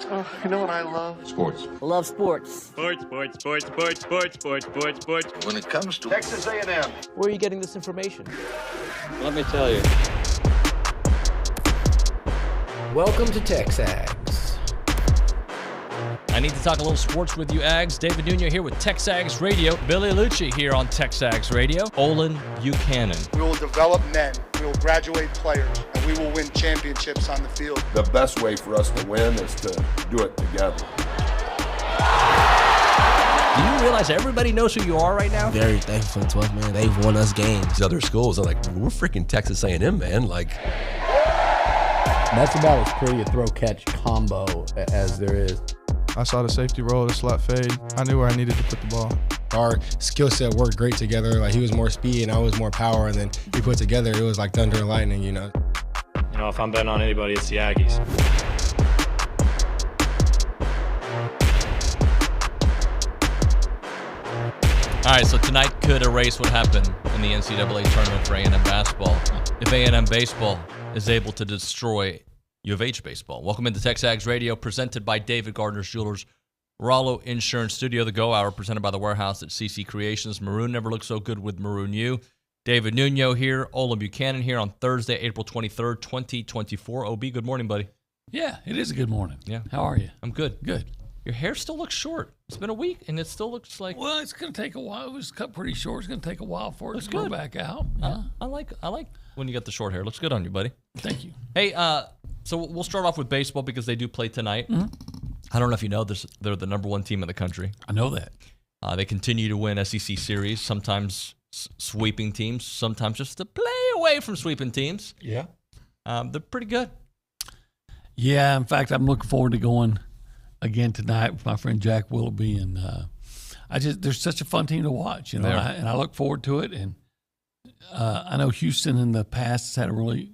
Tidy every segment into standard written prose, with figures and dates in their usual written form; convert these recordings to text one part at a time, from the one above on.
Oh, you know what I love? Sports. Love sports. Sports. When It comes to Texas A&M. Where are you getting this information? Let me tell you. Welcome to TexAgs. I need to talk a little sports with you, Ags. David Nuño here with TexAgs Radio. Billy Liucci here on TexAgs Radio. Olin Buchanan. We will develop men, we will graduate players, and we will win championships on the field. The best way for us to win is to do it together. Do you realize everybody knows who you are right now? Very thankful for the 12th man. They've won us games. These other schools are like, we're freaking Texas A&M, man. Like, that's about as pretty a throw-catch combo as there is. I saw the safety roll, the slot fade. I knew where I needed to put the ball. Our skill set worked great together. Like, he was more speed and I was more power, and then we put together, it was like thunder and lightning, you know. You know, if I'm betting on anybody, it's the Aggies. All right, so tonight could erase what happened in the NCAA tournament for A&M basketball if A&M baseball is able to destroy U of H baseball. Welcome into TexAgs Radio, presented by David Gardner's Jewelers, Rollo Insurance Studio, the Go Hour, presented by the Warehouse at CC Creations. Maroon never looks so good with Maroon U. David Nuño here, Olin Buchanan here on Thursday, April 23rd, 2024. OB, good morning, buddy. Yeah, it is a good morning. Yeah. How are you? I'm good. Good. Your hair still looks short. It's been a week, and it still looks like... Well, it's going to take a while. It was cut pretty short. It's going to take a while for it looks to grow good. back out. Yeah. I like when you got the short hair. Looks good on you, buddy. Thank you. Hey, so we'll start off with baseball because they do play tonight. Mm-hmm. I don't know if you know this. They're the number one team in the country. I know that. They continue to win SEC series, sometimes sweeping teams, sometimes just to play away from sweeping teams. Yeah. They're pretty good. Yeah, in fact, I'm looking forward to going again tonight with my friend Jack Willoughby, and they're such a fun team to watch, you know, and I look forward to it. And I know Houston in the past has had a really,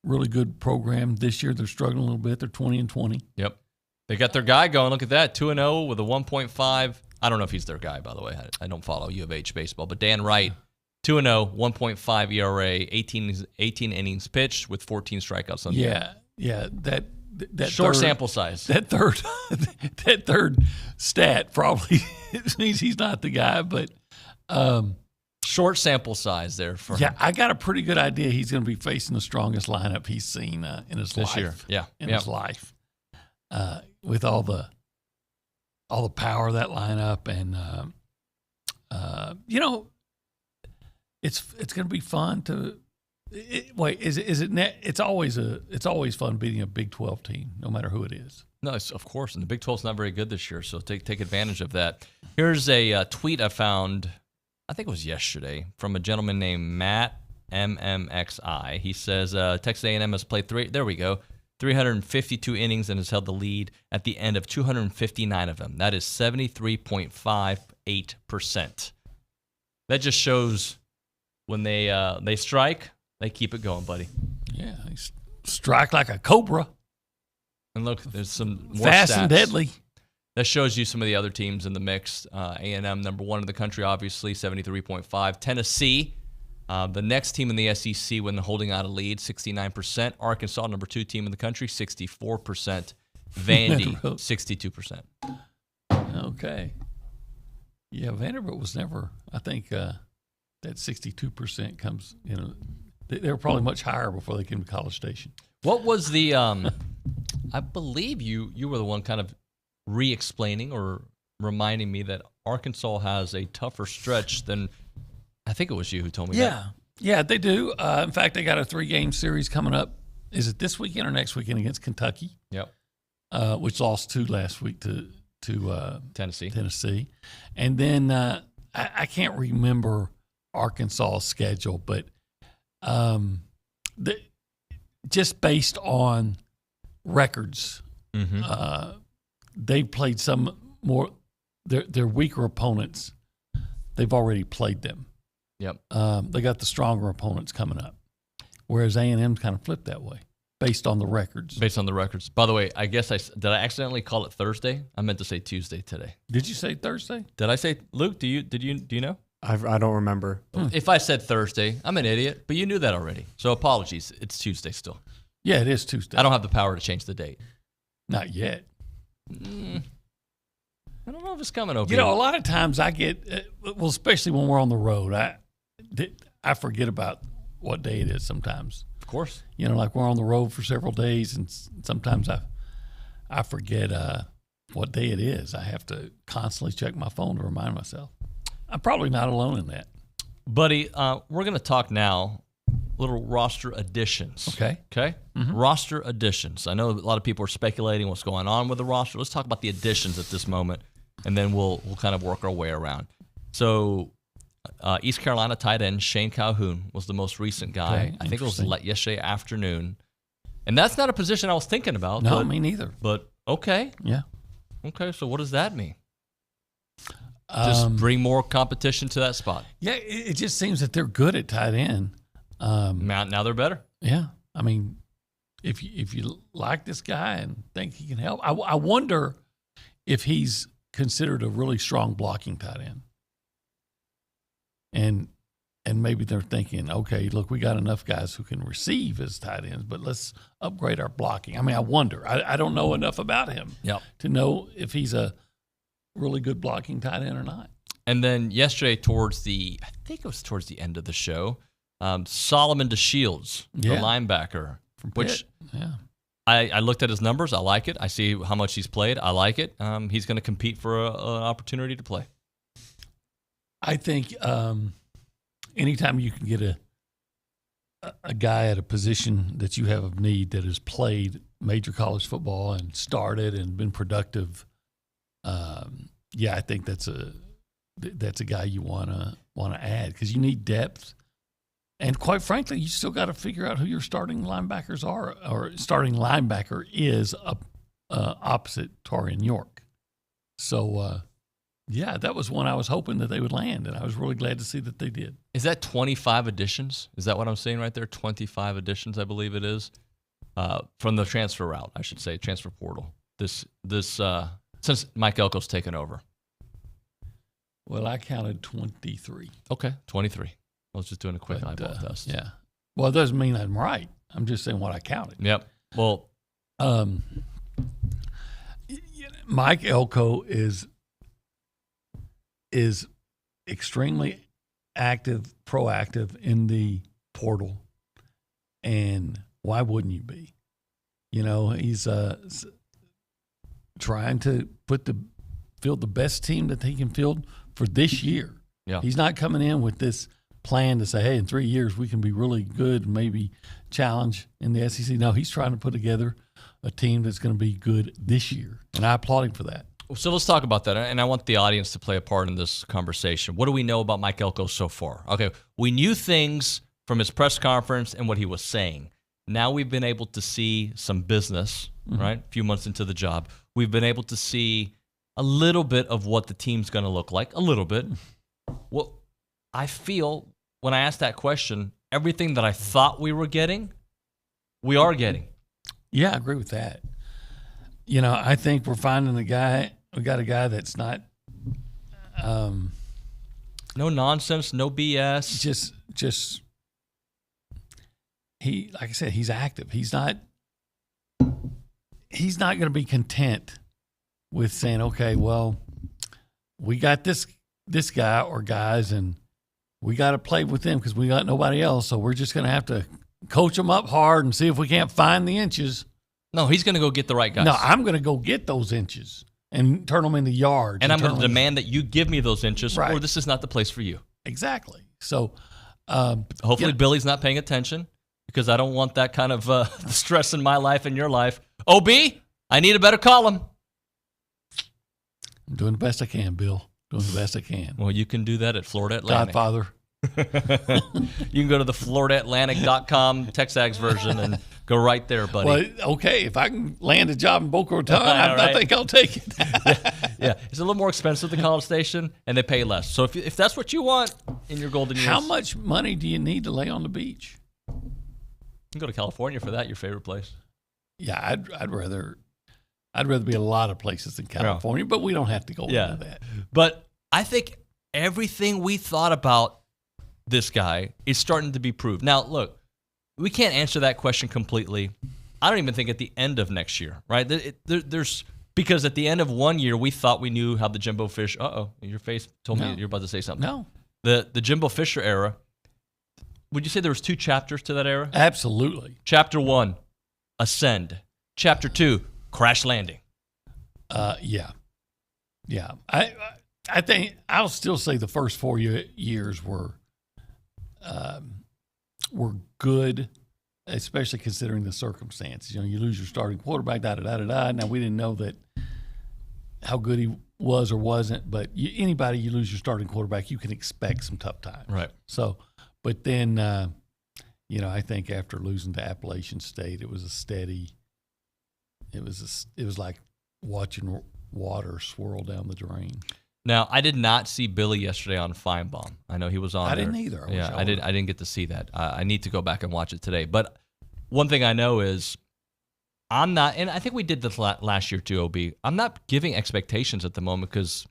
really good program. This year they're struggling a little bit. They're 20-20. Yep, they got their guy going. Look at that, 2-0 with a 1.5. I don't know if he's their guy, by the way. I don't follow U of H baseball, but Dan Wright, 2-0, 1.5 ERA, 18 innings pitched with 14 strikeouts on the year. Yeah, that short sample size. That third stat probably means he's not the guy, but short sample size there for him. I got a pretty good idea he's going to be facing the strongest lineup he's seen in his life. This year. Yeah, his life, with all the power of that lineup, and you know, it's going to be fun to. It's always fun beating a Big 12 team, no matter who it is. No, of course, and the Big 12's not very good this year, so take advantage of that. Here's a tweet I found, I think it was yesterday, from a gentleman named Matt MMXI. He says Texas A&M has played 352 innings and has held the lead at the end of 259 of them. That is 73.58%. That just shows when they strike, they keep it going, buddy. Yeah, they strike like a cobra. And look, there's some more fast stats. And deadly. That shows you some of the other teams in the mix. A&M, number one in the country, obviously, 73.5. Tennessee, the next team in the SEC when holding out a lead, 69%. Arkansas, number two team in the country, 64%. Vandy, 62%. Okay. Yeah, Vanderbilt was never, I think, that 62% comes, you know, they were probably much higher before they came to College Station. What was the, I believe you were the one kind of re-explaining or reminding me that Arkansas has a tougher stretch than, I think it was you who told me that. Yeah, they do. In fact, they got a 3-game series coming up. Is it this weekend or next weekend against Kentucky? Yep. Which lost 2 last week to Tennessee. And then I can't remember Arkansas's schedule, but just based on records, they've played some more their weaker opponents. They've already played them. Yep. They got the stronger opponents coming up, whereas A&M's kind of flipped that way based on the records. By the way, I guess did I accidentally call it Thursday? I meant to say Tuesday today. Did you say Thursday? Did I say Luke? Do you know? I don't remember. If I said Thursday, I'm an idiot, but you knew that already. So apologies. It's Tuesday still. Yeah, it is Tuesday. I don't have the power to change the date. Not yet. I don't know if it's coming, OB. You know, a lot of times I get, especially when we're on the road, I forget about what day it is sometimes. Of course. You know, like we're on the road for several days, and sometimes I forget what day it is. I have to constantly check my phone to remind myself. I'm probably not alone in that. Buddy, we're going to talk now little roster additions. Okay. Mm-hmm. Roster additions. I know a lot of people are speculating what's going on with the roster. Let's talk about the additions at this moment, and then we'll kind of work our way around. So East Carolina tight end Shane Calhoun was the most recent guy. Okay, I think it was yesterday afternoon. And that's not a position I was thinking about. No, me neither. But okay. Yeah. Okay, so what does that mean? Just bring more competition to that spot. Yeah, it just seems that they're good at tight end. Now they're better. Yeah, I mean, if you like this guy and think he can help, I wonder if he's considered a really strong blocking tight end. And maybe they're thinking, okay, look, we got enough guys who can receive as tight ends, but let's upgrade our blocking. I mean, I wonder. I don't know enough about him to know if he's a really good blocking tight end or not. And then yesterday I think it was towards the end of the show, Solomon DeShields, the linebacker, from which Pitt. I looked at his numbers. I like it. I see how much he's played. I like it. He's going to compete for an opportunity to play. I think anytime you can get a guy at a position that you have of need that has played major college football and started and been productive, I think that's a guy you want to add because you need depth. And quite frankly, you still got to figure out who your starting linebackers are, or starting linebacker is opposite Torian York. So, that was one I was hoping that they would land, and I was really glad to see that they did. Is that 25 additions? Is that what I'm saying right there? 25 additions, I believe it is, from the transfer route, I should say, transfer portal. This since Mike Elko's taken over. Well, I counted 23. Okay, 23. I was just doing a quick eyeball test. Yeah. Well, it doesn't mean I'm right. I'm just saying what I counted. Yep. Well, Mike Elko is extremely active, proactive in the portal, and why wouldn't you be? You know, he's trying to field the best team that he can field for this year. Yeah. He's not coming in with this plan to say, hey, in 3 years we can be really good and maybe challenge in the SEC. No, he's trying to put together a team that's going to be good this year, and I applaud him for that. So let's talk about that, and I want the audience to play a part in this conversation. What do we know about Mike Elko so far? Okay, we knew things from his press conference and what he was saying. Now we've been able to see some business, right? A few months into the job. We've been able to see a little bit of what the team's going to look like, a little bit. Well, I feel when I asked that question, everything that I thought we were getting, we are getting. Yeah, I agree with that. You know, I think we're finding we got a guy that's not no nonsense, no BS. Just he, like I said, he's active. He's not going to be content with saying, okay, well, we got this guy or guys, and we got to play with them because we got nobody else. So we're just going to have to coach them up hard and see if we can't find the inches. No, he's going to go get the right guys. No, I'm going to go get those inches and turn them into yards. And I'm going to demand that you give me those inches, right, or this is not the place for you. Exactly. So hopefully Billy's not paying attention because I don't want that kind of stress in my life and your life. OB, I need a better column. I'm doing the best I can, Bill. Doing the best I can. Well, you can do that at Florida Atlantic. Godfather. You can go to the FloridaAtlantic.com TexAgs version and go right there, buddy. Well, okay, if I can land a job in Boca Raton, I think I'll take it. yeah, it's a little more expensive than College Station, and they pay less. So if that's what you want in your golden years. How much money do you need to lay on the beach? You can go to California for that, your favorite place. Yeah, I'd rather be a lot of places than California, but we don't have to go into that. But I think everything we thought about this guy is starting to be proved. Now, look, we can't answer that question completely. I don't even think at the end of next year, right? There's Because at the end of one year, we thought we knew how the Jimbo Fisher. Your face told me you're about to say something. No. The Jimbo Fisher era. Would you say there was 2 chapters to that era? Absolutely. Chapter 1, ascend. Chapter 2, crash landing. Yeah. I think I'll still say the first 4 years were good, especially considering the circumstances. You lose your starting quarterback, da-da-da-da-da. Now, we didn't know how good he was or wasn't, but anybody you lose your starting quarterback, you can expect some tough times. Right. So, but then, I think after losing to Appalachian State, it was a steady – it was like watching water swirl down the drain. Now, I did not see Billy yesterday on Feinbaum. I know he was on. I didn't either. I didn't get to see that. I need to go back and watch it today. But one thing I know is I'm not, and I think we did this last year too, OB. I'm not giving expectations at the moment because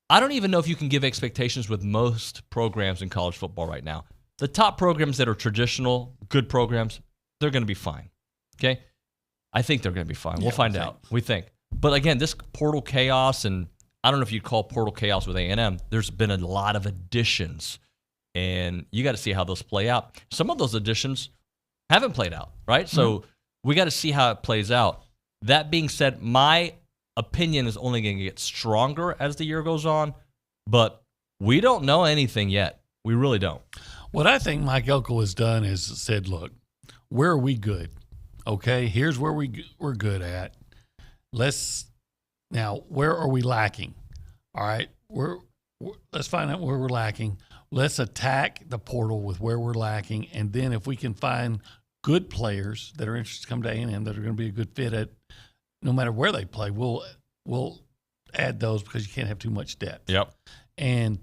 I don't even know if you can give expectations with most programs in college football right now. The top programs that are traditional, good programs, they're going to be fine. Okay? I think they're going to be fine. We'll find out. We think. But again, this portal chaos, and I don't know if you'd call portal chaos with A&M. There's been a lot of additions, and you got to see how those play out. Some of those additions haven't played out, right? So we got to see how it plays out. That being said, my opinion is only going to get stronger as the year goes on, but we don't know anything yet. We really don't. What I think Mike Elko has done is said, look, where are we good? Okay, here's where we're good at. Now, where are we lacking? All right, let's find out where we're lacking. Let's attack the portal with where we're lacking, and then if we can find good players that are interested to come to A&M that are going to be a good fit at no matter where they play, we'll add those because you can't have too much depth. Yep. And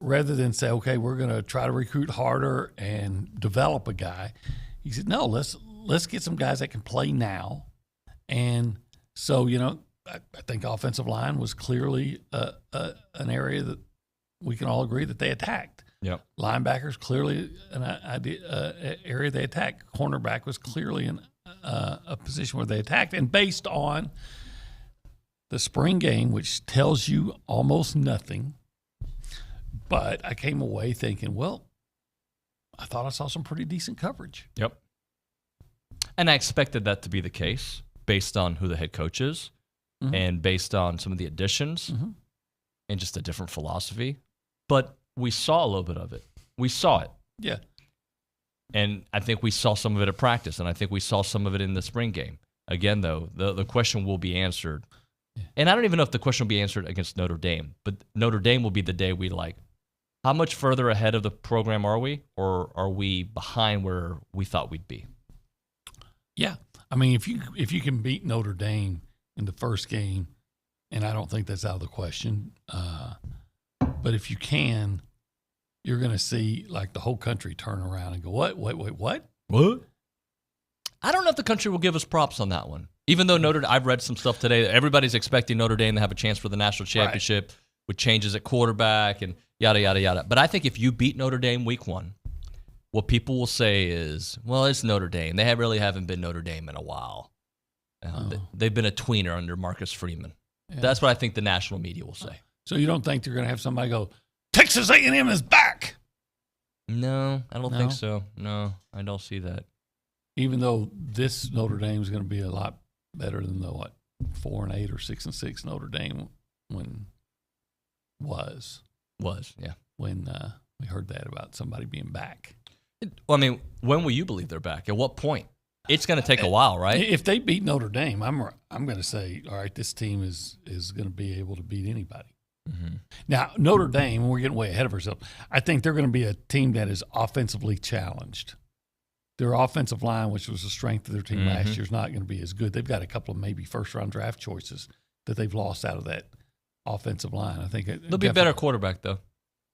rather than say, okay, we're going to try to recruit harder and develop a guy, he said, no, let's get some guys that can play now. And so, I think offensive line was clearly an area that we can all agree that they attacked. Yep. Linebackers clearly an area they attacked. Cornerback was clearly a position where they attacked. And based on the spring game, which tells you almost nothing, but I came away thinking, well, I thought I saw some pretty decent coverage. Yep. And I expected that to be the case based on who the head coach is and based on some of the additions and just a different philosophy. But we saw a little bit of it. We saw it. Yeah. And I think we saw some of it at practice, and I think we saw some of it in the spring game. Again, though, the question will be answered. Yeah. And I don't even know if the question will be answered against Notre Dame, but Notre Dame will be the day we how much further ahead of the program are we, or are we behind where we thought we'd be? Yeah. I mean, if you can beat Notre Dame in the first game, and I don't think that's out of the question, but if you can, you're going to see the whole country turn around and go, what? What? I don't know if the country will give us props on that one. Even though I've read some stuff today that everybody's expecting Notre Dame to have a chance for the national championship with changes at quarterback and yada, yada, yada. But I think if you beat Notre Dame week 1, what people will say is, well, it's Notre Dame. They really haven't been Notre Dame in a while. They've been a tweener under Marcus Freeman. Yeah. That's what I think the national media will say. So you don't think they're going to have somebody go, Texas A&M is back? No, I don't think so. No, I don't see that. Even though this Notre Dame is going to be a lot better than the 4-8 or 6-6 Notre Dame was yeah. When we heard that about somebody being back. Well, I mean, when will you believe they're back? At what point? It's going to take a while, right? If they beat Notre Dame, I'm going to say, all right, this team is going to be able to beat anybody. Mm-hmm. Now, Notre Dame, we're getting way ahead of ourselves. I think they're going to be a team that is offensively challenged. Their offensive line, which was the strength of their team last year, is not going to be as good. They've got a couple of maybe first-round draft choices that they've lost out of that offensive line. I think they'll be a better quarterback, though.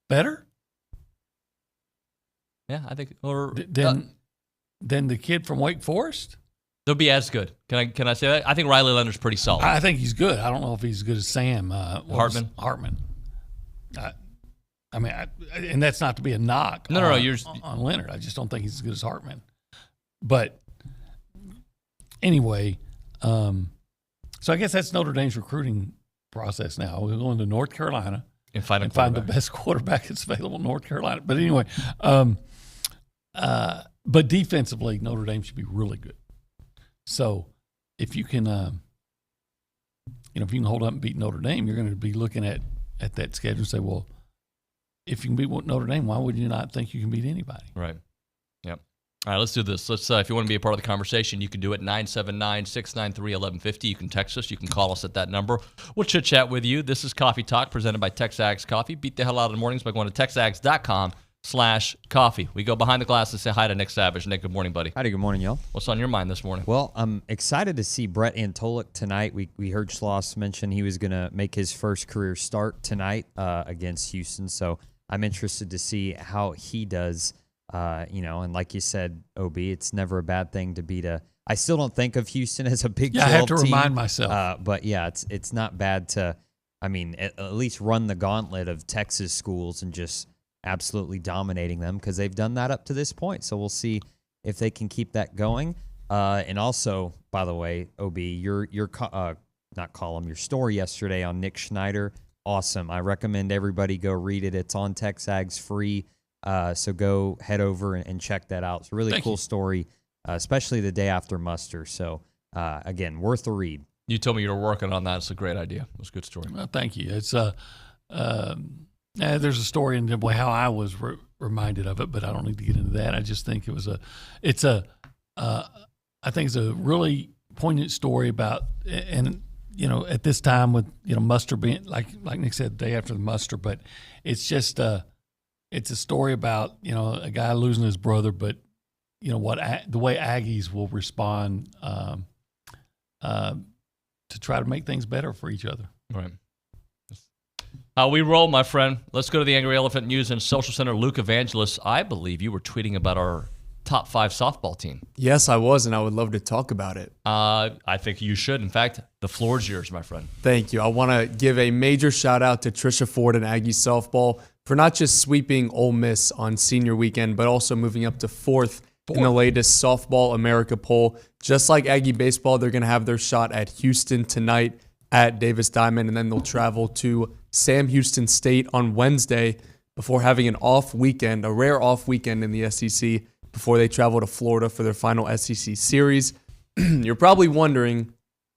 Better? Yeah, I think. Than the kid from Wake Forest? They'll be as good. Can I say that? I think Riley Leonard's pretty solid. I think he's good. I don't know if he's as good as Sam Hartman. I mean, and that's not to be a knock on Leonard. I just don't think he's as good as Hartman. But anyway, So I guess that's Notre Dame's recruiting process now. We're going to North Carolina and find the best quarterback that's available in North Carolina. But anyway, but defensively, Notre Dame should be really good. So if you can, if you can hold up and beat Notre Dame, you're going to be looking at that schedule and say, well, if you can beat Notre Dame, why would you not think you can beat anybody? Right. Yep. All right, let's do this. Let's. If you want to be a part of the conversation, you can do it 979-693-1150. You can text us. You can call us at that number. We'll chit-chat with you. This is Coffee Talk presented by TexAgs Coffee. Beat the hell out of the mornings by going to texags.com/coffee. We go behind the glass and say hi to Nick Savage. Nick, good morning, buddy. Howdy, good morning, y'all. What's on your mind this morning? Well, I'm excited to see Brett Antolik tonight. We heard Schloss mention he was going to make his first career start tonight against Houston, so I'm interested to see how he does. And like you said, OB, it's never a bad thing to beat I still don't think of Houston as a Big 12 team. I have to team, remind myself. But yeah, it's not bad to, at least run the gauntlet of Texas schools and just absolutely dominating them because they've done that up to this point. So we'll see if they can keep that going. And also, by the way, OB, your story yesterday on Nick Schneider, awesome. I recommend everybody go read it. It's on TexAgs free. So go head over and check that out. It's a really cool story, especially the day after muster. So, again, worth a read. You told me you were working on that. It's a great idea. It was a good story. Well, thank you. It's there's a story in the way how I was reminded of it, but I don't need to get into that. I just think I think it's a really poignant story about, and at this time with muster being like Nick said, the day after the muster, but it's just it's a story about a guy losing his brother, but the way Aggies will respond to try to make things better for each other. Right. How we roll, my friend. Let's go to the Angry Elephant News and Social Center. Luke Evangelist, I believe you were tweeting about our top 5 softball team. Yes, I was, and I would love to talk about it. I think you should. In fact, the floor is yours, my friend. Thank you. I want to give a major shout out to Trisha Ford and Aggie softball for not just sweeping Ole Miss on senior weekend, but also moving up to fourth in the latest Softball America poll. Just like Aggie baseball, they're going to have their shot at Houston tonight at Davis Diamond, and then they'll travel to Sam Houston State on Wednesday before having an off weekend, a rare off weekend in the SEC, before they travel to Florida for their final SEC series. You're probably wondering,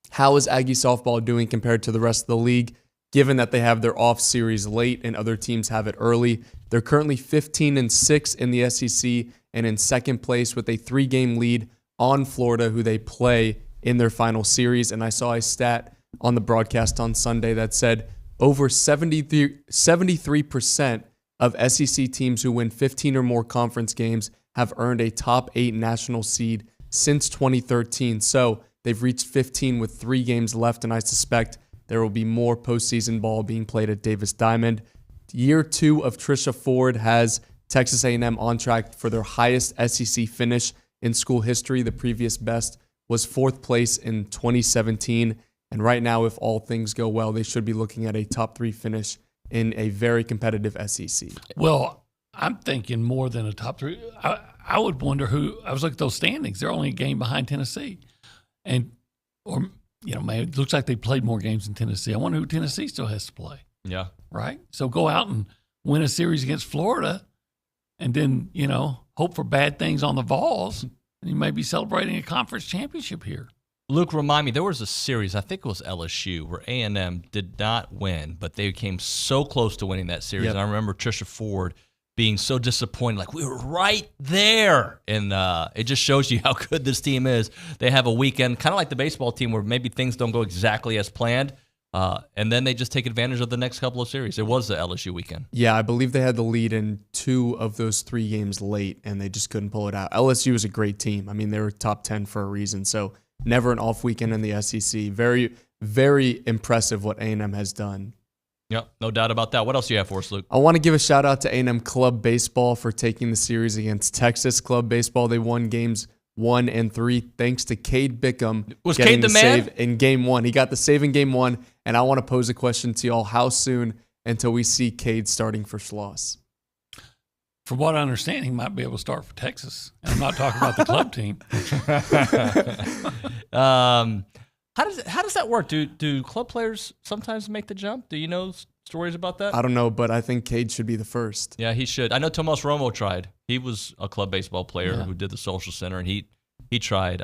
how is Aggie softball doing compared to the rest of the league, given that they have their off series late and other teams have it early? They're currently 15-6 in the SEC and in second place with a 3-game lead on Florida, who they play in their final series. And I saw a stat on the broadcast on Sunday that said over 73% of SEC teams who win 15 or more conference games have earned a top 8 national seed since 2013. So they've reached 15 with 3 games left, and I suspect there will be more postseason ball being played at Davis Diamond. Year 2 of Trisha Ford has Texas A&M on track for their highest SEC finish in school history. The previous best was 4th place in 2017. And right now, if all things go well, they should be looking at a top 3 finish in a very competitive SEC. Well, I'm thinking more than a top 3. I would wonder who. I was looking at those standings. They're only a game behind Tennessee, maybe it looks like they played more games than Tennessee. I wonder who Tennessee still has to play. Yeah. Right. So go out and win a series against Florida, and then hope for bad things on the Vols, and you may be celebrating a conference championship here. Luke, remind me, there was a series, I think it was LSU, where A&M did not win, but they came so close to winning that series. Yep. And I remember Trisha Ford being so disappointed, like, we were right there. And it just shows you how good this team is. They have a weekend, kind of like the baseball team, where maybe things don't go exactly as planned, and then they just take advantage of the next couple of series. It was the LSU weekend. Yeah, I believe they had the lead in 2 of those 3 games late, and they just couldn't pull it out. LSU is a great team. I mean, they were top 10 for a reason, so never an off weekend in the SEC. Very, very impressive what A&M has done. Yep, no doubt about that. What else do you have for us, Luke? I want to give a shout out to A&M Club Baseball for taking the series against Texas Club Baseball. They won games 1 and 3 thanks to Cade Bickham. Was Cade the man? Save in game 1. He got the save in game 1, and I want to pose a question to y'all. How soon until we see Cade starting for Schloss? From what I understand, he might be able to start for Texas. And I'm not talking about the club team. How How does that work? Do club players sometimes make the jump? Do you know stories about that? I don't know, but I think Cade should be the first. Yeah, he should. I know Tomas Romo tried. He was a club baseball player who did the social center, and he tried.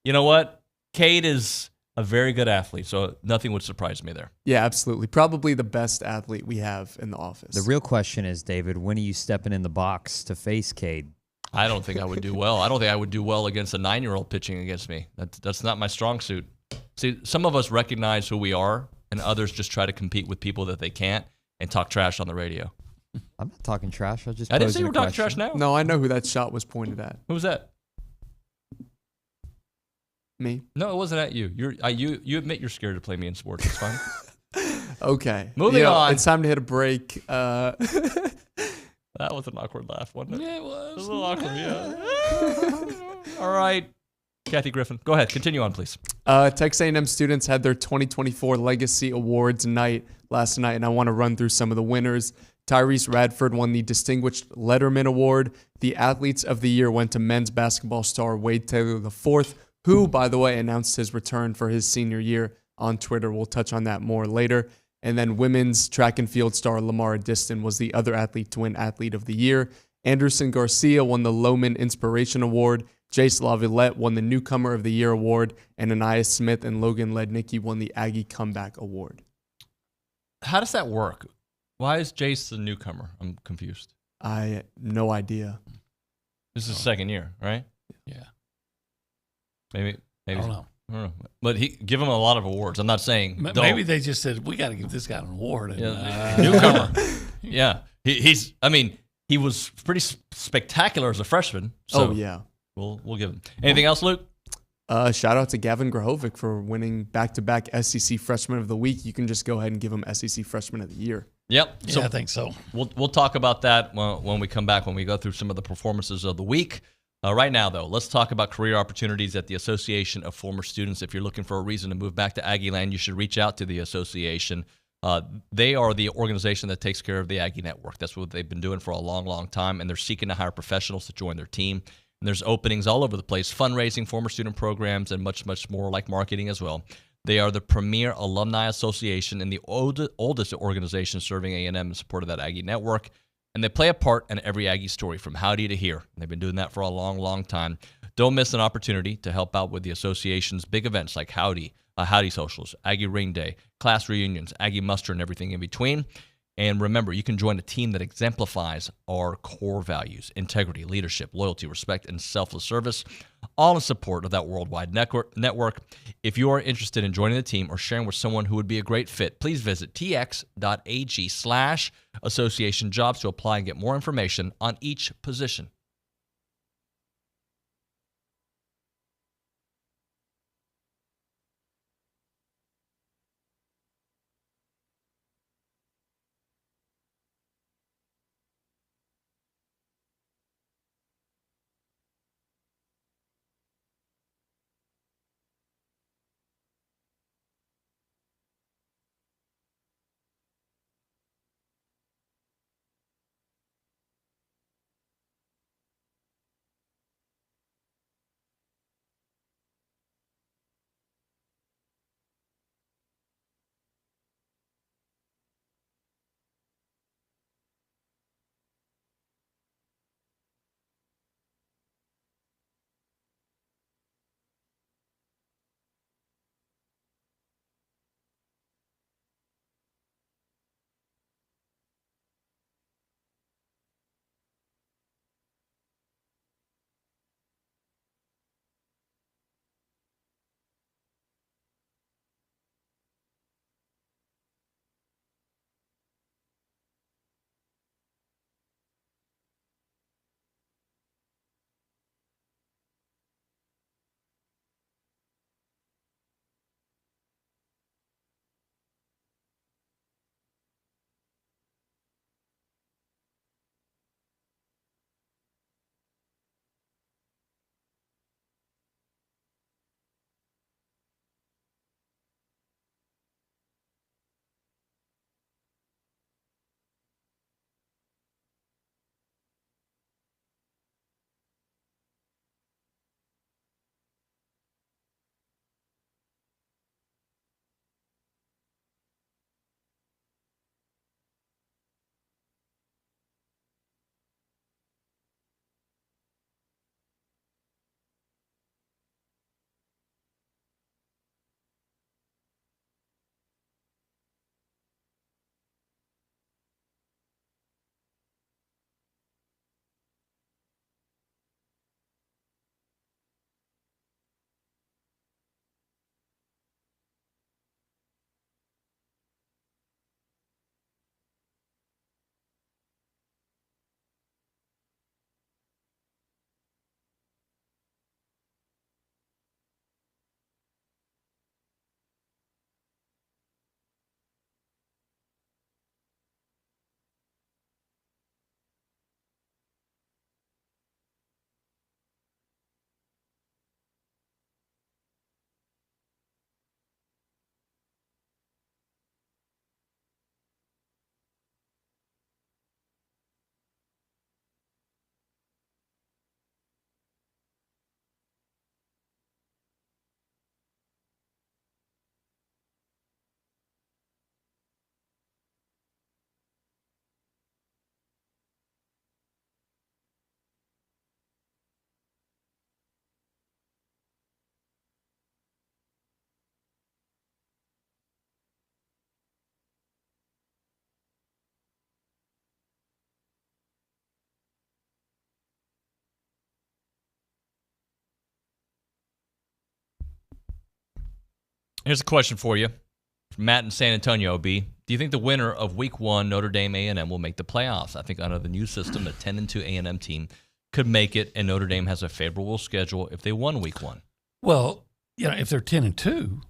You know what? Cade is a very good athlete, so nothing would surprise me there. Yeah, absolutely. Probably the best athlete we have in the office. The real question is, David, when are you stepping in the box to face Cade? I don't think I would do well. I don't think I would do well against a 9-year-old pitching against me. That's not my strong suit. See, some of us recognize who we are, and others just try to compete with people that they can't and talk trash on the radio. I'm not talking trash. I didn't say you were talking trash now. No, I know who that shot was pointed at. Who was that? Me. No, it wasn't at you. You admit you're scared to play me in sports. It's fine. Okay. Moving on. It's time to hit a break. That was an awkward laugh, wasn't it? Yeah, it was. It was a little awkward, yeah. All right. Kathy Griffin, go ahead. Continue on, please. Texas A&M students had their 2024 Legacy Awards night last night, and I want to run through some of the winners. Tyrese Radford won the Distinguished Letterman Award. The Athletes of the Year went to men's basketball star Wade Taylor IV, who, by the way, announced his return for his senior year on Twitter. We'll touch on that more later. And then women's track and field star Lamar Diston was the other athlete to win Athlete of the Year. Anderson Garcia won the Loman Inspiration Award. Jace LaVillette won the Newcomer of the Year Award. And Anaya Smith and Logan Lednicki won the Aggie Comeback Award. How does that work? Why is Jace the newcomer? I'm confused. I have no idea. This is his second year, right? Yeah. Maybe. I don't know. But give him a lot of awards. I'm not saying maybe they just said we got to give this guy an award. And, newcomer. Yeah, he was pretty spectacular as a freshman. So yeah, we'll give him. Anything else, Luke? Shout out to Gavin Grahovic for winning back-to-back SEC Freshman of the Week. You can just go ahead and give him SEC Freshman of the Year. Yep. Yeah, I think so. We'll talk about that when we come back, when we go through some of the performances of the week. Right now, though, let's talk about career opportunities at the Association of Former Students. If you're looking for a reason to move back to Aggie Land, you should reach out to the association. They are the organization that takes care of the Aggie Network. That's what they've been doing for a long, long time, and they're seeking to hire professionals to join their team. And there's openings all over the place, fundraising, former student programs, and much, much more, like marketing as well. They are the premier alumni association and the oldest organization serving A&M in support of that Aggie Network. And they play a part in every Aggie story, from howdy to here. They've been doing that for a long, long time. Don't miss an opportunity to help out with the association's big events like Howdy Socials, Aggie Ring Day, class reunions, Aggie Muster, and everything in between. And remember, you can join a team that exemplifies our core values: integrity, leadership, loyalty, respect, and selfless service, all in support of that worldwide network. If you are interested in joining the team or sharing with someone who would be a great fit, please visit tx.ag/association jobs to apply and get more information on each position. Here's a question for you. From Matt in San Antonio, B. Do you think the winner of Week 1, Notre Dame A&M, will make the playoffs? I think under the new system, a 10-2 A&M team could make it, and Notre Dame has a favorable schedule if they won Week 1. Well, if they're 10-2,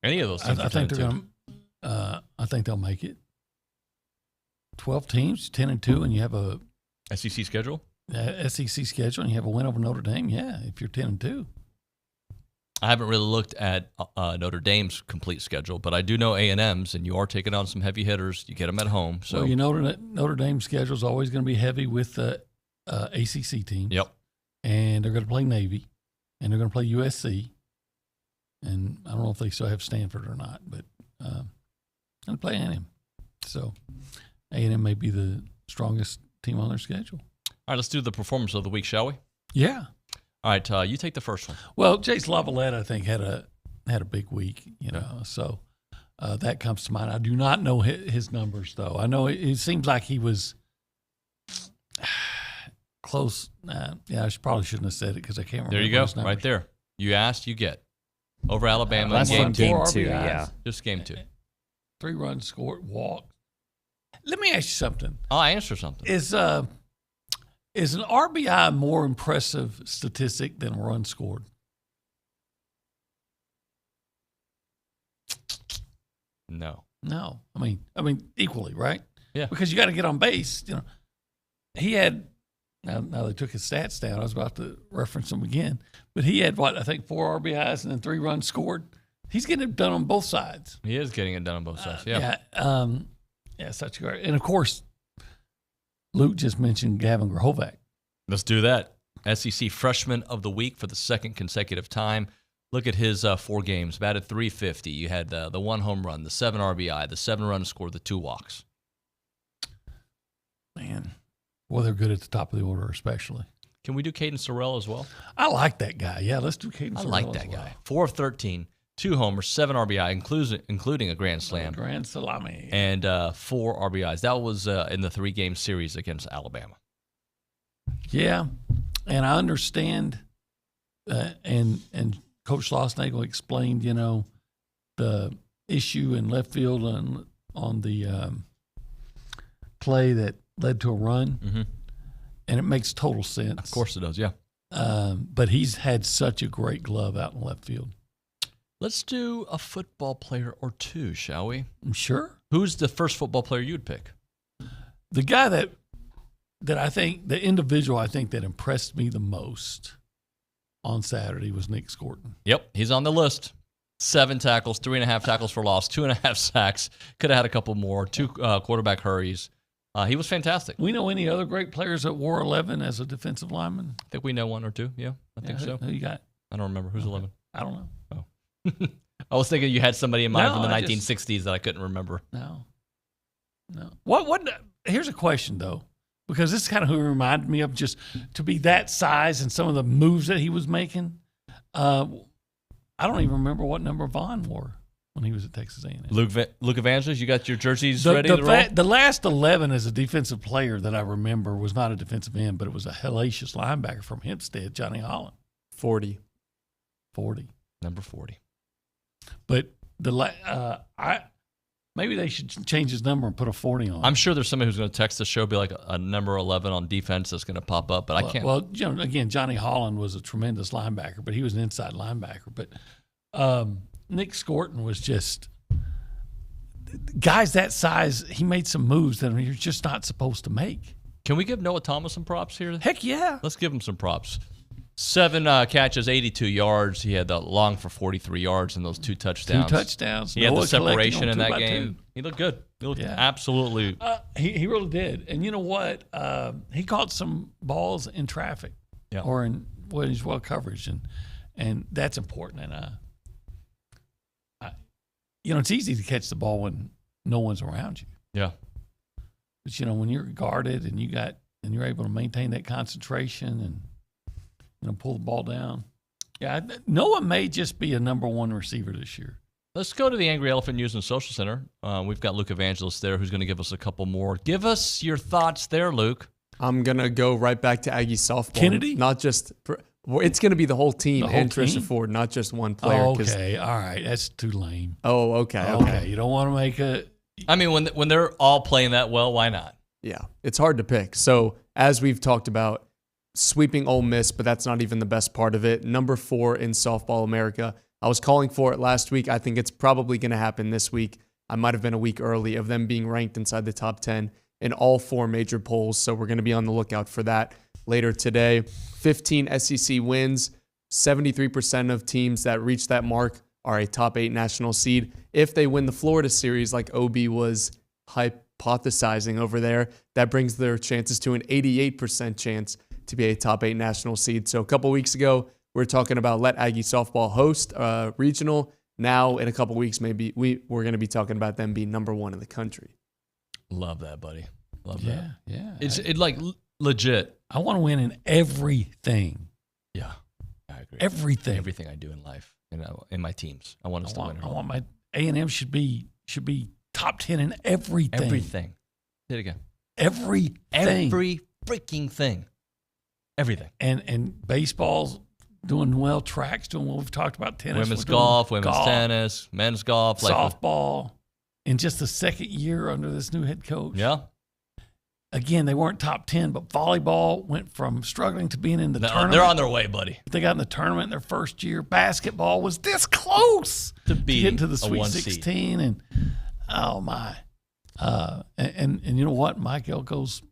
any of those teams, I think they're going to. I think they'll make it. 12 teams, 10-2, and you have a SEC schedule. SEC schedule, and you have a win over Notre Dame. Yeah, if you're 10-2. I haven't really looked at Notre Dame's complete schedule, but I do know A&M's, and you are taking on some heavy hitters. You get them at home. So well, Notre Dame's schedule is always going to be heavy with the ACC teams. Yep. And they're going to play Navy, and they're going to play USC. And I don't know if they still have Stanford or not, but they'll play A&M. So A&M may be the strongest team on their schedule. All right, let's do the performance of the week, shall we? Yeah. All right, you take the first one. Well, Jace Lavalette, I think, had a big week, so that comes to mind. I do not know his numbers, though. I know it seems like he was close. I probably shouldn't have said it because I can't remember. There you go, his numbers. right there. You asked, you get. Over Alabama That's in game 2, yeah. Just game 2. 3 runs scored, walked. Let me ask you something. I'll answer something. Is an RBI a more impressive statistic than a run scored? No. I mean equally, right? Yeah. Because you got to get on base. He had. Now they took his stats down. I was about to reference them again, but he had 4 RBIs and then 3 runs scored. He's getting it done on both sides. He is getting it done on both sides. Yeah. Such a great. And of course, Luke just mentioned Gavin Grahovac. Let's do that. SEC Freshman of the Week for the second consecutive time. Look at his 4 games. Batted .350. You had the 1 home run, the 7 RBI, the 7 run score, the 2 walks. Man, well, they're good at the top of the order, especially. Can we do Caden Sorrell as well? I like that guy. Yeah, let's do Caden Sorrell. I like that guy. 4 of 13, 2 homers, 7 RBI, including a grand slam. Grand salami. And 4 RBIs. That was in the 3-game series against Alabama. Yeah, and I understand, and Coach Schlossnagle explained, the issue in left field on the play that led to a run, and it makes total sense. Of course it does, yeah. But he's had such a great glove out in left field. Let's do a football player or 2, shall we? Sure. Who's the first football player you'd pick? The guy that I think, the individual I think that impressed me the most on Saturday was Nick Scorton. Yep, he's on the list. 7 tackles, 3.5 tackles for loss, 2.5 sacks. Could have had a couple more, 2 quarterback hurries. He was fantastic. We know any other great players that wore 11 as a defensive lineman? I think we know 1 or 2. Yeah, I think so. Who you got? I don't remember. Who's 11? I don't know. Oh. I was thinking you had somebody in mind from the 1960s that I couldn't remember. No. What? Here's a question, though, because this is kind of who he reminded me of, just to be that size and some of the moves that he was making. I don't even remember what number Vaughn wore when he was at Texas A&M. Luke Evangelist, you got your jerseys ready to roll? The last 11 as a defensive player that I remember was not a defensive end, but it was a hellacious linebacker from Hempstead, Johnny Holland. 40. Number 40. But maybe they should change his number and put a 40 on. I'm sure there's somebody who's going to text the show, be like a number 11 on defense that's going to pop up, but I can't. Well, again, Johnny Holland was a tremendous linebacker, but he was an inside linebacker. But Nick Scorton was just guys that size. He made some moves that you're just not supposed to make. Can we give Noah Thomas some props here? Heck yeah. Let's give him some props. 7 catches, 82 yards. He had the long for 43 yards and those 2 touchdowns. 2 touchdowns. He had the separation in that game. 2x2. He looked good. He looked absolutely. He really did. And you know what? He caught some balls in traffic or in his well coverage, and that's important. And it's easy to catch the ball when no one's around you. Yeah. But when you're guarded and you're able to maintain that concentration and pull the ball down. Yeah, Noah may just be a number 1 receiver this year. Let's go to the Angry Elephant News and Social Center. We've got Luke Evangelist there who's going to give us a couple more. Give us your thoughts there, Luke. I'm going to go right back to Aggie softball. Kennedy? Not just Well, it's going to be the whole team The whole and Trisha team? Ford, not just one player. Okay, all right. That's too lame. Oh, okay. You don't want to make a... I mean, when they're all playing that well, why not? Yeah, it's hard to pick. So, as we've talked about, sweeping Ole Miss, but that's not even the best part of it. Number 4 in Softball America. I was calling for it last week. I think it's probably going to happen this week. I might have been a week early of them being ranked inside the top 10 in all 4 major polls. So we're going to be on the lookout for that later today. 15 SEC wins. 73% of teams that reach that mark are a top 8 national seed. If they win the Florida series like OB was hypothesizing over there, that brings their chances to an 88% chance to be a top 8 national seed. So a couple weeks ago, we were talking about let Aggie softball host regional. Now in a couple weeks, maybe we're going to be talking about them being number 1 in the country. Love that, buddy. Love that. Yeah. It's legit. I want to win in everything. Yeah, I agree. Everything I do in life, in my teams. I want us to win. I want my A&M should be top 10 in everything. Everything. Say it again. Everything. Every freaking thing. Everything. And baseball's doing well. Track's doing well. We've talked about tennis. Women's golf, women's tennis, men's golf. Softball. In just the second year under this new head coach. Yeah. Again, they weren't top 10, but volleyball went from struggling to being in the tournament. They're on their way, buddy. They got in the tournament in their first year. Basketball was this close to get into the Sweet 16. And oh, my. And you know what? Mike Elko's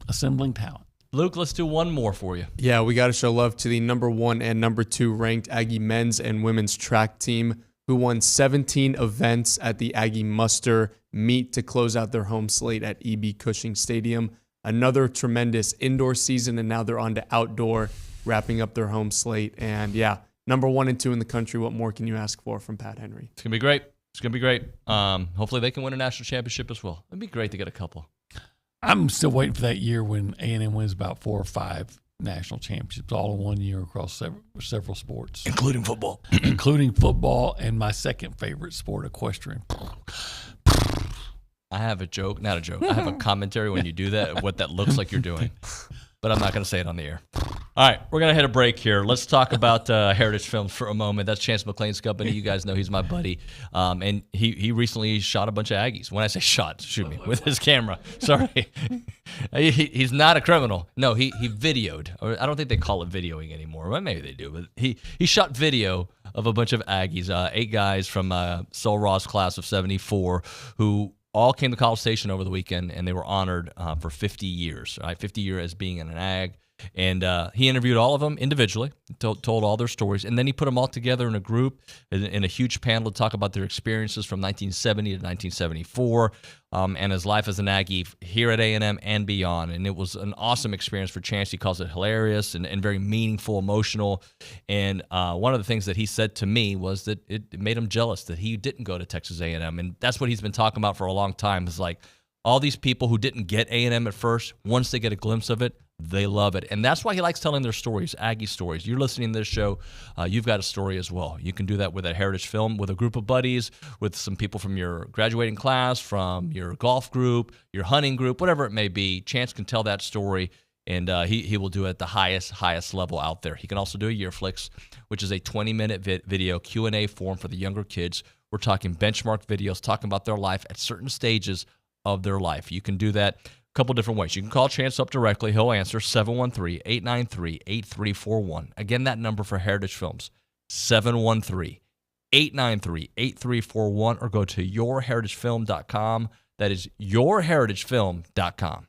assembling talent. Luke, let's do one more for you. Yeah, we got to show love to the number 1 and number 2 ranked Aggie men's and women's track team who won 17 events at the Aggie Muster meet to close out their home slate at E.B. Cushing Stadium. Another tremendous indoor season, and now they're on to outdoor, wrapping up their home slate. And yeah, number 1 and 2 in the country. What more can you ask for from Pat Henry? It's going to be great. It's going to be great. Hopefully they can win a national championship as well. It'd be great to get a couple. I'm still waiting for that year when A&M wins about 4 or 5 national championships all in one year across several sports. Including football. Including football and my second favorite sport, equestrian. I have a joke, not a joke. I have a commentary when you do that, what that looks like you're doing. But I'm not going to say it on the air. All right, we're going to hit a break here. Let's talk about Heritage Films for a moment. That's Chance McClain's company. You guys know he's my buddy. And he recently shot a bunch of Aggies. When I say shot, shoot me, with his camera. Sorry. He's not a criminal. No, he videoed. Or I don't think they call it videoing anymore. Well, maybe they do. But he shot video of a bunch of Aggies, 8 guys from Sol Ross class of 74 who all came to College Station over the weekend, and they were honored for 50 years, right? 50 years as being an Ag. And he interviewed all of them individually, told all their stories, and then he put them all together in a group, in a huge panel to talk about their experiences from 1970 to 1974, and his life as an Aggie here at A&M and beyond. And it was an awesome experience for Chance. He calls it hilarious and very meaningful, emotional. And one of the things that he said to me was that it made him jealous that he didn't go to Texas A&M. And that's what he's been talking about for a long time, is like all these people who didn't get A&M at first, once they get a glimpse of it, they love it. And that's why he likes telling their stories, Aggie stories. You're listening to this show, you've got a story as well. You can do that with a Heritage Film, with a group of buddies, with some people from your graduating class, from your golf group, your hunting group, whatever it may be. Chance can tell that story, and he will do it at the highest level out there. He can also do a Yearflix, which is a 20-minute video Q&A form for the younger kids. We're talking benchmark videos, talking about their life at certain stages of their life. You can do that couple different ways. You can call Chance up directly. He'll answer 713-893-8341. Again, that number for Heritage Films, 713-893-8341, or go to yourheritagefilm.com. That is yourheritagefilm.com.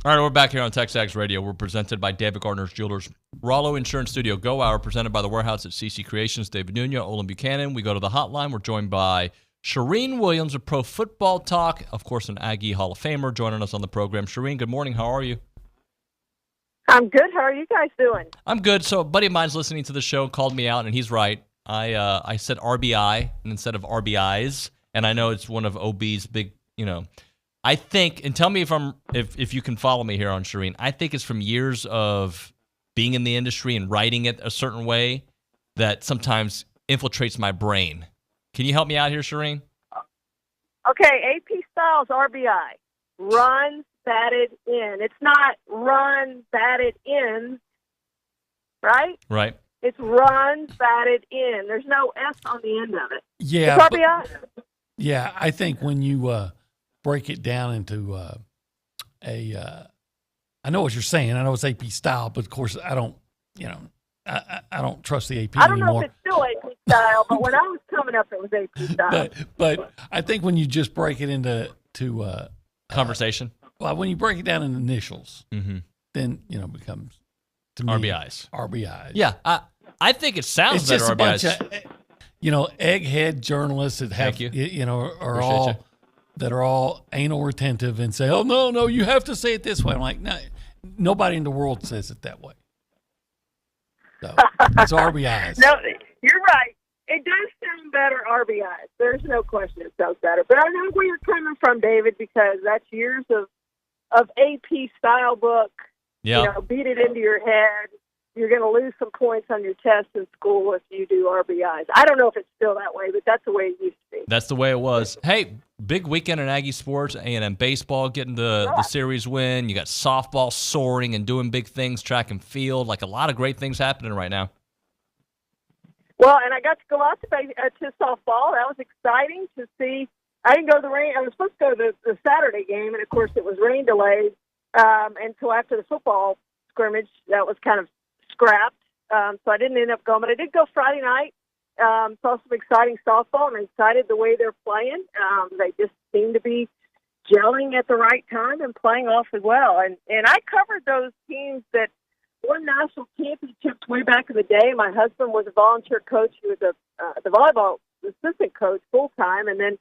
All right, we're back here on TexAgs Radio. We're presented by David Gardner's Jewelers. Rollo Insurance Studio Go Hour, presented by the Warehouse at CC Creations. David Nuño, Olin Buchanan. We go to the hotline. We're joined by Charean Williams of Pro Football Talk, of course, an Aggie Hall of Famer, joining us on the program. Charean, good morning. How are you? I'm good. How are you guys doing? I'm good. So a buddy of mine's listening to the show, called me out, and he's right. I said RBI instead of RBIs, and I know it's one of OB's big, I think, and tell me if you can follow me here on Charean, I think it's from years of being in the industry and writing it a certain way that sometimes infiltrates my brain. Can you help me out here, Charean? Okay, AP Styles RBI. Runs, batted in. It's not run, batted in, right? Right. It's runs, batted in. There's no S on the end of it. Yeah. It's RBI. Yeah, I think when you break it down into I know what you're saying. I know it's AP style, but of course I don't, I don't trust the AP I don't anymore. know if it's still AP style, but when I was coming up, it was AP style. But I think when you just break it into conversation, well, when you break it down in initials, then it becomes to me, RBIs. Yeah, I think it sounds it's better. Just RBIs. A bunch of, egghead journalists that have that are all anal retentive and say, "Oh no, you have to say it this way." I'm like, no, nobody in the world says it that way. So it's RBIs. No, you're right. It does sound better RBIs. There's no question it sounds better. But I know where you're coming from, David, because that's years of AP style book. Yeah. Beat it into your head. You're going to lose some points on your test in school if you do RBIs. I don't know if it's still that way, but that's the way it used to be. That's the way it was. Hey, big weekend in Aggie sports. A&M baseball getting the series win. You got softball soaring and doing big things, track and field. Like a lot of great things happening right now. Well, and I got to go out to softball. That was exciting to see. I didn't go to the rain. I was supposed to go to the Saturday game, and, of course, it was rain delayed until after the football scrimmage. That was kind of scrapped, so I didn't end up going. But I did go Friday night. Saw some exciting softball, and I'm excited the way they're playing. They just seem to be gelling at the right time and playing off as well. And I covered those teams that won national championships way back in the day. My husband was a volunteer coach. He was the volleyball assistant coach full-time, and then,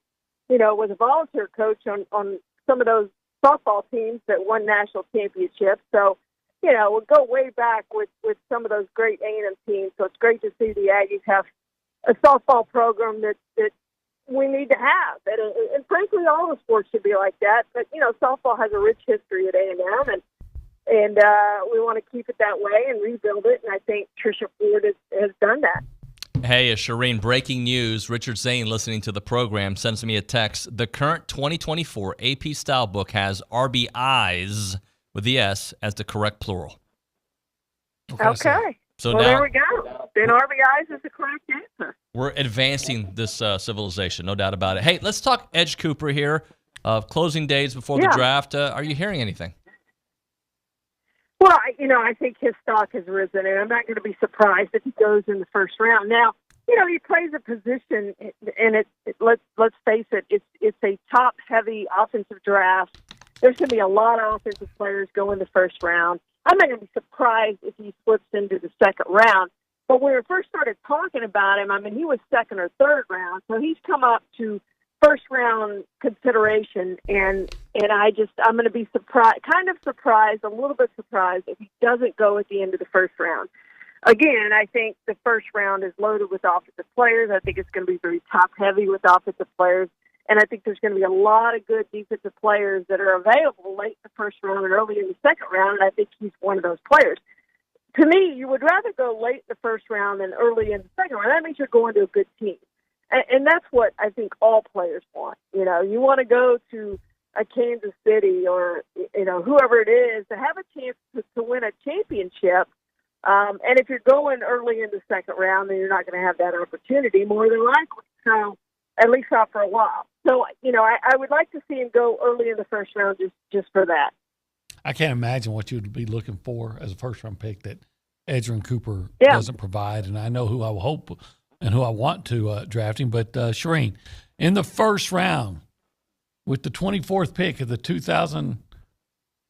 was a volunteer coach on some of those softball teams that won national championships. So, we'll go way back with some of those great A&M teams. So it's great to see the Aggies have a softball program that we need to have. And frankly, all the sports should be like that. But, softball has a rich history at A&M, and we want to keep it that way and rebuild it. And I think Tricia Ford has done that. Hey, Charean, breaking news. Richard Zane, listening to the program, sends me a text. The current 2024 AP Style book has RBIs with the S as the correct plural. Okay. So well, now, there we go. Then RBIs is the correct answer. We're advancing this civilization, no doubt about it. Hey, let's talk Edge Cooper here. Closing days before the draft. Are you hearing anything? Well, I think his stock has risen, and I'm not going to be surprised if he goes in the first round. Now, he plays a position, and let's face it, it's a top-heavy offensive draft. There's going to be a lot of offensive players go in the first round. I'm not going to be surprised if he slips into the second round. But when we first started talking about him, he was second or third round, so he's come up to first round consideration, and I'm going to be surprised, a little bit surprised if he doesn't go at the end of the first round. Again, I think the first round is loaded with offensive players. I think it's going to be very top-heavy with offensive players, and I think there's going to be a lot of good defensive players that are available late in the first round and early in the second round, and I think he's one of those players. To me, you would rather go late in the first round than early in the second round. That means you're going to a good team. And that's what I think all players want. You want to go to a Kansas City or, whoever it is to have a chance to win a championship. And if you're going early in the second round, then you're not going to have that opportunity more than likely. So at least not for a while. So, I would like to see him go early in the first round just for that. I can't imagine what you'd be looking for as a first-round pick that Edgerrin Cooper doesn't provide. And I know who I hope and who I want to draft him. But, Charean, in the first round, with the 24th pick of the 2024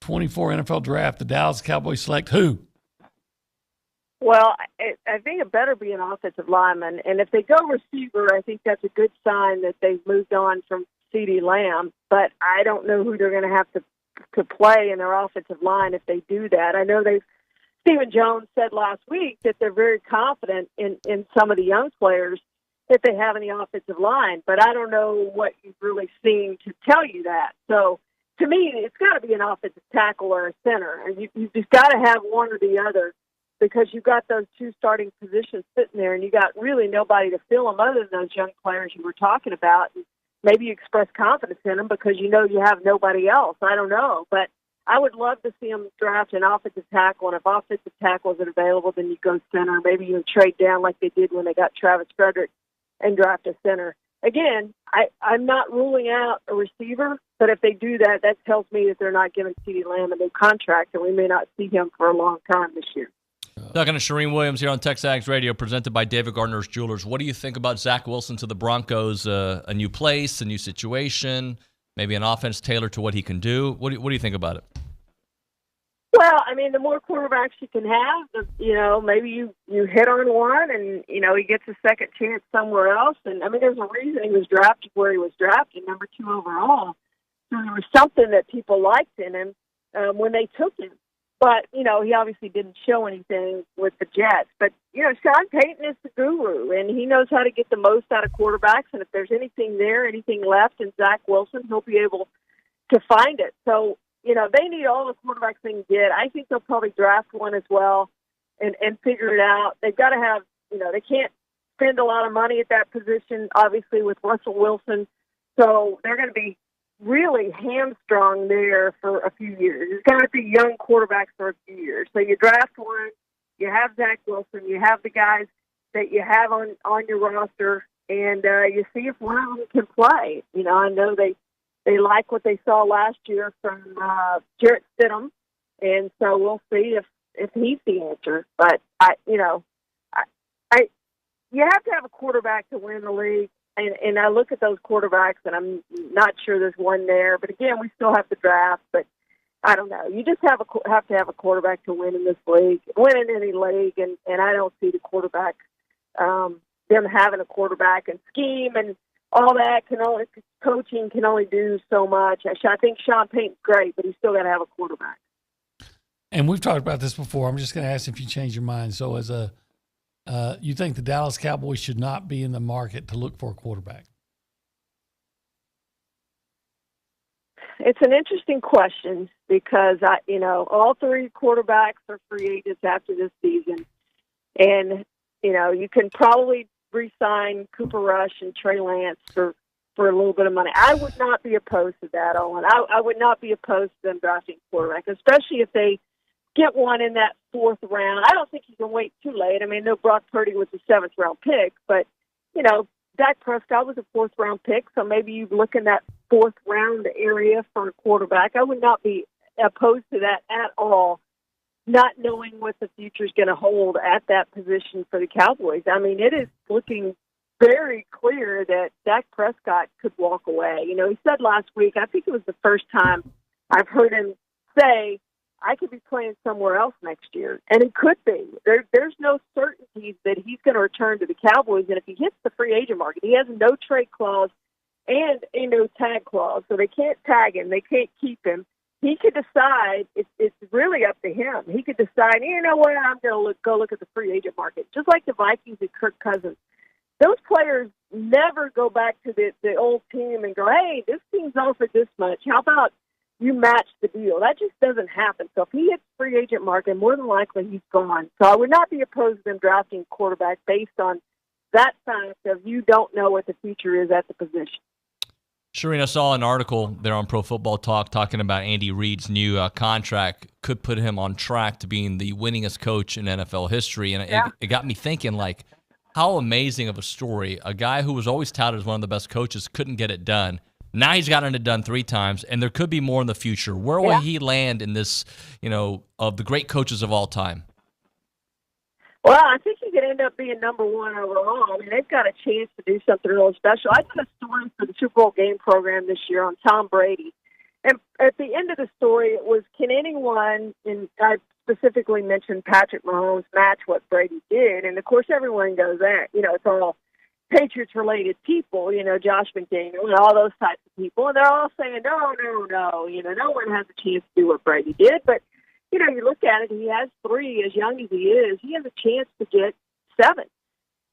2024 NFL Draft, the Dallas Cowboys select who? Well, I think it better be an offensive lineman. And if they go receiver, I think that's a good sign that they've moved on from CeeDee Lamb. But I don't know who they're going to have to play in their offensive line if they do that. I know Stephen Jones said last week that they're very confident in some of the young players that they have in the offensive line. But I don't know what you've really seen to tell you that. So to me, it's got to be an offensive tackle or a center. And you've just got to have one or the other, because you've got those two starting positions sitting there, and you got really nobody to fill them other than those young players you were talking about. And maybe you express confidence in them because you know you have nobody else. I don't know. But I would love to see them draft an offensive tackle, and if offensive tackle isn't available, then you go center. Maybe you trade down like they did when they got Travis Frederick and draft a center. Again, I'm not ruling out a receiver, but if they do that, that tells me that they're not giving CeeDee Lamb a new contract, and we may not see him for a long time this year. Talking to Charean Williams here on TexAgs Radio, presented by David Gardner's Jewelers. What do you think about Zach Wilson to the Broncos? A new place, a new situation, maybe an offense tailored to what he can do. What do you think about it? Well, I mean, the more quarterbacks you can have, maybe you hit on one and, he gets a second chance somewhere else. And, I mean, there's a reason he was drafted where he was drafted, number 2 overall. So there was something that people liked in him when they took him. But, he obviously didn't show anything with the Jets. But, Sean Payton is the guru, and he knows how to get the most out of quarterbacks. And if there's anything there, anything left in Zach Wilson, he'll be able to find it. So, they need all the quarterbacks they can get. I think they'll probably draft one as well and figure it out. They've got to have, they can't spend a lot of money at that position, obviously, with Russell Wilson. So they're going to be really hamstrung there for a few years. It's going to be young quarterbacks for a few years. So you draft one, you have Zach Wilson, you have the guys that you have on your roster, and you see if one of them can play. I know they like what they saw last year from Jarrett Stidham, and so we'll see if he's the answer. But you have to have a quarterback to win the league. And I look at those quarterbacks, and I'm not sure there's one there. But again, we still have to draft. But I don't know. You just have to have a quarterback to win in this league, win in any league. And I don't see the quarterback, them having a quarterback and scheme and all that coaching can only do so much. I think Sean Payton's great, but he's still got to have a quarterback. And we've talked about this before. I'm just going to ask if you change your mind. So you think the Dallas Cowboys should not be in the market to look for a quarterback? It's an interesting question because, all 3 quarterbacks are free agents after this season. And, you can probably re-sign Cooper Rush and Trey Lance for a little bit of money. I would not be opposed to that, Olin. I would not be opposed to them drafting quarterback, especially if they get one in that 4th round. I don't think you can wait too late. I mean, no, Brock Purdy was a 7th round pick, but, Dak Prescott was a 4th round pick, so maybe you look in that 4th round area for a quarterback. I would not be opposed to that at all, not knowing what the future is going to hold at that position for the Cowboys. I mean, it is looking very clear that Dak Prescott could walk away. He said last week, I think it was the first time I've heard him say, I could be playing somewhere else next year. And it could be. There's no certainty that he's going to return to the Cowboys. And if he hits the free agent market, he has no trade clause and a no tag clause. So they can't tag him. They can't keep him. He could decide, it's really up to him. He could decide, you know what, I'm going to go look at the free agent market. Just like the Vikings and Kirk Cousins. Those players never go back to the old team and go, hey, this team's offered this much. How about you match the deal? That just doesn't happen. So if he hits free agent market, more than likely he's gone. So I would not be opposed to them drafting quarterback based on that fact of you don't know what the future is at the position. Charean, I saw an article there on Pro Football Talk talking about Andy Reid's new contract could put him on track to being the winningest coach in NFL history. And it got me thinking, how amazing of a story. A guy who was always touted as one of the best coaches couldn't get it done. Now he's gotten it done 3 times, and there could be more in the future. Where will he land in this, of the great coaches of all time? Well, I think he could end up being number 1 overall. I mean, they've got a chance to do something really special. I did a story for the Super Bowl game program this year on Tom Brady, And at the end of the story, it was, can anyone, and I specifically mentioned Patrick Mahomes, match what Brady did? And, of course, everyone goes that. It's all Patriots-related people, Josh McDaniel and all those types of people. And they're all saying, no. No one has a chance to do what Brady did. But, you look at it, he has 3, as young as he is. He has a chance to get 7.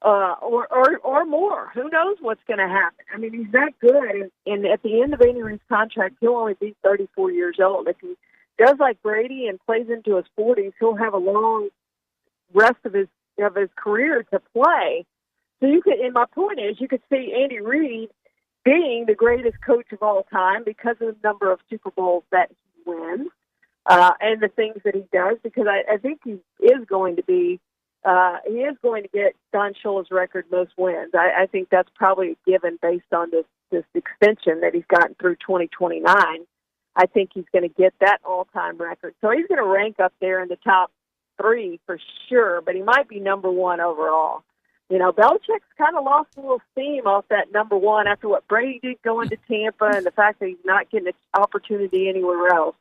Or more. Who knows what's going to happen? I mean, he's that good, and at the end of Andy Reid's contract, he'll only be 34 years old. If he does like Brady and plays into his 40s, he'll have a long rest of his career to play. So and my point is, you could see Andy Reid being the greatest coach of all time because of the number of Super Bowls that he wins and the things that he does. Because I think he is going to be. He is going to get Don Shula's record most wins. I think that's probably a given based on this extension that he's gotten through 2029. I think he's going to get that all-time record. So he's going to rank up there in the top 3 for sure, but he might be number 1 overall. Belichick's kind of lost a little steam off that number 1 after what Brady did going to Tampa and the fact that he's not getting an opportunity anywhere else.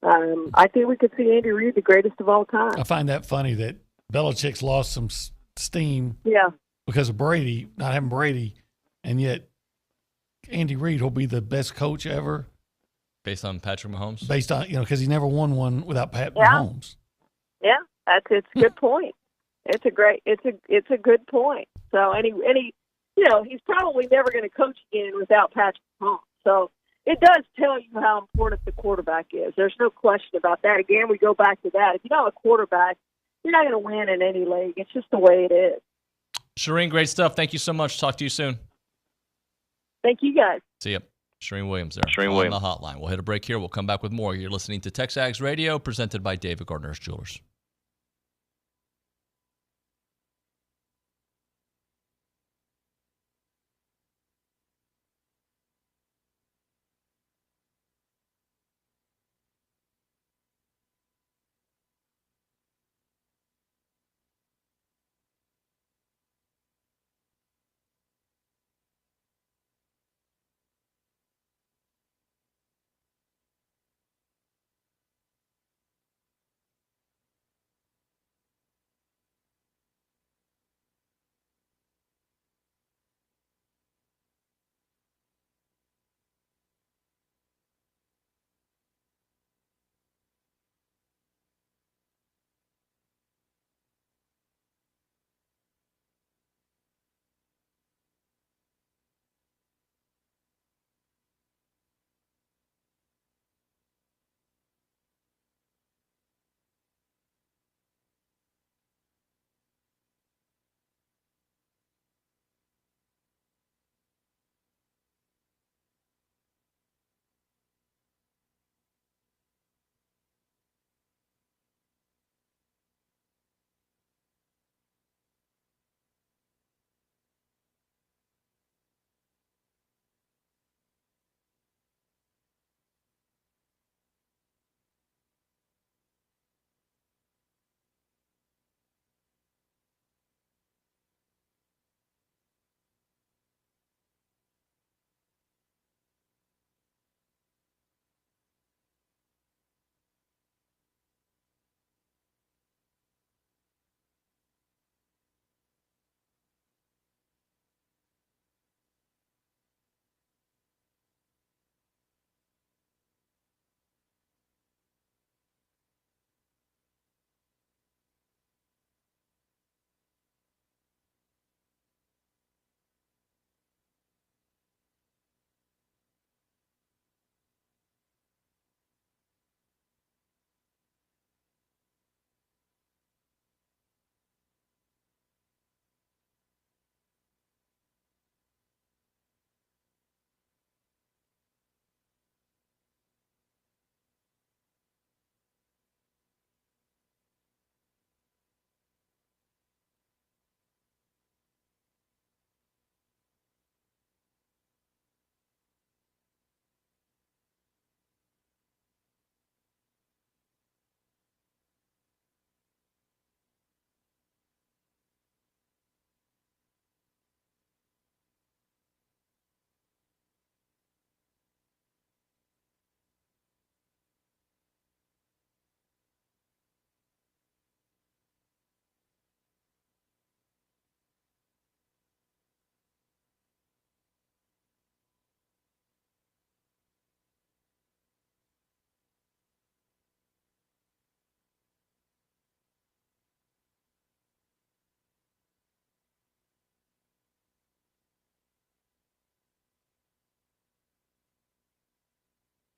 I think we could see Andy Reid the greatest of all time. I find that funny that Belichick's lost some steam because of Brady, not having Brady, and yet Andy Reid will be the best coach ever. Based on Patrick Mahomes? Based on, because he never won one without Pat Mahomes. Yeah, it's a good point. It's a good point. So, he's probably never going to coach again without Patrick Mahomes. So, it does tell you how important the quarterback is. There's no question about that. Again, we go back to that. If you don't have a quarterback, you're not going to win in any league. It's just the way it is. Charean, great stuff. Thank you so much. Talk to you soon. Thank you, guys. See ya. Charean Williams there on the hotline. We'll hit a break here. We'll come back with more. You're listening to TexAgs Radio, presented by David Gardner's Jewelers.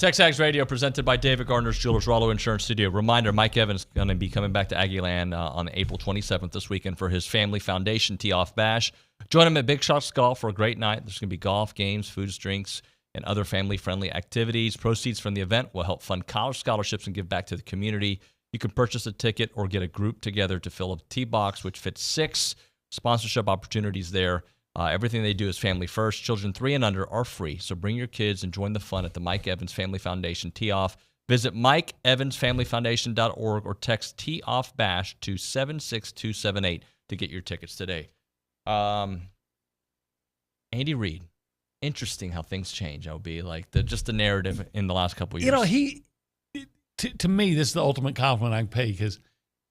TexAgs Radio presented by David Gardner's Jewelers, Rollo Insurance Studio. Reminder, Mike Evans is going to be coming back to Aggie Land on April 27th this weekend for his Family Foundation Tee-Off Bash. Join him at Big Shots Golf for a great night. There's going to be golf, games, foods, drinks, and other family-friendly activities. Proceeds from the event will help fund college scholarships and give back to the community. You can purchase a ticket or get a group together to fill a tee box, which fits 6 sponsorship opportunities there. Everything they do is family first. Children 3 and under are free, so bring your kids and join the fun at the Mike Evans Family Foundation Tee-Off. Visit MikeEvansFamilyFoundation.org or text Tee-Off Bash to 76278 to get your tickets today. Andy Reid. Interesting how things change, OB. Like just the narrative in the last couple of years. To me, this is the ultimate compliment I can pay, because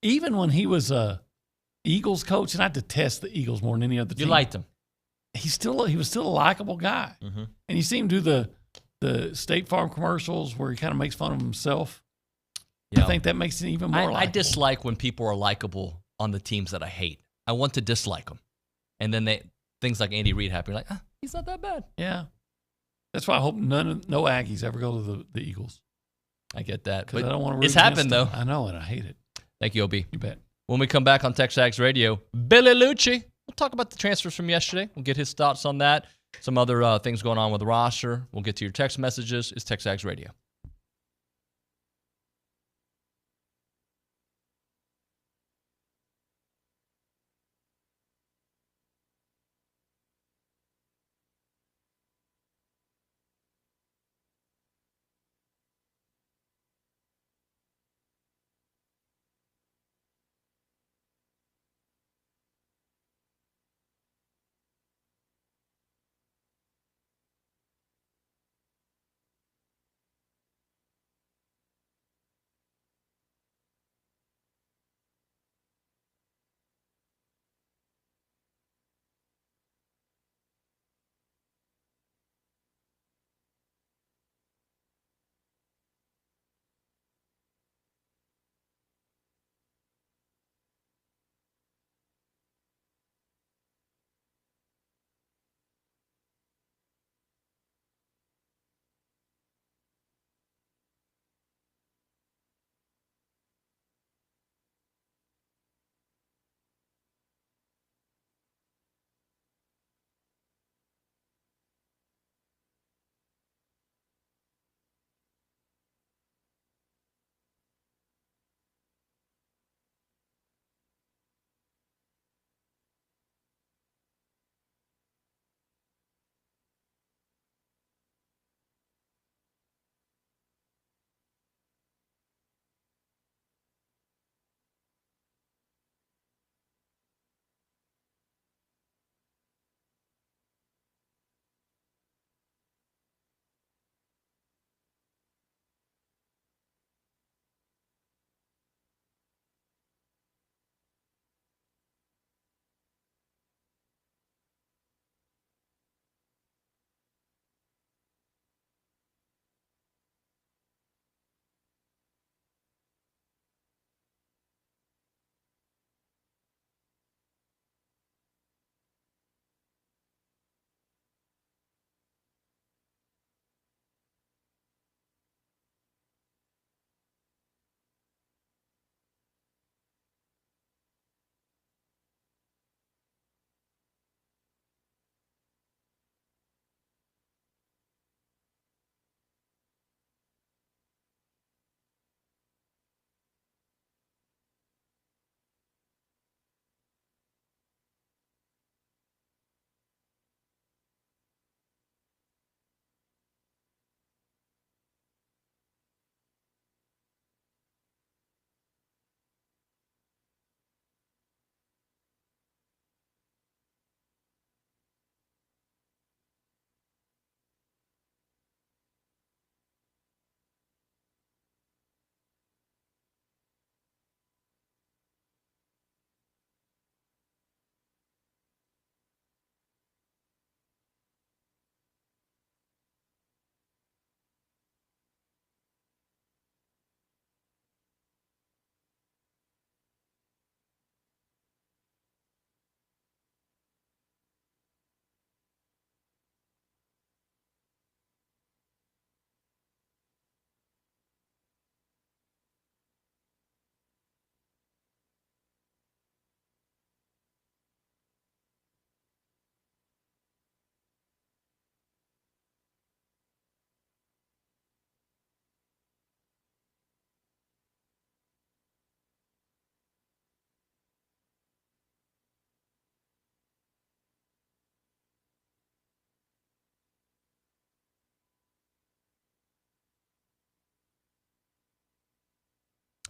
even when he was a Eagles coach, and I detest the Eagles more than any other team. You liked him. He was still a likable guy. Mm-hmm. And you see him do the State Farm commercials where he kind of makes fun of himself. Yeah. I think that makes it even more likable. I dislike when people are likable on the teams that I hate. I want to dislike them. And then things like Andy Reid happen. Like, he's not that bad. Yeah. That's why I hope no Aggies ever go to the Eagles. I get that. But I don't want to. It's happened, though. I know, and I hate it. Thank you, OB. You bet. When we come back on TexAgs Radio, Billy Liucci. We'll talk about the transfers from yesterday. We'll get his thoughts on that. Some other things going on with the roster. We'll get to your text messages. It's TexAgs Radio.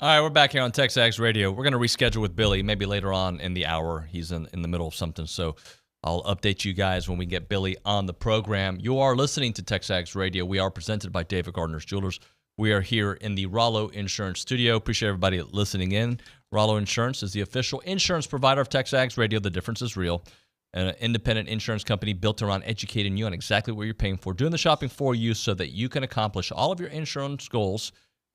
All right, we're back here on TexAgs Radio. We're going to reschedule with Billy maybe later on in the hour. He's in the middle of something, so I'll update you guys when we get Billy on the program. You are listening to TexAgs Radio. We are presented by David Gardner's Jewelers. We are here in the Rollo Insurance Studio. Appreciate everybody listening in. Rollo Insurance is the official insurance provider of TexAgs Radio. The difference is real. An independent insurance company built around educating you on exactly what you're paying for, doing the shopping for you so that you can accomplish all of your insurance goals.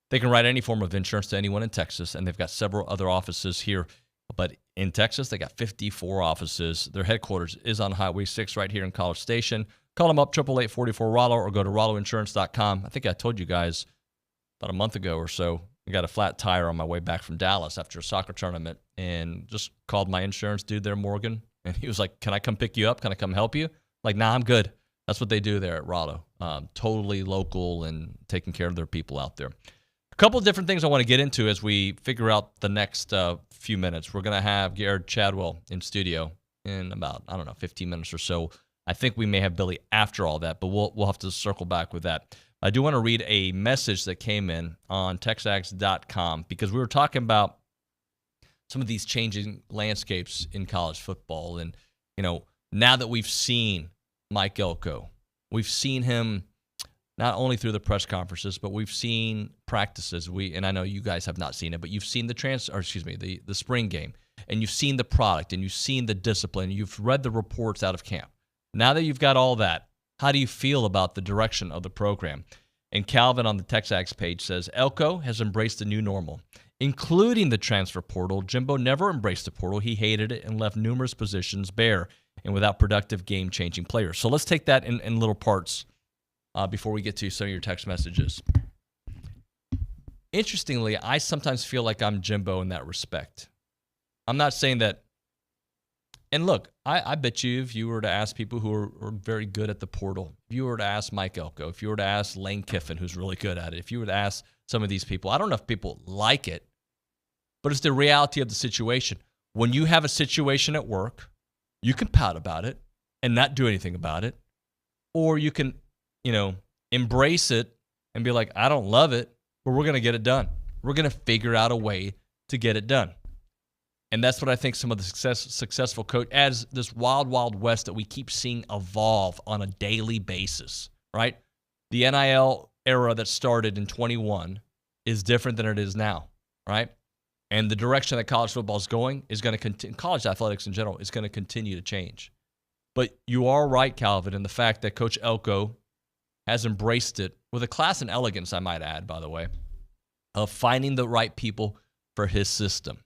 They can write any form of insurance to anyone in Texas, and they've got several other offices here. But in Texas, they got 54 offices. Their headquarters is on Highway 6 right here in College Station. Call them up, 888-44-ROLLO, or go to rolloinsurance.com. I think I told you guys about a month ago or so, I got a flat tire on my way back from Dallas after a soccer tournament and just called my insurance dude there, Morgan, and he was like, can I come pick you up? Can I come help you? Like, nah, I'm good. That's what they do there at Rollo. Totally local and taking care of their people out there. A couple of different things I want to get into as we figure out the next few minutes. We're going to have Gerrod Chadwell in studio in about, 15 minutes or so. I think we may have Billy after all that, but we'll have to circle back with that. I do want to read a message that came in on TexAgs.com because we were talking about some of these changing landscapes in college football. And, now that we've seen Mike Elko, we've seen him not only through the press conferences, but we've seen practices. And I know you guys have not seen it, but you've seen the spring game, and you've seen the product, and you've seen the discipline. You've read the reports out of camp. Now that you've got all that, how do you feel about the direction of the program? And Calvin on the TexAgs page says, Elko has embraced the new normal, including the transfer portal. Jimbo never embraced the portal. He hated it and left numerous positions bare and without productive game-changing players. So let's take that in little parts before we get to some of your text messages. Interestingly, I sometimes feel like I'm Jimbo in that respect. I'm not saying that. And look, I bet you if you were to ask people who are very good at the portal, if you were to ask Mike Elko, if you were to ask Lane Kiffin, who's really good at it, if you were to ask some of these people, I don't know if people like it, but it's the reality of the situation. When you have a situation at work, you can pout about it and not do anything about it, or you can embrace it and be like, I don't love it, but we're going to get it done. We're going to figure out a way to get it done. And that's what I think some of the successful coach, as this wild, wild west that we keep seeing evolve on a daily basis, right? The NIL era that started in 21 is different than it is now, right? And the direction that college football is going is going to continue, college athletics in general is going to continue to change. But you are right, Calvin, in the fact that Coach Elko has embraced it with a class and elegance, I might add, by the way, of finding the right people for his system.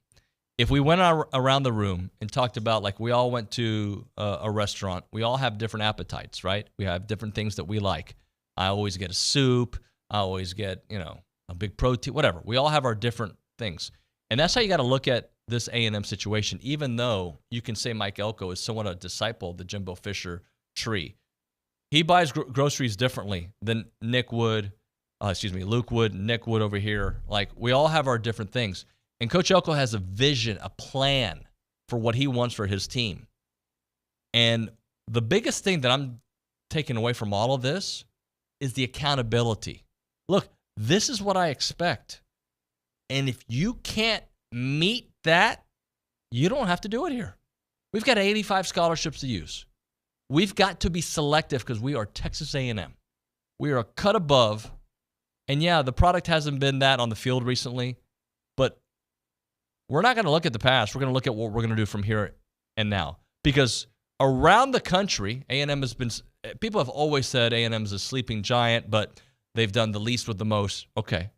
If we went around the room and talked about, like, we all went to a restaurant, we all have different appetites, right? We have different things that we like. I always get a soup. I always get, a big protein, whatever. We all have our different things. And that's how you got to look at this A&M situation, even though you can say Mike Elko is somewhat a disciple of the Jimbo Fisher tree. He buys groceries differently than Luke Wood, Nick Wood over here. Like, we all have our different things. And Coach Elko has a vision, a plan for what he wants for his team. And the biggest thing that I'm taking away from all of this is the accountability. Look, this is what I expect. And if you can't meet that, you don't have to do it here. We've got 85 scholarships to use. We've got to be selective because we are Texas A&M. We are a cut above. And yeah, the product hasn't been that on the field recently, but we're not going to look at the past. We're going to look at what we're going to do from here and now. Because around the country, A&M has been, people have always said A&M is a sleeping giant, but they've done the least with the most. Okay.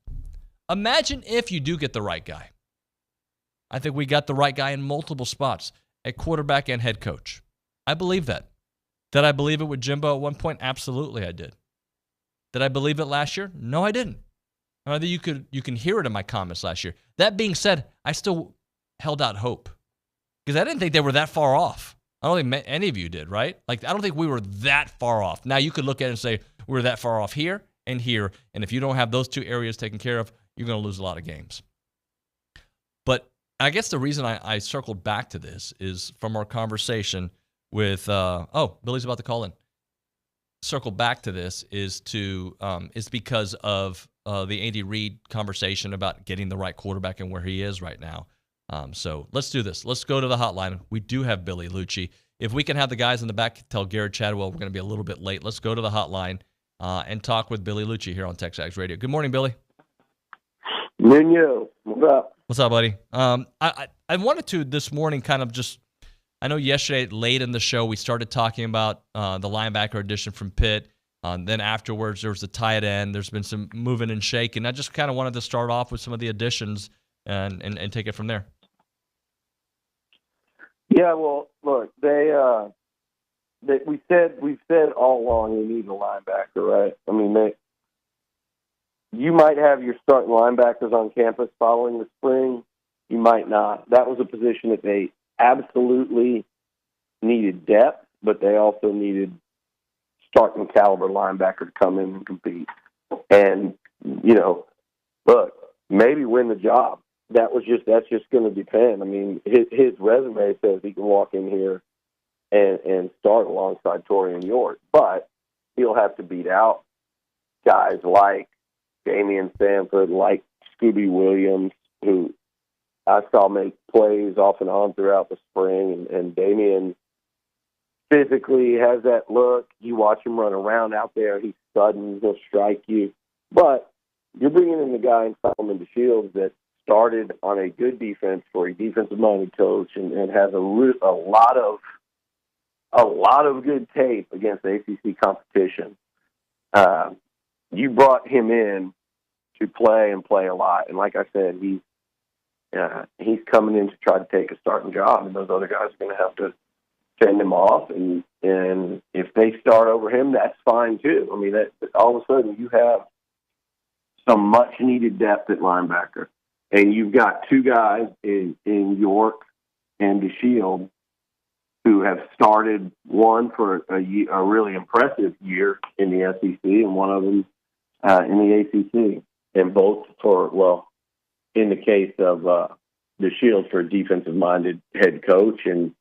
Imagine if you do get the right guy. I think we got the right guy in multiple spots, at quarterback and head coach. I believe that. Did I believe it with Jimbo at one point? Absolutely I did. Did I believe it last year? No, I didn't. You can hear it in my comments last year. That being said, I still held out hope because I didn't think they were that far off. I don't think any of you did, right? Like, I don't think we were that far off. Now, you could look at it and say, we're that far off here and here, and if you don't have those two areas taken care of, you're going to lose a lot of games. But I guess the reason I circled back to this is from our conversation with, Billy's about to call in. Circle back to this is because of the Andy Reid conversation about getting the right quarterback and where he is right now. So let's do this. Let's go to the hotline. We do have Billy Liucci. If we can have the guys in the back tell Gerrod Chadwell we're going to be a little bit late, let's go to the hotline and talk with Billy Liucci here on TexAgs Radio. Good morning, Billy. Nuño, what's up? What's up, buddy? I wanted to this morning kind of just, I know yesterday late in the show we started talking about the linebacker addition from Pitt. Then afterwards there was the tight end. There's been some moving and shaking. I just kind of wanted to start off with some of the additions and take it from there. Yeah, well, look, we've said all along we need a linebacker, right? I mean, you might have your starting linebackers on campus following the spring. You might not. That was a position that they absolutely needed depth, but they also needed starting caliber linebacker to come in and compete. And, look, maybe win the job. That's just going to depend. I mean, his resume says he can walk in here and start alongside Torian York, but he'll have to beat out guys like Damian Sanford, like Scooby Williams, who I saw make plays off and on throughout the spring, and Damian physically has that look. You watch him run around out there, he's sudden, he'll strike you. But you're bringing in the guy in Solomon DeShields that started on a good defense for a defensive-minded coach and has a lot of good tape against ACC competition. You brought him in to play a lot, and like I said, he's coming in to try to take a starting job, and those other guys are going to have to send him off, and if they start over him, that's fine too. I mean, that all of a sudden you have some much-needed depth at linebacker. And you've got two guys in York and DeShields who have started, one for a really impressive year in the SEC and one of them in the ACC. And both in the case of DeShields for a defensive-minded head coach, and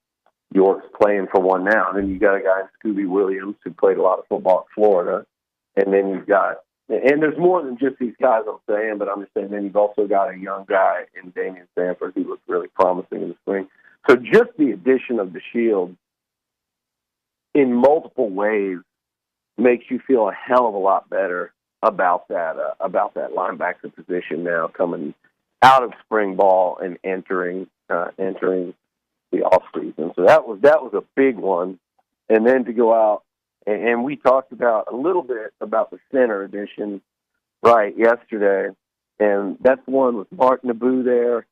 York's playing for one now. And then you got a guy, Scooby Williams, who played a lot of football at Florida. And then you've got, and there's more than just these guys I'm saying, but I'm just saying then you've also got a young guy in Damian Sanford who looked really promising in the spring. So just the addition of DeShields in multiple ways makes you feel a hell of a lot better about that linebacker position now coming out of spring ball and entering the offseason. So that was a big one. And then to go out, and we talked about a little bit about the center edition right yesterday, and that's one with Mark Naboo there.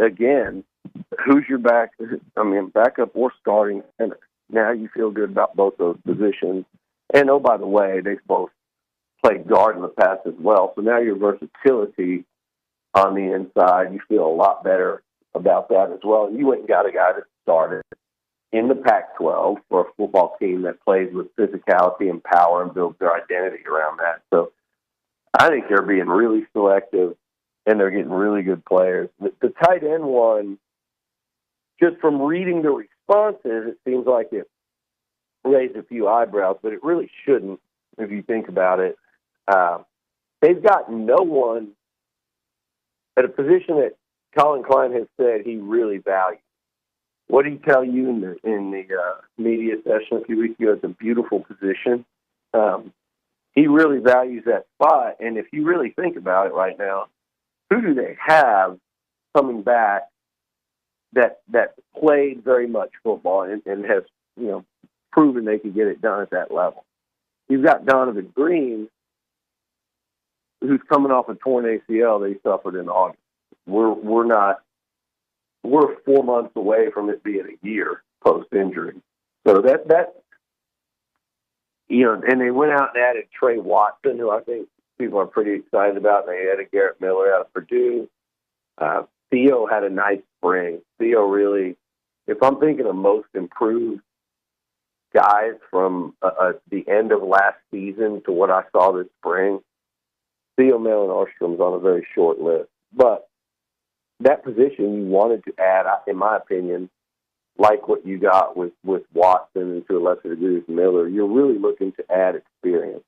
Again, who's your backup or starting center? Now you feel good about both those positions. And oh, by the way, they've both played guard in the past as well. So now your versatility on the inside, you feel a lot better about that as well. You went and got a guy that started in the Pac-12 for a football team that plays with physicality and power and builds their identity around that. So I think they're being really selective and they're getting really good players. The tight end one, just from reading the responses, it seems like it raised a few eyebrows, but it really shouldn't if you think about it. They've got no one at a position that Colin Klein has said he really values. What did he tell you in the media session a few weeks ago? It's a beautiful position. He really values that spot, and if you really think about it right now, who do they have coming back that played very much football and has proven they could get it done at that level? You've got Donovan Green, who's coming off a torn ACL that he suffered in August. We're 4 months away from it being a year post-injury. So that and they went out and added Trey Watson, who I think people are pretty excited about. And they added Garrett Miller out of Purdue. Theo had a nice spring. Theo really, if I'm thinking of most improved guys from the end of last season to what I saw this spring, Theo Malin-Arstrom's on a very short list. But that position you wanted to add, in my opinion, like what you got with Watson and to a lesser degree with Miller, you're really looking to add experience.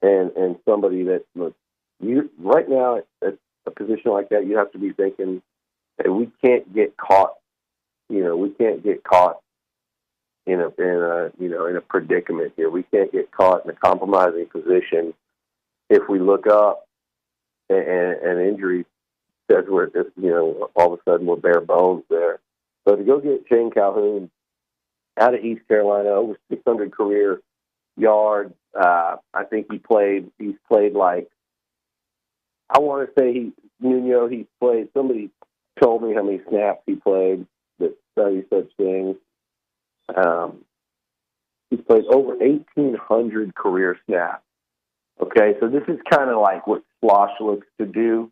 and somebody that, look, you right now at a position like that, you have to be thinking, hey, we can't get caught. We can't get caught in a predicament here. We can't get caught in a compromising position if we look up and injury says we're just, all of a sudden we're bare bones there. So to go get Shane Calhoun out of East Carolina, over 600 career yards. I think he's played like, I want to say Nuño, he's played, somebody told me how many snaps he played that study such things. He's played over 1,800 career snaps. Okay, so this is kind of like what Slosh looks to do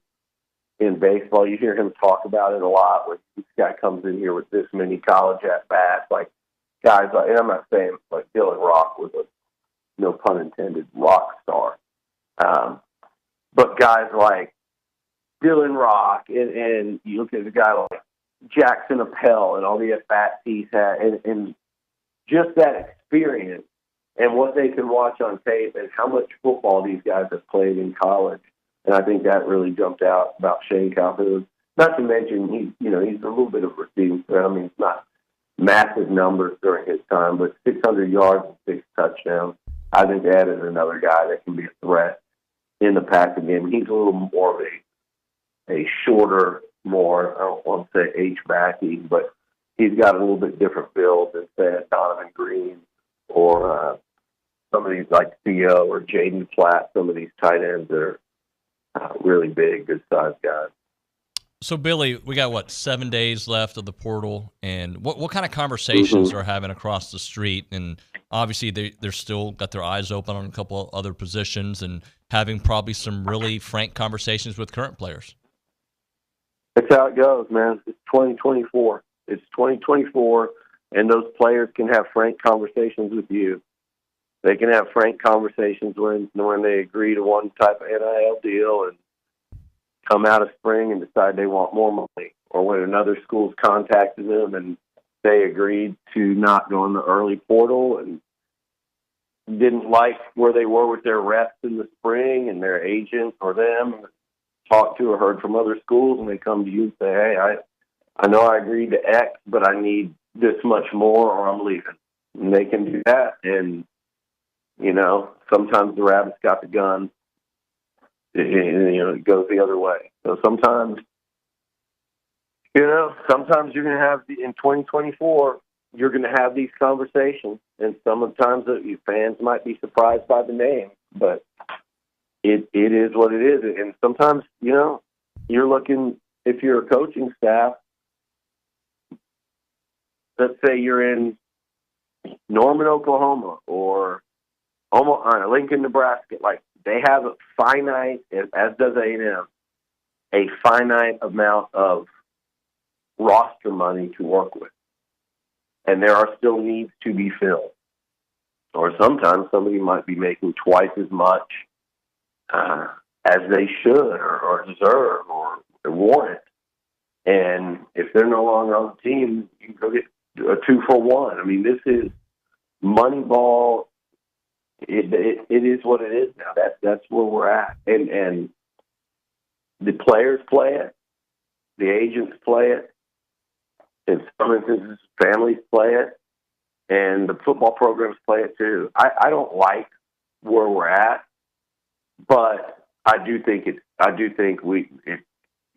in baseball. You hear him talk about it a lot when this guy comes in here with this many college at-bats, like guys like, and I'm not saying like Dylan Rock was a, no pun intended, rock star. But guys like Dylan Rock, and you look at a guy like Jackson Appel and all the at-bats he's had, and just that experience and what they can watch on tape and how much football these guys have played in college. And I think that really jumped out about Shane Calhoun. Not to mention, he's a little bit of a receiving threat. I mean, it's not massive numbers during his time, but 600 yards and 6 touchdowns. I think that is another guy that can be a threat in the passing game. He's a little more of a shorter, more, I don't want to say H-backing, but he's got a little bit different build than, say, Donovan Green or some of these like Theo or Jaden Platt, some of these tight ends that are really big, good-sized guys. So, Billy, we got, 7 days left of the portal, and what kind of conversations are having across the street? And obviously they're still got their eyes open on a couple of other positions and having probably some really frank conversations with current players. That's how it goes, man. It's 2024. It's 2024, and those players can have frank conversations with you. They can have frank conversations when they agree to one type of NIL deal and come out of spring and decide they want more money, or when another school's contacted them and they agreed to not go in the early portal and didn't like where they were with their reps in the spring and their agent or them talked to or heard from other schools, and they come to you and say, hey, I know I agreed to X, but I need this much more or I'm leaving. And they can do that. And, sometimes the rabbit's got the gun. It goes the other way. So sometimes you're going to have, in 2024, you're going to have these conversations. And sometimes the fans might be surprised by the name, but it is what it is. And sometimes, you're looking, if you're a coaching staff, let's say you're in Norman, Oklahoma, or Lincoln, Nebraska, like they have a finite, as does A&M, a finite amount of roster money to work with. And there are still needs to be filled. Or sometimes somebody might be making twice as much as they should or deserve or warrant. And if they're no longer on the team, you can go get a 2-for-1. I mean, this is Moneyball. It is what it is now. That's where we're at. And the players play it. The agents play it. In some instances, families play it. And the football programs play it too. I don't like where we're at, but I do think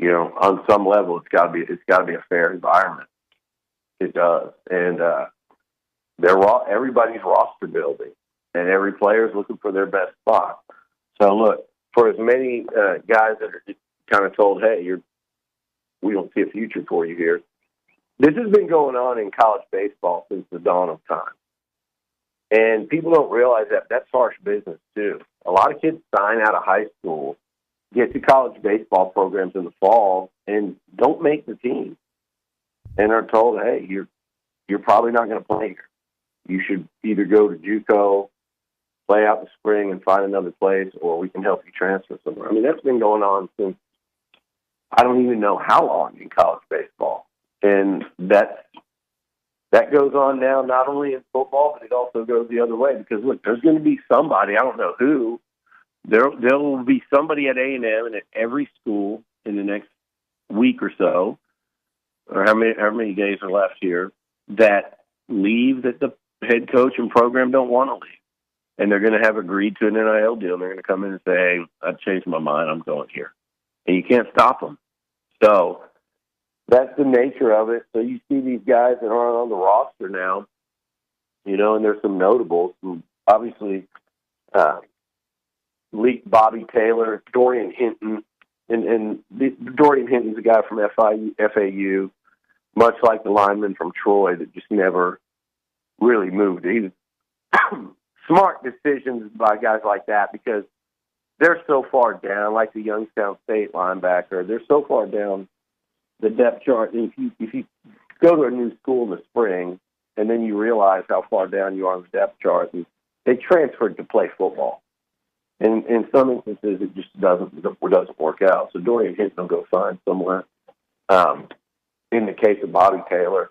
on some level it's got to be a fair environment. It does. And everybody's roster building, and every player is looking for their best spot. So look, for as many guys that are kind of told, hey, we don't see a future for you here. This has been going on in college baseball since the dawn of time. And people don't realize that that's harsh business too. A lot of kids sign out of high school, get to college baseball programs in the fall, and don't make the team. And are told, hey, you're probably not going to play here. You should either go to JUCO, play out the spring and find another place, or we can help you transfer somewhere. I mean, that's been going on since I don't even know how long in college baseball. And that goes on now, not only in football, but it also goes the other way. Because, look, there's going to be somebody, I don't know who, there will be somebody at A&M and at every school in the next week or so, or how many days are left here, that leave that the head coach and program don't want to leave. And they're going to have agreed to an NIL deal. And they're going to come in and say, hey, I've changed my mind. I'm going here. And you can't stop them. So that's the nature of it. So you see these guys that aren't on the roster now, you know, and there's some notables. Obviously, Bobby Taylor, Dorian Hinton. And Dorian Hinton's a guy from FAU, much like the lineman from Troy that just never really moved. He was smart decisions by guys like that because they're so far down, like the Youngstown State linebacker. They're so far down the depth chart. And if you go to a new school in the spring and then you realize how far down you are on the depth chart, and they transferred to play football. And in some instances, it just doesn't work out. So Dorian Hinton will go find somewhere. In the case of Bobby Taylor,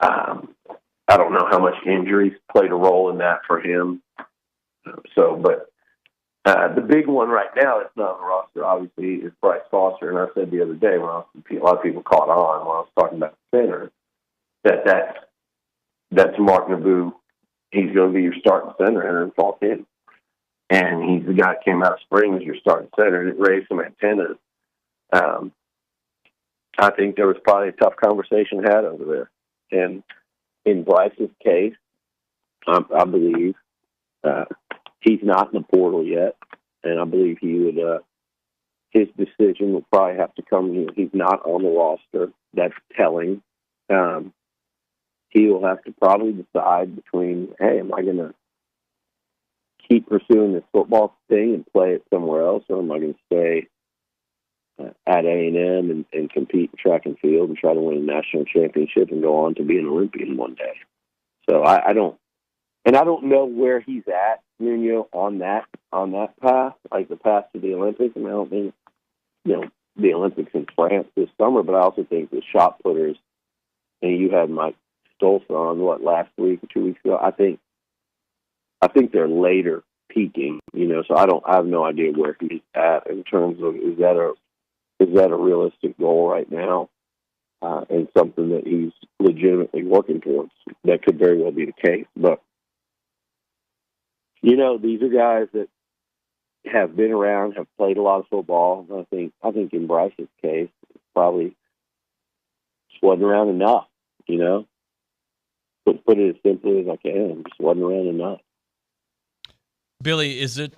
I don't know how much injuries played a role in that for him. But the big one right now that's not on the roster, obviously, is Bryce Foster. And I said the other day, a lot of people caught on when I was talking about the center, that's Mark Naboo. He's going to be your starting center in fall camp. And he's the guy that came out of spring as your starting center, and it raised some antennas. I think there was probably a tough conversation had over there. And in Bryce's case, I believe he's not in the portal yet, and I believe he would. His decision will probably have to come. He's not on the roster. That's telling. He will have to probably decide between, hey, am I going to keep pursuing this football thing and play it somewhere else, or am I going to stay at A&M and compete in track and field and try to win a national championship and go on to be an Olympian one day? So I don't know where he's at, Nuño, on that path, like the path to the Olympics. And I don't think, the Olympics in France this summer, but I also think the shot putters, and you had Mike Stoltz on last week or 2 weeks ago. I think they're later peaking, so I have no idea where he's at in terms of is that a realistic goal right now, and something that he's legitimately working towards. That could very well be the case. But, these are guys that have been around, have played a lot of football. I think in Bryce's case, probably just wasn't around enough, Put it as simply as I can. Just wasn't around enough. Billy, is it,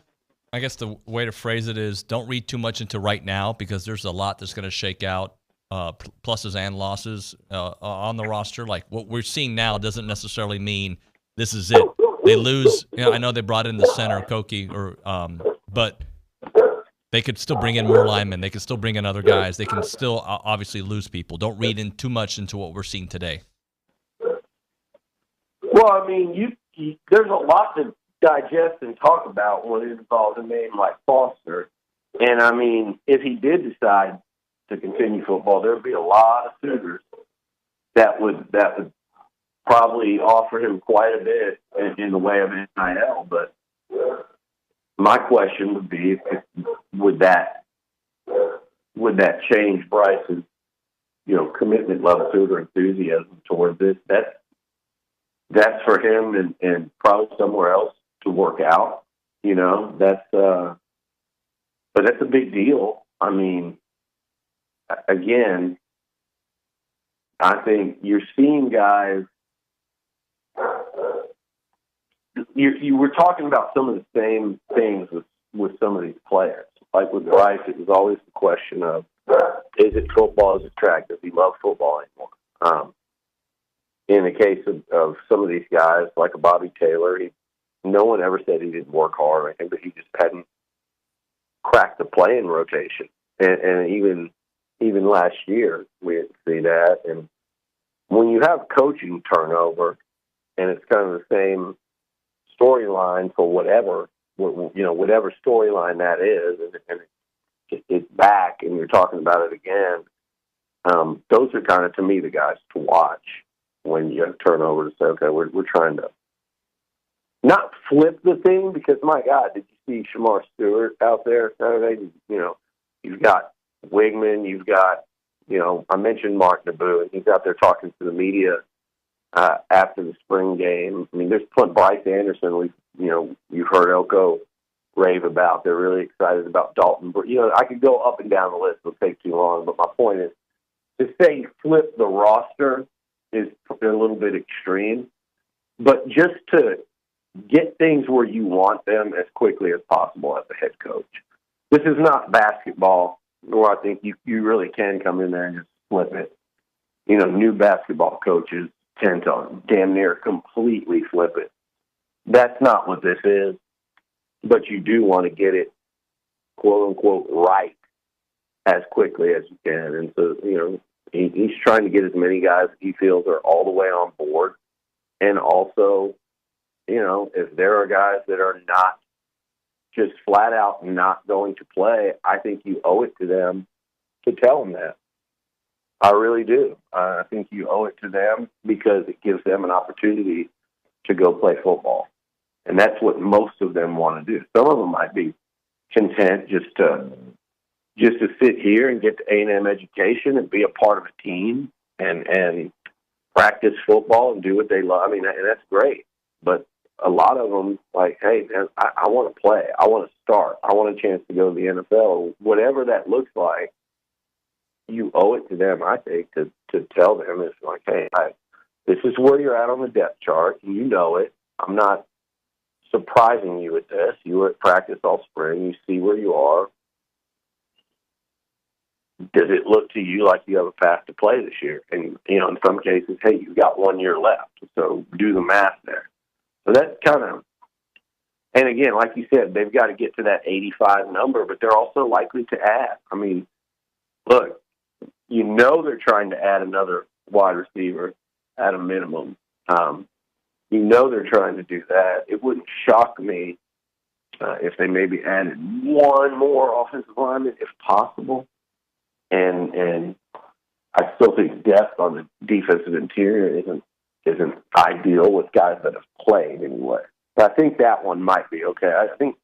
I guess the way to phrase it is, don't read too much into right now because there's a lot that's going to shake out, pluses and losses on the roster. Like what we're seeing now doesn't necessarily mean this is it. They lose. I know they brought in the center, Koki, but they could still bring in more linemen. They could still bring in other guys. They can still obviously lose people. Don't read in too much into what we're seeing today. Well, I mean, there's a lot to digest and talk about when it involves a name like Foster. And, I mean, if he did decide to continue football, there would be a lot of suitors that would probably offer him quite a bit in the way of NIL. But my question would be, would that change Bryce's, commitment level to or enthusiasm towards this? That's for him and probably somewhere else to work out. But that's a big deal. I mean, again, I think you're seeing guys. You were talking about some of the same things with some of these players. Like with Bryce, it was always the question of, is it football? Is it track? Does he love football anymore? In the case of some of these guys, like a Bobby Taylor, no one ever said he didn't work hard or anything, but he just hadn't cracked the playing rotation. And even last year, we didn't see that. And when you have coaching turnover, and it's kind of the same storyline for whatever storyline that is, and it's back, and you're talking about it again, those are kind of, to me, the guys to watch when you have turnover to say, okay, we're trying to not flip the thing, because, my God, did you see Shamar Stewart out there Saturday? You know, you've got Wigman, you've got, you know, I mentioned Mark Naboo, and he's out there talking to the media after the spring game. I mean, there's Bryce Anderson, you've heard Elko rave about. They're really excited about Dalton. But, you know, I could go up and down the list. It'll take too long. But my point is, to say flip the roster is a little bit extreme. But just to get things where you want them as quickly as possible as a head coach. This is not basketball, where I think you really can come in there and just flip it. You know, new basketball coaches tend to damn near completely flip it. That's not what this is, but you do want to get it, quote-unquote, right as quickly as you can. And so, you know, he's trying to get as many guys he feels are all the way on board. And also, you know, if there are guys that are not just flat out not going to play, I think you owe it to them to tell them that. I really do. I think you owe it to them because it gives them an opportunity to go play football. And that's what most of them want to do. Some of them might be content just to sit here and get the A&M education and be a part of a team and practice football and do what they love. I mean, and that's great. But a lot of them, like, hey, man, I want to play. I want to start. I want a chance to go to the NFL. Whatever that looks like, you owe it to them, I think, to tell them. It's like, hey, this is where you're at on the depth chart. You know it. I'm not surprising you with this. You were at practice all spring. You see where you are. Does it look to you like you have a path to play this year? And, you know, in some cases, hey, you've got 1 year left. So do the math there. So that's kind of, and again, like you said, they've got to get to that 85 number, but they're also likely to add. I mean, look, you know they're trying to add another wide receiver at a minimum. You know they're trying to do that. It wouldn't shock me if they maybe added one more offensive lineman, if possible. And I still think depth on the defensive interior isn't ideal with guys that have played anyway. But I think that one might be okay. I think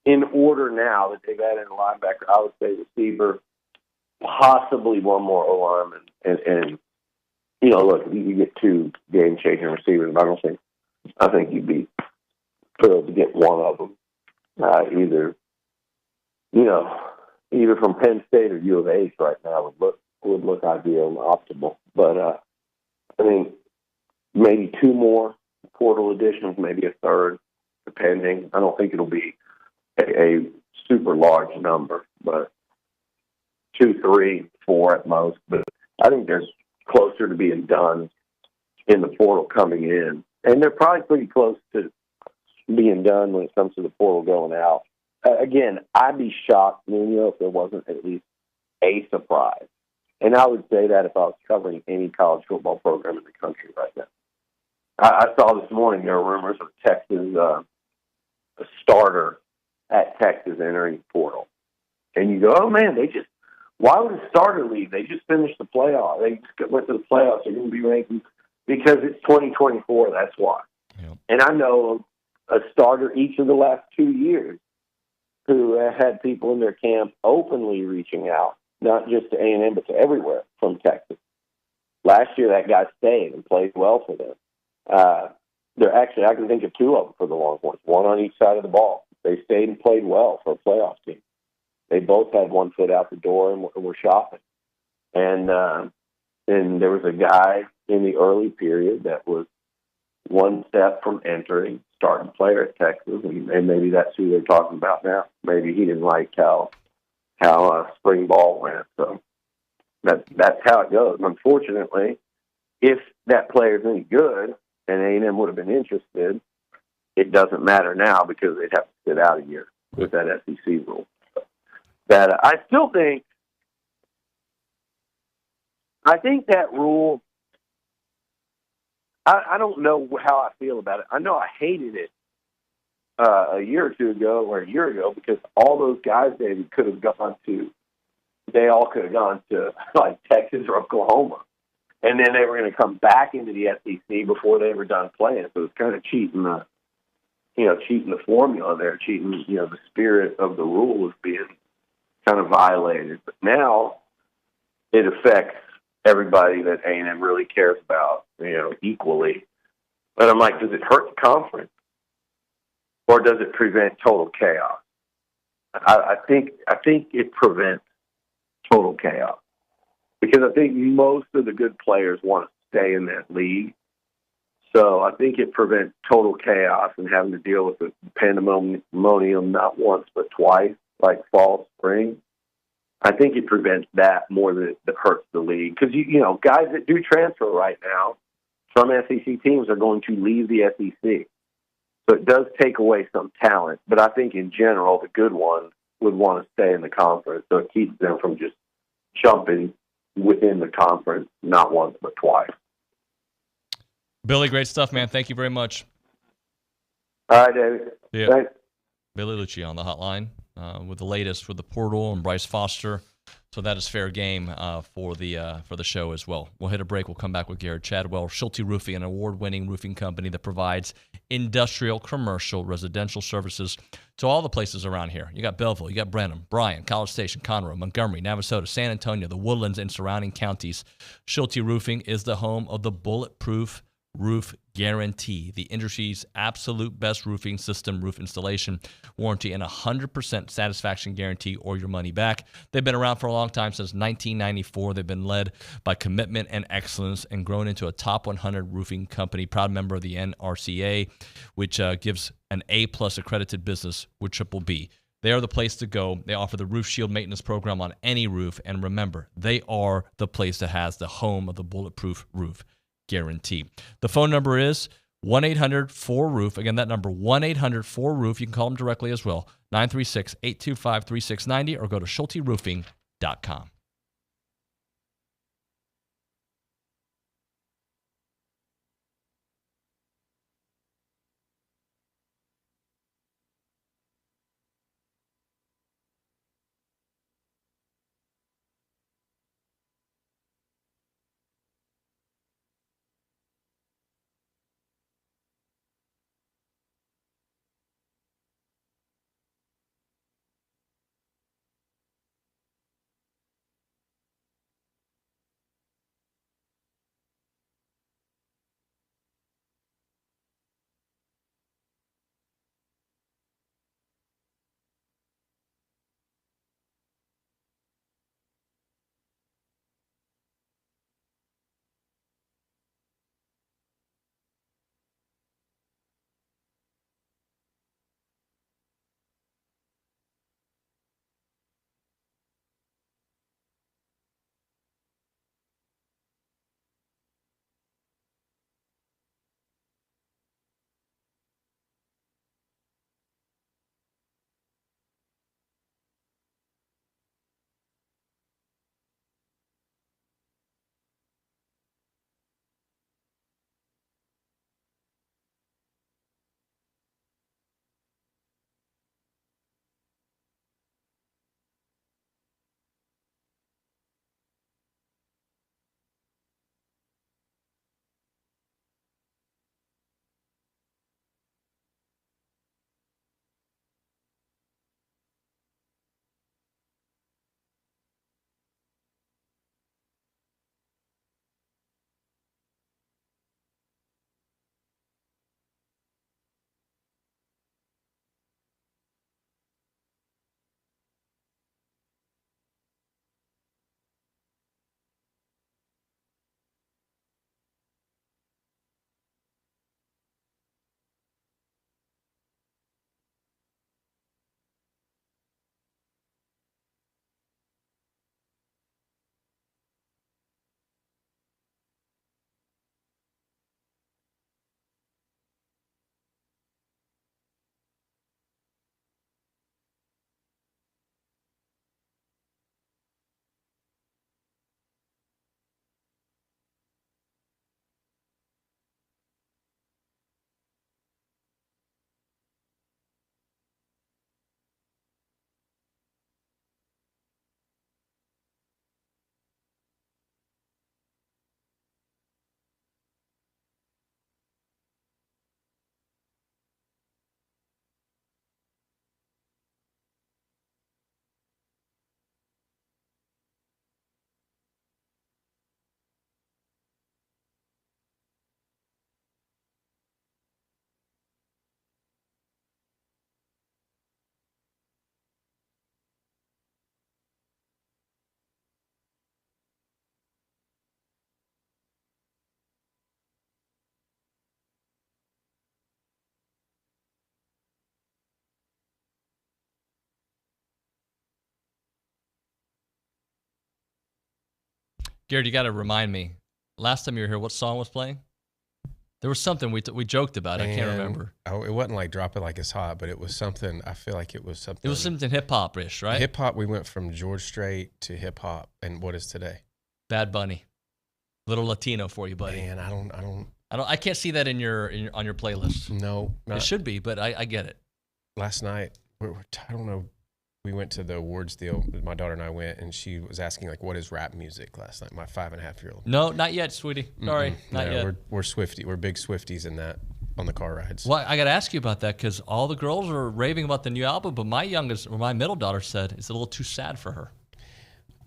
in order now that they've added a linebacker, I would say receiver, possibly one more O-lineman, and you know, look, you get 2 game-changing receivers, but I think you'd be thrilled to get one of them, either from Penn State or U of H right now would look ideal and optimal. But I think maybe 2 more portal additions, maybe a third, depending. I don't think it'll be a super large number, but 2, 3, 4 at most. But I think there's closer to being done in the portal coming in. And they're probably pretty close to being done when it comes to the portal going out. Again, I'd be shocked, Nuño, if there wasn't at least a surprise. And I would say that if I was covering any college football program in the country right now. I saw this morning there were rumors of Texas, a starter at Texas entering the portal. And you go, oh, man, why would a starter leave? They just finished the playoff. They just went to the playoffs. They're going to be ranking because it's 2024. That's why. Yep. And I know a starter each of the last 2 years who had people in their camp openly reaching out, not just to A&M, but to everywhere from Texas. Last year, that guy stayed and played well for them. I can think of 2 of them for the Longhorns, one on each side of the ball. They stayed and played well for a playoff team. They both had 1 foot out the door and were shopping. And there was a guy in the early period that was 1 step from entering, starting player at Texas, and maybe that's who they're talking about now. Maybe he didn't like how spring ball went. So that's how it goes. Unfortunately, if that player's any good and A&M would have been interested, it doesn't matter now because they'd have to sit out a year with that SEC rule. That I still think that rule, I don't know how I feel about it. I know I hated it a year or 2 ago or a year ago because all those guys, David, they all could have gone to like Texas or Oklahoma. And then they were going to come back into the SEC before they were done playing. So it's kind of cheating cheating the formula there, cheating, the spirit of the rule is being kind of violated. But now it affects everybody that A&M really cares about, equally. But I'm like, does it hurt the conference, or does it prevent total chaos? I think it prevents total chaos, because I think most of the good players want to stay in that league. So I think it prevents total chaos and having to deal with the pandemonium not once but twice, like fall, spring. I think it prevents that more than it hurts the league. Because, guys that do transfer right now from SEC teams are going to leave the SEC. So it does take away some talent. But I think in general, the good ones would want to stay in the conference. So it keeps them from just jumping within the conference, not once but twice. Billy, great stuff, man. Thank you very much. All right, David. Yeah. Thanks. Billy Liucci on the hotline with the latest with the portal and Bryce Foster. So that is fair game for the show as well. We'll hit a break. We'll come back with Gerrod Chadwell. Schulte Roofing, an award-winning roofing company that provides industrial, commercial, residential services to all the places around here. You got Belleville, you got Brenham, Bryan, College Station, Conroe, Montgomery, Navasota, San Antonio, the Woodlands, and surrounding counties. Schulte Roofing is the home of the bulletproof roof guarantee, the industry's absolute best roofing system, roof installation warranty, and 100% satisfaction guarantee or your money back. They've been around for a long time, since 1994. They've been led by commitment and excellence and grown into a top 100 roofing company, proud member of the NRCA, which gives an A+ accredited business with Triple B. They are the place to go. They offer the Roof Shield maintenance program on any roof. And remember, they are the place that has the home of the bulletproof roof guarantee. The phone number is 1-800-4ROOF. Again, that number, 1-800-4ROOF. You can call them directly as well, 936-825-3690, or go to schulteroofing.com. Gerrod, you got to remind me. Last time you were here, what song was playing? There was something we joked about. I can't remember. Oh, it wasn't like Drop It Like It's Hot, but it was something. I feel like it was something. It was something hip-hop-ish, right? Hip-hop, we went from George Strait to hip-hop. And what is today? Bad Bunny. Little Latino for you, buddy. Man, I can't see that on your playlist. No. It should be, but I get it. Last night, I don't know. We went to the awards deal. My daughter and I went, and she was asking, like, what is rap music last night? My 5.5-year-old. No, not yet, sweetie. Sorry, not yet. We're Swiftie. We're big Swifties in that on the car rides. Well, I got to ask you about that because all the girls are raving about the new album, but my middle daughter said it's a little too sad for her.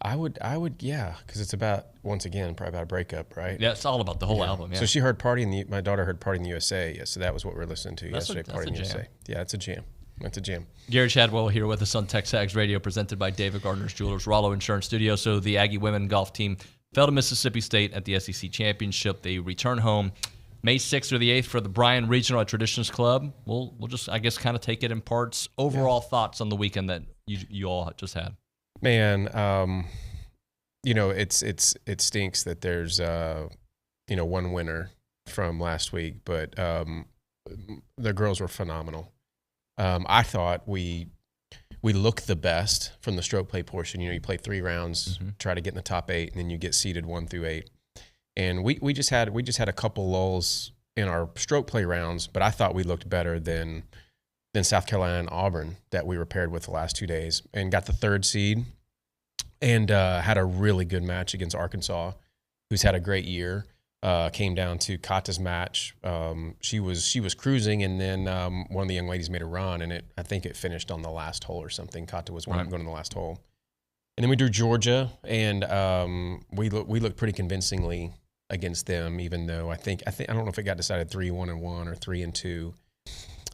I would, yeah, because it's about, once again, probably about a breakup, right? Yeah, it's all about the whole album. Yeah. So she heard my daughter heard Party in the USA. Yeah, so that was what we were listening to yesterday. Party in the jam. USA. Yeah, it's a jam. That's a jam. Gerrod Chadwell here with us on TexAgs Radio, presented by David Gardner's Jewelers, Rollo Insurance Studio. So the Aggie women golf team fell to Mississippi State at the SEC Championship. They return home May 6th or the 8th for the Bryan Regional at Traditions Club. We'll just, I guess, kind of take it in parts. Overall thoughts on the weekend that you all just had. Man, it stinks that there's one winner from last week, but the girls were phenomenal. I thought we looked the best from the stroke play portion. You play 3 rounds, try to get in the top 8, and then you get seeded 1 through 8. And we just had a couple lulls in our stroke play rounds, but I thought we looked better than South Carolina and Auburn that we were paired with the last 2 days, and got the 3rd seed, and had a really good match against Arkansas, who's had a great year. Came down to Kata's match. She was cruising, and then one of the young ladies made a run, and I think it finished on the last hole or something. Kata was going to the last hole, and then we drew Georgia, and we looked pretty convincingly against them. Even though I don't know if it got decided 3-1-1 or 3-2,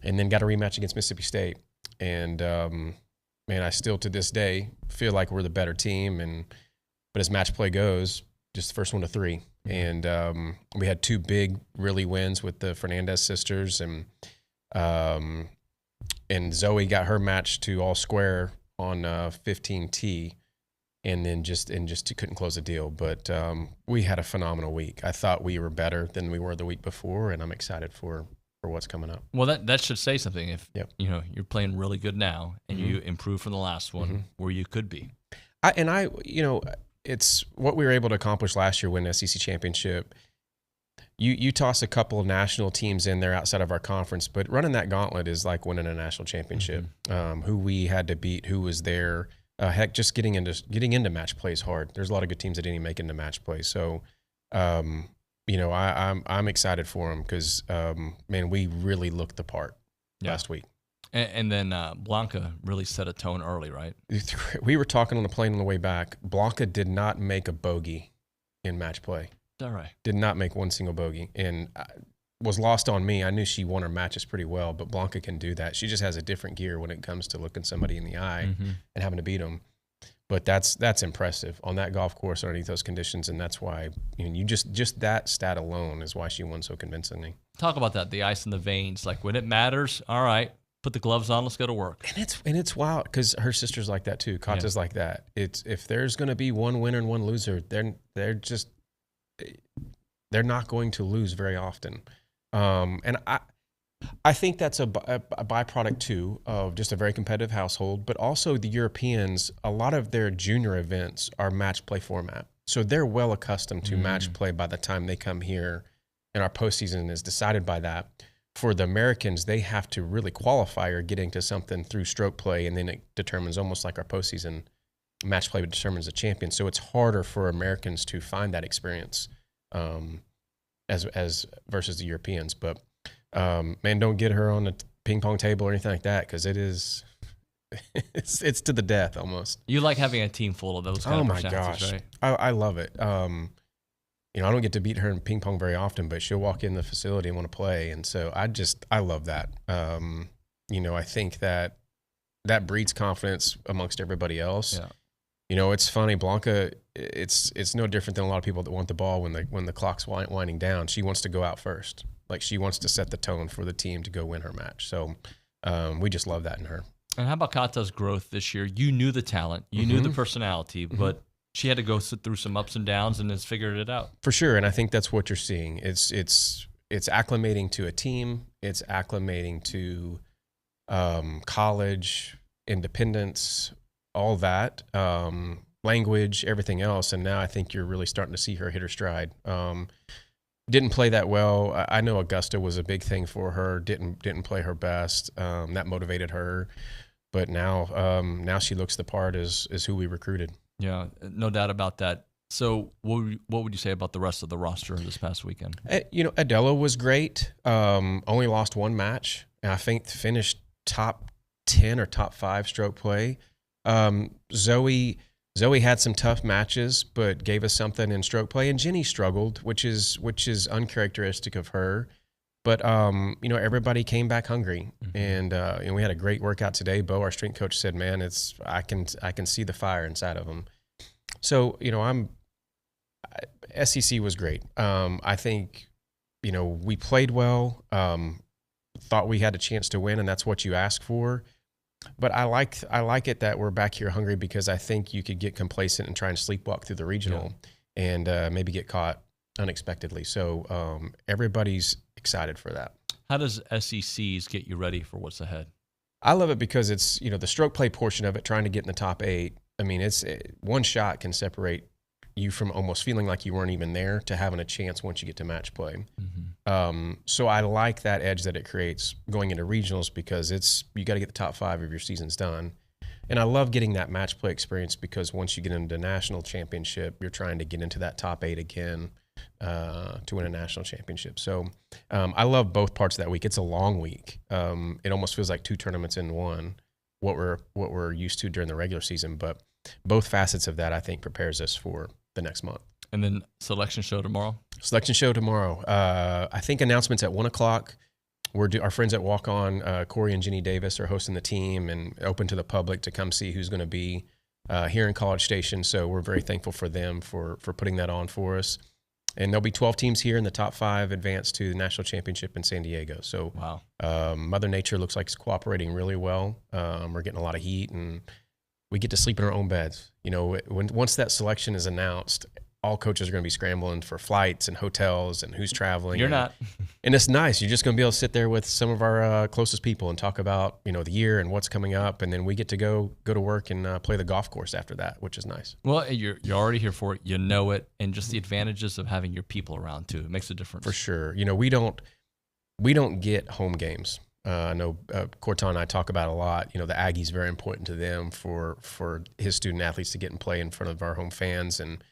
and then got a rematch against Mississippi State. And man, I still to this day feel like we're the better team. But as match play goes, just the first 1 to 3. And we had 2 big, really wins with the Fernandez sisters, and Zoe got her match to all square on 15T, and then just couldn't close the deal. But we had a phenomenal week. I thought we were better than we were the week before, and I'm excited for what's coming up. Well, that should say something. If you're playing really good now, and you improve from the last one where you could be. It's what we were able to accomplish last year, win the SEC championship. You toss a couple of national teams in there outside of our conference, but running that gauntlet is like winning a national championship. Who we had to beat, who was there. Heck, just getting into match play is hard. There's a lot of good teams that didn't even make it into match play. So, I'm excited for them because, man, we really looked the part last week. And then Blanca really set a tone early, right? We were talking on the plane on the way back. Blanca did not make a bogey in match play. All right. Did not make one single bogey. And was lost on me. I knew she won her matches pretty well, but Blanca can do that. She just has a different gear when it comes to looking somebody in the eye and having to beat them. But that's impressive on that golf course underneath those conditions, and that's why you just that stat alone is why she won so convincingly. Talk about that, the ice in the veins. Like when it matters, all right. Put the gloves on. Let's go to work. And it's wild because her sister's like that too. Kata's like that. It's if there's going to be one winner and one loser, they're not going to lose very often. And I think that's a byproduct too of just a very competitive household. But also the Europeans, a lot of their junior events are match play format, so they're well accustomed to match play by the time they come here, and our postseason is decided by that. For the Americans, they have to really qualify or get into something through stroke play, and then it determines almost like our postseason match play determines the champion. So it's harder for Americans to find that experience as versus the Europeans. But man, don't get her on the ping pong table or anything like that because it's to the death almost. You like having a team full of those kind of personalities, right? I love it. I don't get to beat her in ping pong very often, but she'll walk in the facility and want to play. And so I love that. I think that breeds confidence amongst everybody else. Yeah. It's funny, Blanca, it's no different than a lot of people that want the ball when the clock's winding down. She wants to go out first. Like she wants to set the tone for the team to go win her match. So we just love that in her. And how about Kata's growth this year? You knew the talent, you knew the personality, but she had to go through some ups and downs and has figured it out. For sure, and I think that's what you're seeing. It's acclimating to a team. It's acclimating to college, independence, all that, language, everything else. And now I think you're really starting to see her hit her stride. Didn't play that well. I know Augusta was a big thing for her. Didn't play her best. That motivated her. But now she looks the part as who we recruited. Yeah, no doubt about that. So what would you say about the rest of the roster this past weekend? Adela was great. Only lost one match. And I think finished top 10 or top 5 stroke play. Zoe had some tough matches, but gave us something in stroke play. And Jenny struggled, which is uncharacteristic of her. But everybody came back hungry, and we had a great workout today. Bo, our strength coach, said, "Man, I can see the fire inside of them." So SEC was great. I think we played well. Thought we had a chance to win, and that's what you ask for. But I like it that we're back here hungry, because I think you could get complacent and try and sleepwalk through the regional and maybe get caught unexpectedly. So everybody's excited for that. How does SECs get you ready for what's ahead? I love it because it's the stroke play portion of it, trying to get in the top 8. I mean, one shot can separate you from almost feeling like you weren't even there to having a chance once you get to match play. So I like that edge that it creates going into regionals, because you got to get the top 5 of your seasons done. And I love getting that match play experience, because once you get into national championship, you're trying to get into that top 8 again to win a national championship. So I love both parts of that week. It's a long week. It almost feels like 2 tournaments in one, what we're used to during the regular season. But both facets of that, I think, prepares us for the next month. And then selection show tomorrow? Selection show tomorrow. I think announcements at 1 o'clock. Our friends at Walk On, Corey and Jenny Davis, are hosting the team and open to the public to come see who's going to be here in College Station. So we're very thankful for them for putting that on for us. And there'll be 12 teams here, and the top 5 advance to the national championship in San Diego. So wow. Mother Nature looks like it's cooperating really well. We're getting a lot of heat, and we get to sleep in our own beds. Once that selection is announced, all coaches are going to be scrambling for flights and hotels and who's traveling. You're not. And it's nice. You're just going to be able to sit there with some of our closest people and talk about, the year and what's coming up. And then we get to go to work and play the golf course after that, which is nice. Well, you're already here for it. You know it. And just the advantages of having your people around, too. It makes a difference. For sure. We don't get home games. I know Corton and I talk about a lot. The Aggie's very important to them for his student athletes to get and play in front of our home fans. And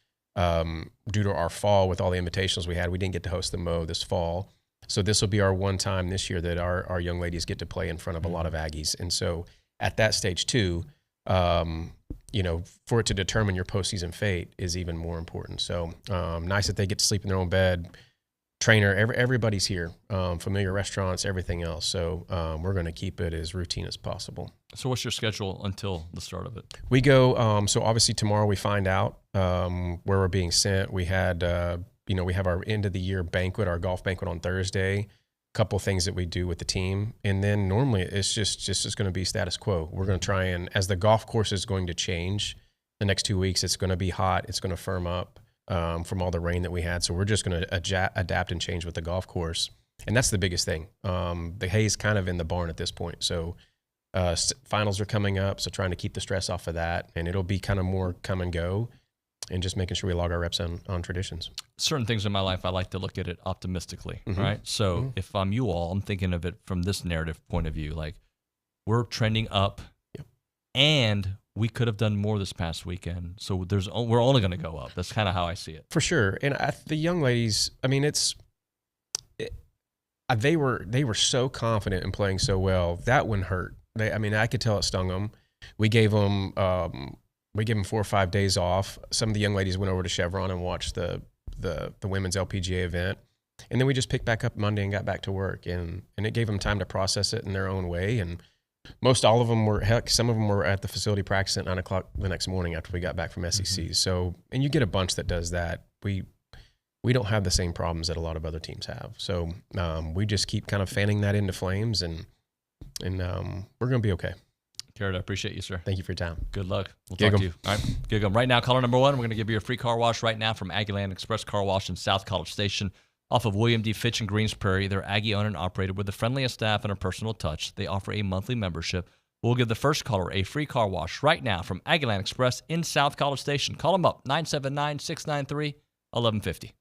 due to our fall with all the invitations we had, we didn't get to host the Mo this fall. So this will be our one time this year that our young ladies get to play in front of a lot of Aggies. And so at that stage too, for it to determine your postseason fate is even more important. So nice that they get to sleep in their own bed. Trainer, everybody's here, familiar restaurants, everything else. So we're going to keep it as routine as possible. So what's your schedule until the start of it? We go, so obviously tomorrow we find out where we're being sent. We had, we have our end of the year banquet, our golf banquet on Thursday, a couple of things that we do with the team. And then normally it's just going to be status quo. We're going to try and, as the golf course is going to change the next 2 weeks, it's going to be hot. It's going to firm up. From all the rain that we had. So we're just going to adapt and change with the golf course. And that's the biggest thing. The hay's kind of in the barn at this point. So finals are coming up, so trying to keep the stress off of that. And it'll be kind of more come and go and just making sure we log our reps on traditions. Certain things in my life, I like to look at it optimistically, right? So if I'm you all, I'm thinking of it from this narrative point of view. Like, we're trending up and we could have done more this past weekend. So we're only going to go up. That's kind of how I see it. For sure. And the young ladies, I mean, they were so confident and playing so well. That one hurt. I could tell it stung them. We gave them 4 or 5 days off. Some of the young ladies went over to Chevron and watched the women's LPGA event. And then we just picked back up Monday and got back to work. And it gave them time to process it in their own way. And all of them some of them were at the facility practicing at 9 o'clock the next morning after we got back from SEC. So, and you get a bunch that does that. We don't have the same problems that a lot of other teams have. So we just keep kind of fanning that into flames, and we're going to be okay. Gerrod, I appreciate you, sir. Thank you for your time. Good luck. We'll Gig talk 'em. to you. All right, gig 'em. Right now, caller number 1, we're going to give you a free car wash right now from Aggieland Express Car Wash in South College Station off of William D. Fitch in Greens Prairie. They're Aggie owned and operated with the friendliest staff and a personal touch. They offer a monthly membership. We'll give the first caller a free car wash right now from Aggieland Express in South College Station. Call them up, 979-693-1150.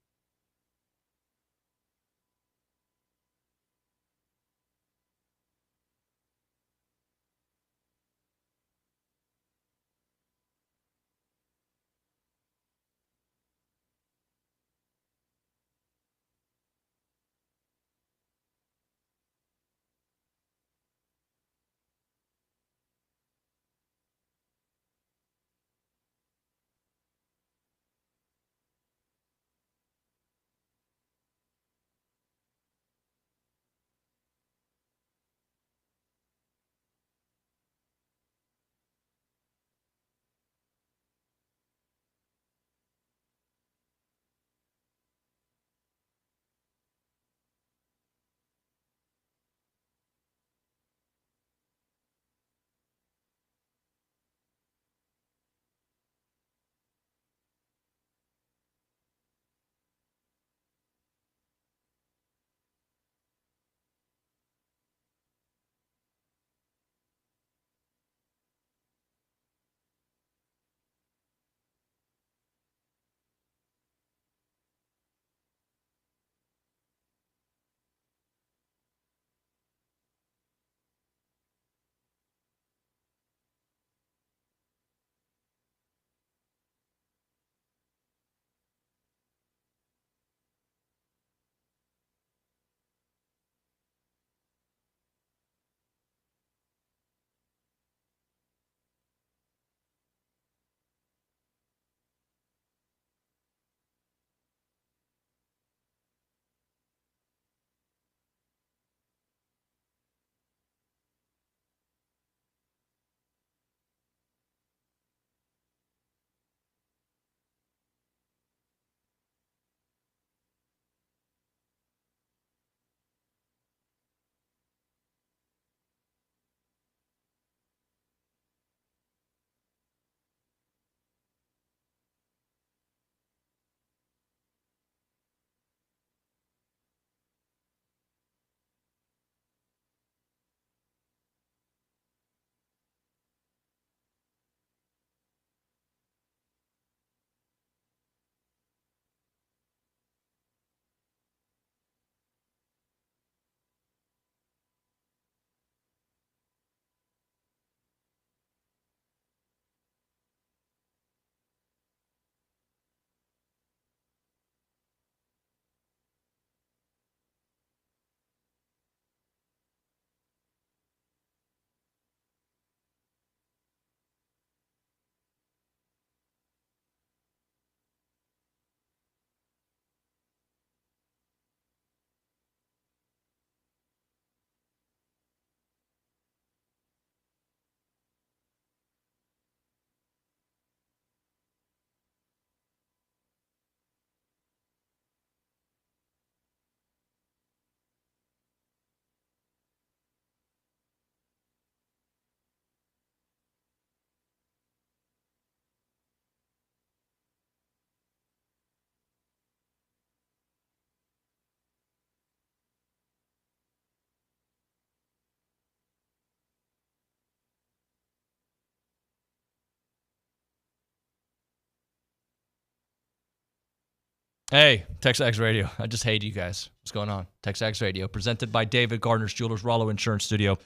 Hey, TexAgs Radio. I just hate you guys. What's going on? TexAgs Radio, presented by David Gardner's Jewelers, Rollo Insurance Studio.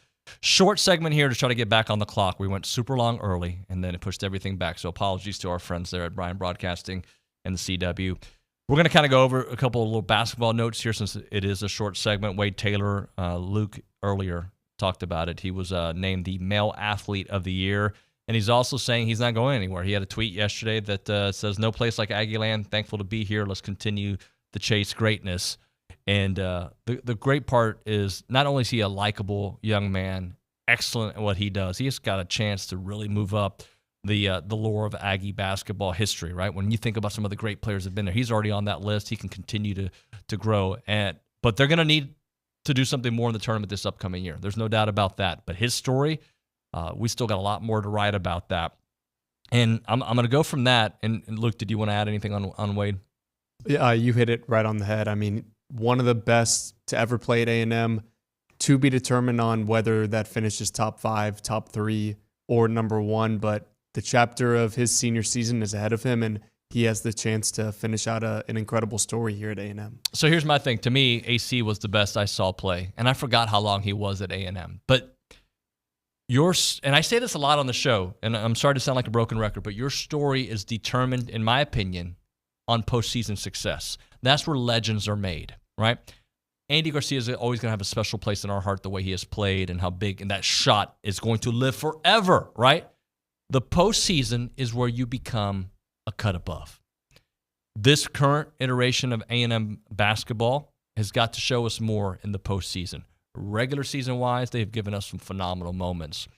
Short segment here to try to get back on the clock. We went super long early, and then it pushed everything back. So apologies to our friends there at Bryan Broadcasting and the CW. We're going to kind of go over a couple of little basketball notes here since it is a short segment. Wade Taylor, Luke earlier talked about it. He was named the Male Athlete of the Year. And he's also saying he's not going anywhere. He had a tweet yesterday that says, "No place like Aggieland. Thankful to be here. Let's continue to chase greatness." And the great part is not only is he a likable young man, excellent at what he does, he's got a chance to really move up the lore of Aggie basketball history, right? When you think about some of the great players that have been there, he's already on that list. He can continue to grow. But they're going to need to do something more in the tournament this upcoming year. There's no doubt about that. But his story, we still got a lot more to write about that. And I'm going to go from that. And Luke, did you want to add anything on Wade? Yeah, you hit it right on the head. I mean, one of the best to ever play at A&M, to be determined on whether that finishes top 5, top 3, or number 1. But the chapter of his senior season is ahead of him, and he has the chance to finish out an incredible story here at A&M. So here's my thing. To me, AC was the best I saw play, and I forgot how long he was at A&M. But and I say this a lot on the show, and I'm sorry to sound like a broken record, but your story is determined, in my opinion, on postseason success. That's where legends are made, right? Andy Garcia is always going to have a special place in our heart, the way he has played and how big, and that shot is going to live forever, right? The postseason is where you become a cut above. This current iteration of A&M basketball has got to show us more in the postseason. Regular season-wise, they've given us some phenomenal moments,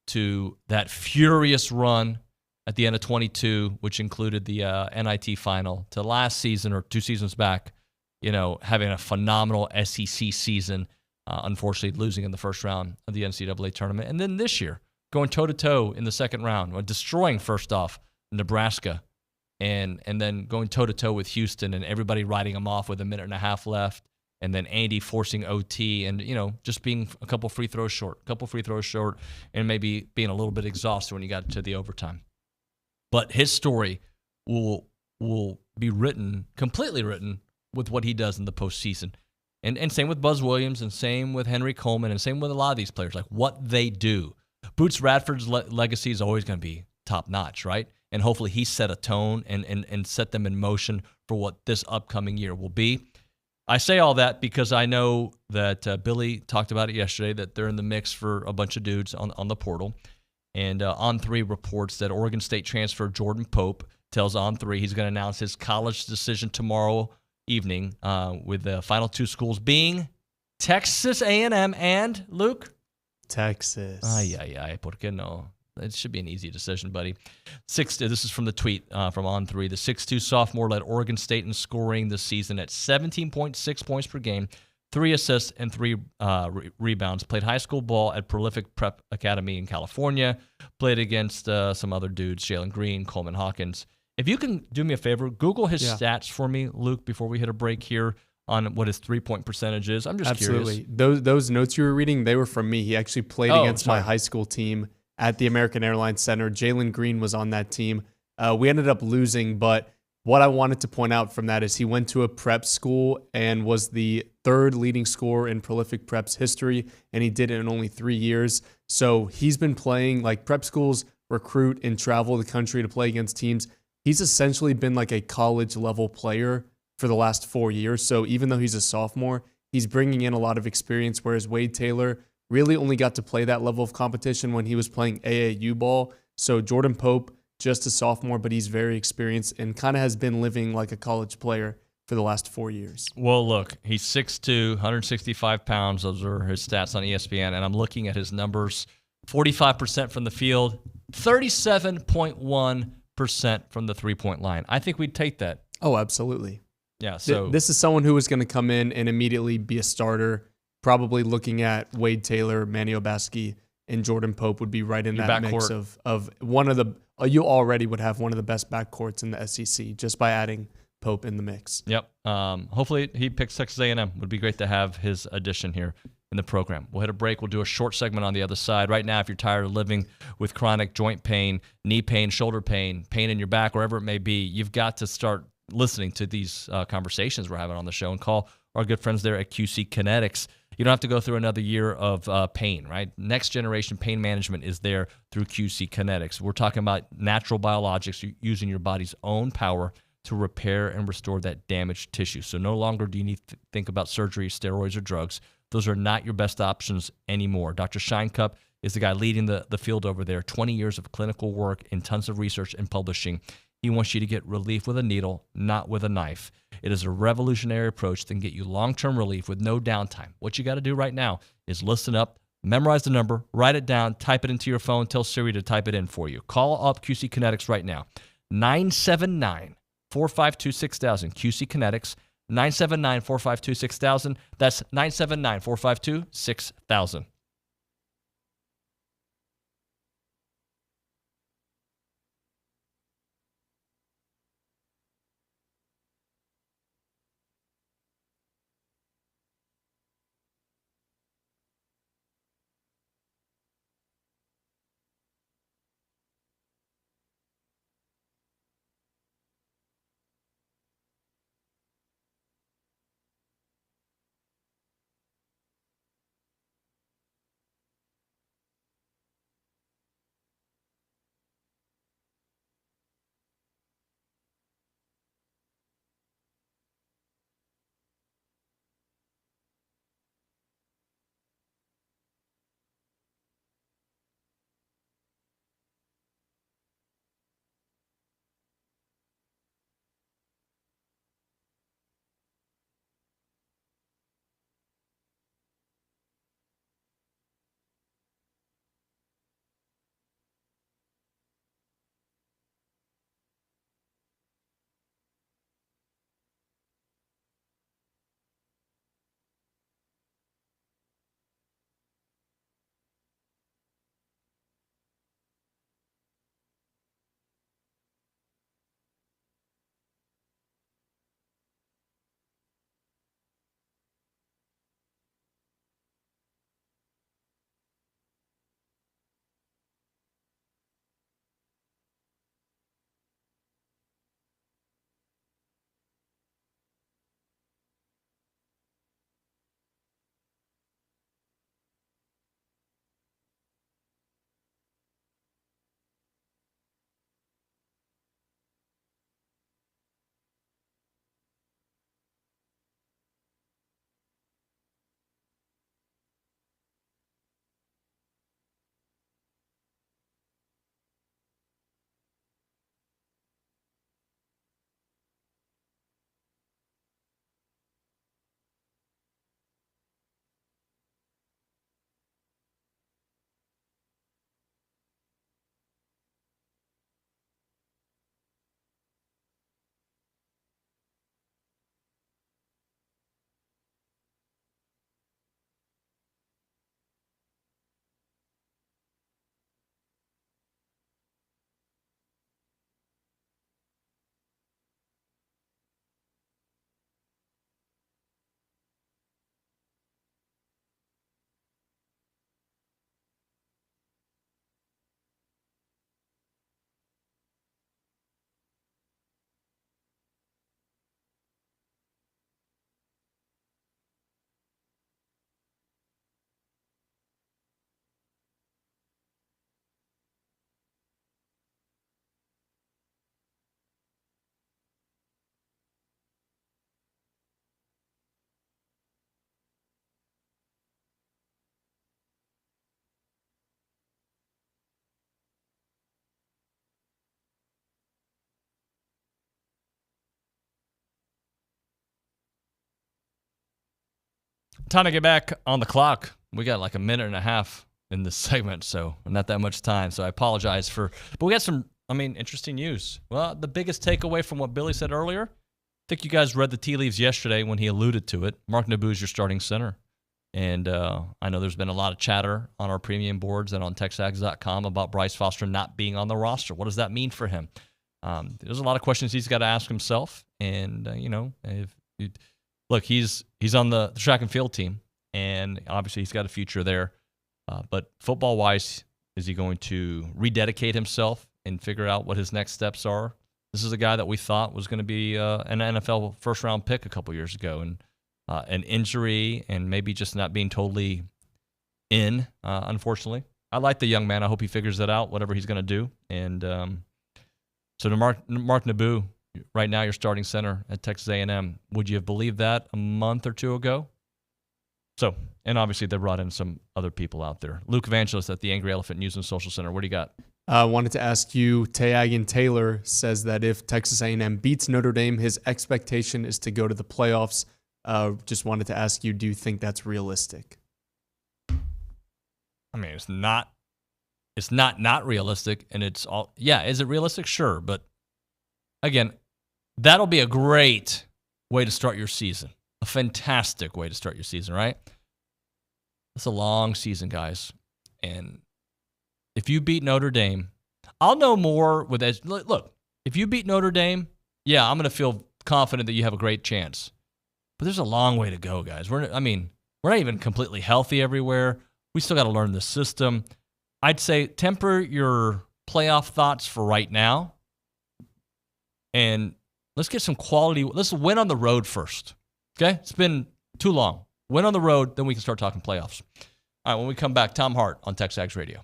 to that furious run at the end of 22, which included the NIT final, to last season or 2 seasons back, having a phenomenal SEC season, unfortunately losing in the first round of the NCAA tournament. And then this year, going toe-to-toe in the second round, destroying, first off, Nebraska, and then going toe-to-toe with Houston and everybody riding them off with a minute and a half left, and then Andy forcing OT and, just being a couple free throws short, and maybe being a little bit exhausted when you got to the overtime. But his story will be completely written with what he does in the postseason. And same with Buzz Williams, and same with Henry Coleman, and same with a lot of these players, like what they do. Boots Radford's legacy is always going to be top-notch, right? And hopefully he set a tone and set them in motion for what this upcoming year will be. I say all that because I know that Billy talked about it yesterday, that they're in the mix for a bunch of dudes on the portal. And On3 reports that Oregon State transfer Jordan Pope tells On3 he's going to announce his college decision tomorrow evening, with the final 2 schools being Texas A&M and, Luke? Texas. Ay, ¿por qué no? It should be an easy decision, buddy. This is from the tweet from On3. The 6'2 sophomore led Oregon State in scoring this season at 17.6 points per game, 3 assists and 3 rebounds. Played high school ball at Prolific Prep Academy in California. Played against some other dudes, Jalen Green, Coleman Hawkins. If you can do me a favor, Google his stats for me, Luke, before we hit a break here on what his 3-point percentage is. I'm just curious. Those notes you were reading, they were from me. He actually played against my high school team at the American Airlines Center. Jalen Green was on that team. We ended up losing, but what I wanted to point out from that is he went to a prep school and was the 3rd leading scorer in Prolific Prep's history, and he did it in only 3 years. So he's been playing, like, prep schools recruit and travel the country to play against teams. He's essentially been like a college-level player for the last 4 years. So even though he's a sophomore, he's bringing in a lot of experience, whereas Wade Taylor really only got to play that level of competition when he was playing AAU ball. So Jordan Pope, just a sophomore, but he's very experienced and kind of has been living like a college player for the last 4 years. Well, look, he's 6'2", 165 pounds. Those are his stats on ESPN, and I'm looking at his numbers. 45% from the field, 37.1% from the three-point line. I think we'd take that. Oh, absolutely. Yeah, so this is someone who is going to come in and immediately be a starter. Probably looking at Wade Taylor, Manny Obaski, and Jordan Pope would be right in that mix of one of the you already would have one of the best backcourts in the SEC just by adding Pope in the mix. Yep. Hopefully he picks Texas A&M. Would be great to have his addition here in the program. We'll hit a break. We'll do a short segment on the other side. Right now, if you're tired of living with chronic joint pain, knee pain, shoulder pain, pain in your back, wherever it may be, you've got to start listening to these conversations we're having on the show and call our good friends there at QC Kinetics. You don't have to go through another year of pain, right? Next generation pain management is there through QC Kinetics. We're talking about natural biologics using your body's own power to repair and restore that damaged tissue. So no longer do you need to think about surgery, steroids, or drugs. Those are not your best options anymore. Dr. Shinecup is the guy leading the field over there. 20 years of clinical work and tons of research and publishing. He wants you to get relief with a needle, not with a knife. It is a revolutionary approach that can get you long-term relief with no downtime. What you got to do right now is listen up, memorize the number, write it down, type it into your phone, tell Siri to type it in for you. Call up QC Kinetics right now. 979-452-6000. QC Kinetics, 979-452-6000. That's 979-452-6000. Time to get back on the clock. We got like a minute and a half in this segment, so not that much time. So I apologize but we got some, interesting news. Well, the biggest takeaway from what Billy said earlier, I think you guys read the tea leaves yesterday when he alluded to it. Mark Naboo's your starting center. And I know there's been a lot of chatter on our premium boards and on TexAgs.com about Bryce Foster not being on the roster. What does that mean for him? There's a lot of questions he's got to ask himself. And, look, he's on the track and field team, and obviously he's got a future there. But football-wise, is he going to rededicate himself and figure out what his next steps are? This is a guy that we thought was going to be an NFL first-round pick a couple years ago, and an injury and maybe just not being totally in, unfortunately. I like the young man. I hope he figures that out, whatever he's going to do. And so to Mark Naboo, right now you're starting center at Texas A&M. Would you have believed that a month or two ago? So, and obviously they brought in some other people out there. Luke Evangelist at the Angry Elephant News and Social Center. What do you got? I wanted to ask you, Tayagan Taylor says that if Texas A&M beats Notre Dame, his expectation is to go to the playoffs. Just wanted to ask you, do you think that's realistic? It's not realistic, and it's all, is it realistic? Sure, but again, that'll be a great way to start your season. A fantastic way to start your season, right? It's a long season, guys. And if you beat Notre Dame, I'll know more with that. Look, if you beat Notre Dame, I'm going to feel confident that you have a great chance. But there's a long way to go, guys. We're not even completely healthy everywhere. We still got to learn the system. I'd say temper your playoff thoughts for right now. And let's get some quality. Let's win on the road first. Okay? It's been too long. Win on the road, then we can start talking playoffs. All right, when we come back, Tom Hart on TexAgs Radio.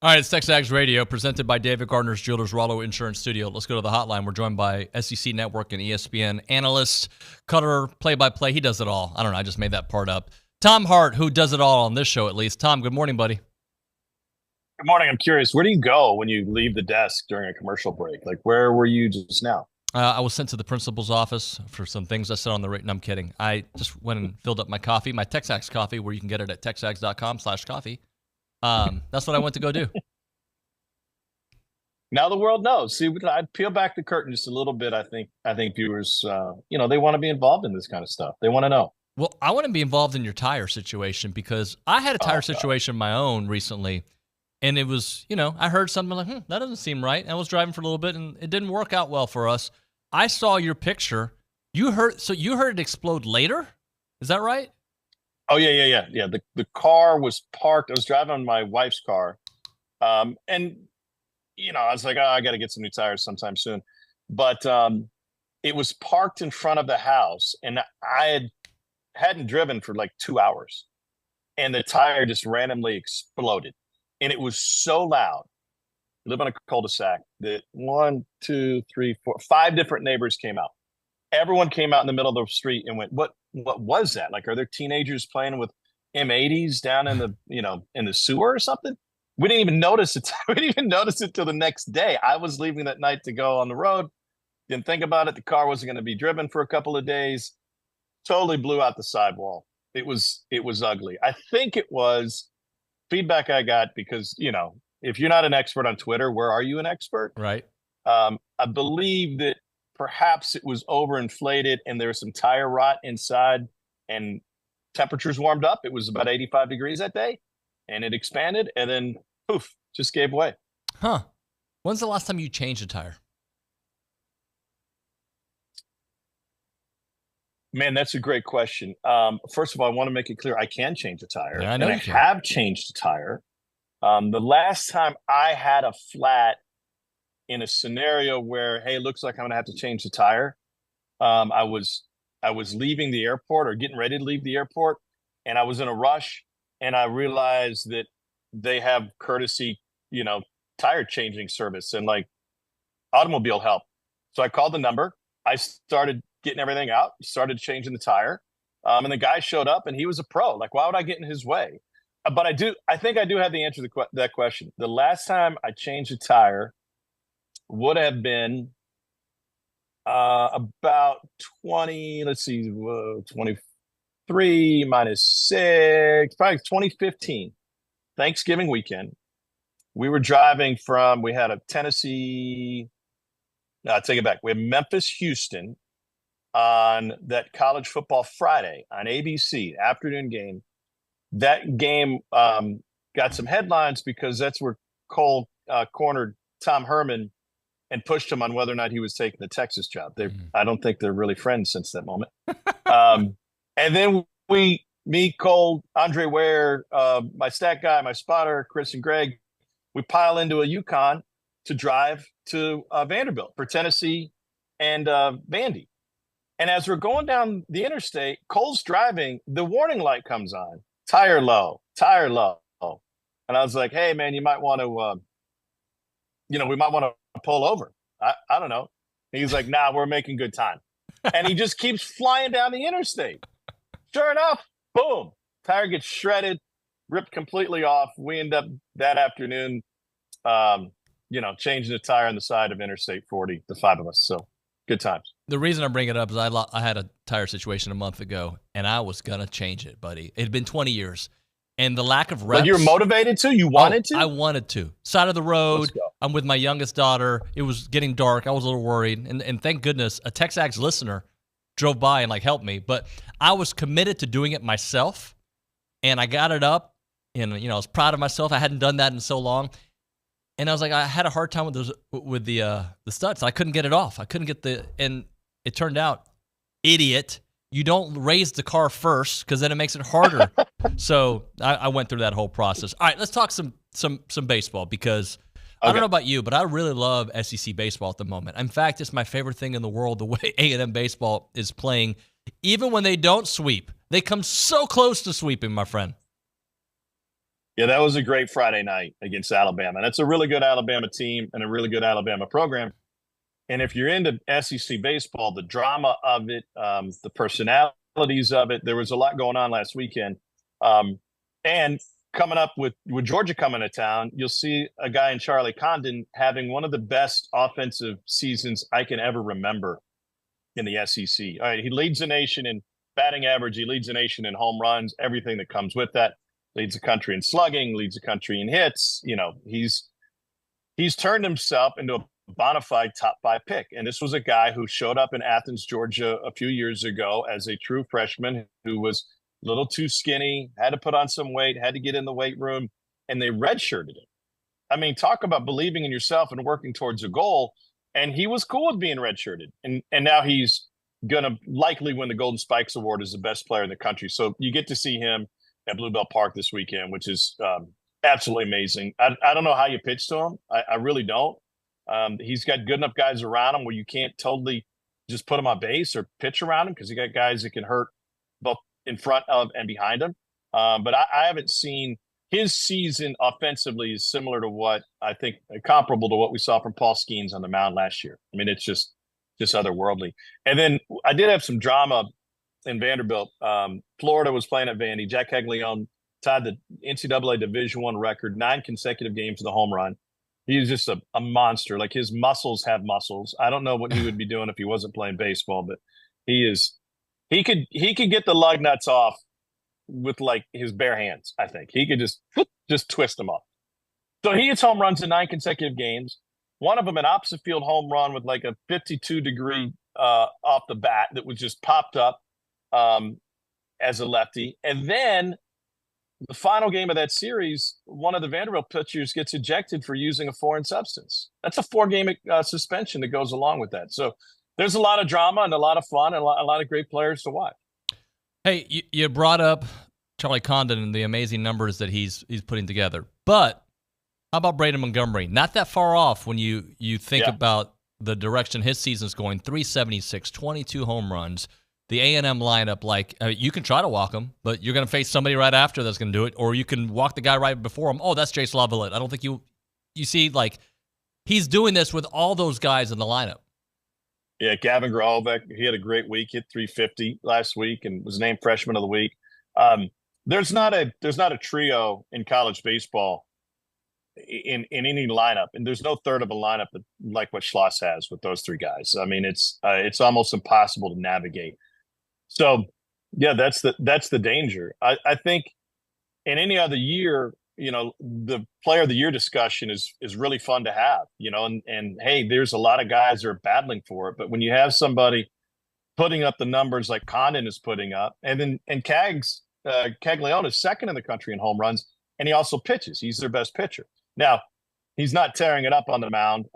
All right, it's TexAgs Radio, presented by David Gardner's Jewelers Rollo Insurance Studio. Let's go to the hotline. We're joined by SEC Network and ESPN analyst, cutter, play-by-play. He does it all. I don't know. I just made that part up. Tom Hart, who does it all on this show at least. Tom, good morning, buddy. Good morning. I'm curious, where do you go when you leave the desk during a commercial break? Like, where were you just now? I was sent to the principal's office for some things I said on the radio. No, I'm kidding. I just went and filled up my coffee, my TexAgs coffee, where you can get it at texags.com/coffee. That's what I went to go do. Now the world knows. See, I'd peel back the curtain just a little bit. I think viewers, they want to be involved in this kind of stuff. They want to know. Well, I want to be involved in your tire situation because I had a tire situation of my own recently, and it was, I heard something like, that doesn't seem right. And I was driving for a little bit, and it didn't work out well for us. I saw your picture. You heard it explode later? Is that right? Oh, yeah. The car was parked. I was driving on my wife's car, and I was like, I got to get some new tires sometime soon. But it was parked in front of the house, and I hadn't driven for like 2 hours, and the tire just randomly exploded. And it was so loud. I live on a cul-de-sac that 1, 2, 3, 4, 5 different neighbors came out. Everyone came out in the middle of the street and went, what was that? Like, are there teenagers playing with M80s down in the, in the sewer or something? We didn't even notice it. We didn't even notice it till the next day. I was leaving that night to go on the road. Didn't think about it. The car wasn't going to be driven for a couple of days. Totally blew out the sidewall. It was ugly. I think it was feedback I got because, if you're not an expert on Twitter, where are you an expert? Right. I believe that perhaps it was overinflated and there was some tire rot inside and temperatures warmed up. It was about 85 degrees that day and it expanded and then poof, just gave way. Huh. When's the last time you changed a tire? Man, that's a great question. First of all, I want to make it clear I can change a tire. Yeah, I know and I have changed a tire. The last time I had a flat in a scenario where, hey, looks like I'm going to have to change the tire. I was leaving the airport or getting ready to leave the airport, and I was in a rush, and I realized that they have courtesy, tire changing service and like automobile help. So I called the number. I started getting everything out, started changing the tire, and the guy showed up, and he was a pro. Like, why would I get in his way? But I think I do have the answer to that question. The last time I changed a tire would have been about 23 minus 6, probably 2015, Thanksgiving weekend. We were driving we had a Tennessee, no, take it back. We had Memphis, Houston on that college football Friday on ABC, afternoon game. That game got some headlines because that's where Cole cornered Tom Herman and pushed him on whether or not he was taking the Texas job. I don't think they're really friends since that moment. And then me, Cole, Andre Ware, my stat guy, my spotter, Chris and Greg, we pile into a Yukon to drive to Vanderbilt for Tennessee and Vandy. And as we're going down the interstate, Cole's driving, the warning light comes on, tire low. And I was like, hey, man, you might want to, we might want to pull over. I don't know. He's like, nah, we're making good time. And he just keeps flying down the interstate. Sure enough, boom, tire gets shredded, ripped completely off. We end up that afternoon, changing the tire on the side of Interstate 40, the 5 of us. So good times. The reason I bring it up is I had a tire situation a month ago, and I was going to change it, buddy. It had been 20 years. And the lack of reps. But you're motivated to? You wanted to? I wanted to. Side of the road. I'm with my youngest daughter. It was getting dark. I was a little worried. And thank goodness a TexAgs listener drove by and helped me. But I was committed to doing it myself. And I got it up. And, I was proud of myself. I hadn't done that in so long. And I was like, I had a hard time with the studs. I couldn't get it off. I couldn't get and it turned out, idiot, you don't raise the car first because then it makes it harder. So I went through that whole process. All right, let's talk some baseball because I don't know about you, but I really love SEC baseball at the moment. In fact, it's my favorite thing in the world, the way A&M baseball is playing. Even when they don't sweep, they come so close to sweeping, my friend. Yeah, that was a great Friday night against Alabama. That's a really good Alabama team and a really good Alabama program. And if you're into SEC baseball, the drama of it, the personalities of it, there was a lot going on last weekend. And coming up with Georgia coming to town, you'll see a guy in Charlie Condon having one of the best offensive seasons I can ever remember in the SEC. All right, he leads the nation in batting average. He leads the nation in home runs, everything that comes with that. Leads the country in slugging, leads the country in hits. You know, he's turned himself into a bona fide top 5 pick. And this was a guy who showed up in Athens, Georgia a few years ago as a true freshman who was a little too skinny, had to put on some weight, had to get in the weight room, and they redshirted him. I mean, talk about believing in yourself and working towards a goal. And he was cool with being redshirted. And now he's going to likely win the Golden Spikes Award as the best player in the country. So you get to see him at Bluebell Park this weekend, which is absolutely amazing. I don't know how you pitch to him. I really don't. He's got good enough guys around him where you can't totally just put him on base or pitch around him because he got guys that can hurt both in front of and behind him. But I haven't seen his season offensively is similar to what I think comparable to what we saw from Paul Skeens on the mound last year. I mean, it's just otherworldly. And then I did have some drama in Vanderbilt. Florida was playing at Vandy. Jack Caglione tied the NCAA Division I record, 9 consecutive games with a home run. He's just a monster. Like, his muscles have muscles. I don't know what he would be doing if he wasn't playing baseball, but he could get the lug nuts off with like his bare hands. I think he could just twist them off. So he hits home runs in 9 consecutive games. One of them an opposite field home run with like a 52-degree off the bat that was just popped up as a lefty. And then the final game of that series, one of the Vanderbilt pitchers gets ejected for using a foreign substance. That's a 4-game suspension that goes along with that. So there's a lot of drama and a lot of fun and a lot of great players to watch. Hey, you brought up Charlie Condon and the amazing numbers that he's putting together. But how about Braden Montgomery? Not that far off when you think about the direction his season's going. 376, 22 home runs. The A&M lineup, you can try to walk him, but you're going to face somebody right after that's going to do it, or you can walk the guy right before him. Oh, that's Jace Lavalette. I don't think you see, he's doing this with all those guys in the lineup. Yeah, Gavin Grahalbeck, he had a great week, hit 350 last week and was named Freshman of the Week. There's not a trio in college baseball in any lineup, and there's no third of a lineup like what Schloss has with those 3 guys. I mean, it's almost impossible to navigate. So, yeah, that's the danger. I think in any other year, the player of the year discussion is really fun to have, and hey, there's a lot of guys that are battling for it. But when you have somebody putting up the numbers like Condon is putting up, and Caglione is second in the country in home runs, and he also pitches. He's their best pitcher. Now, he's not tearing it up on the mound.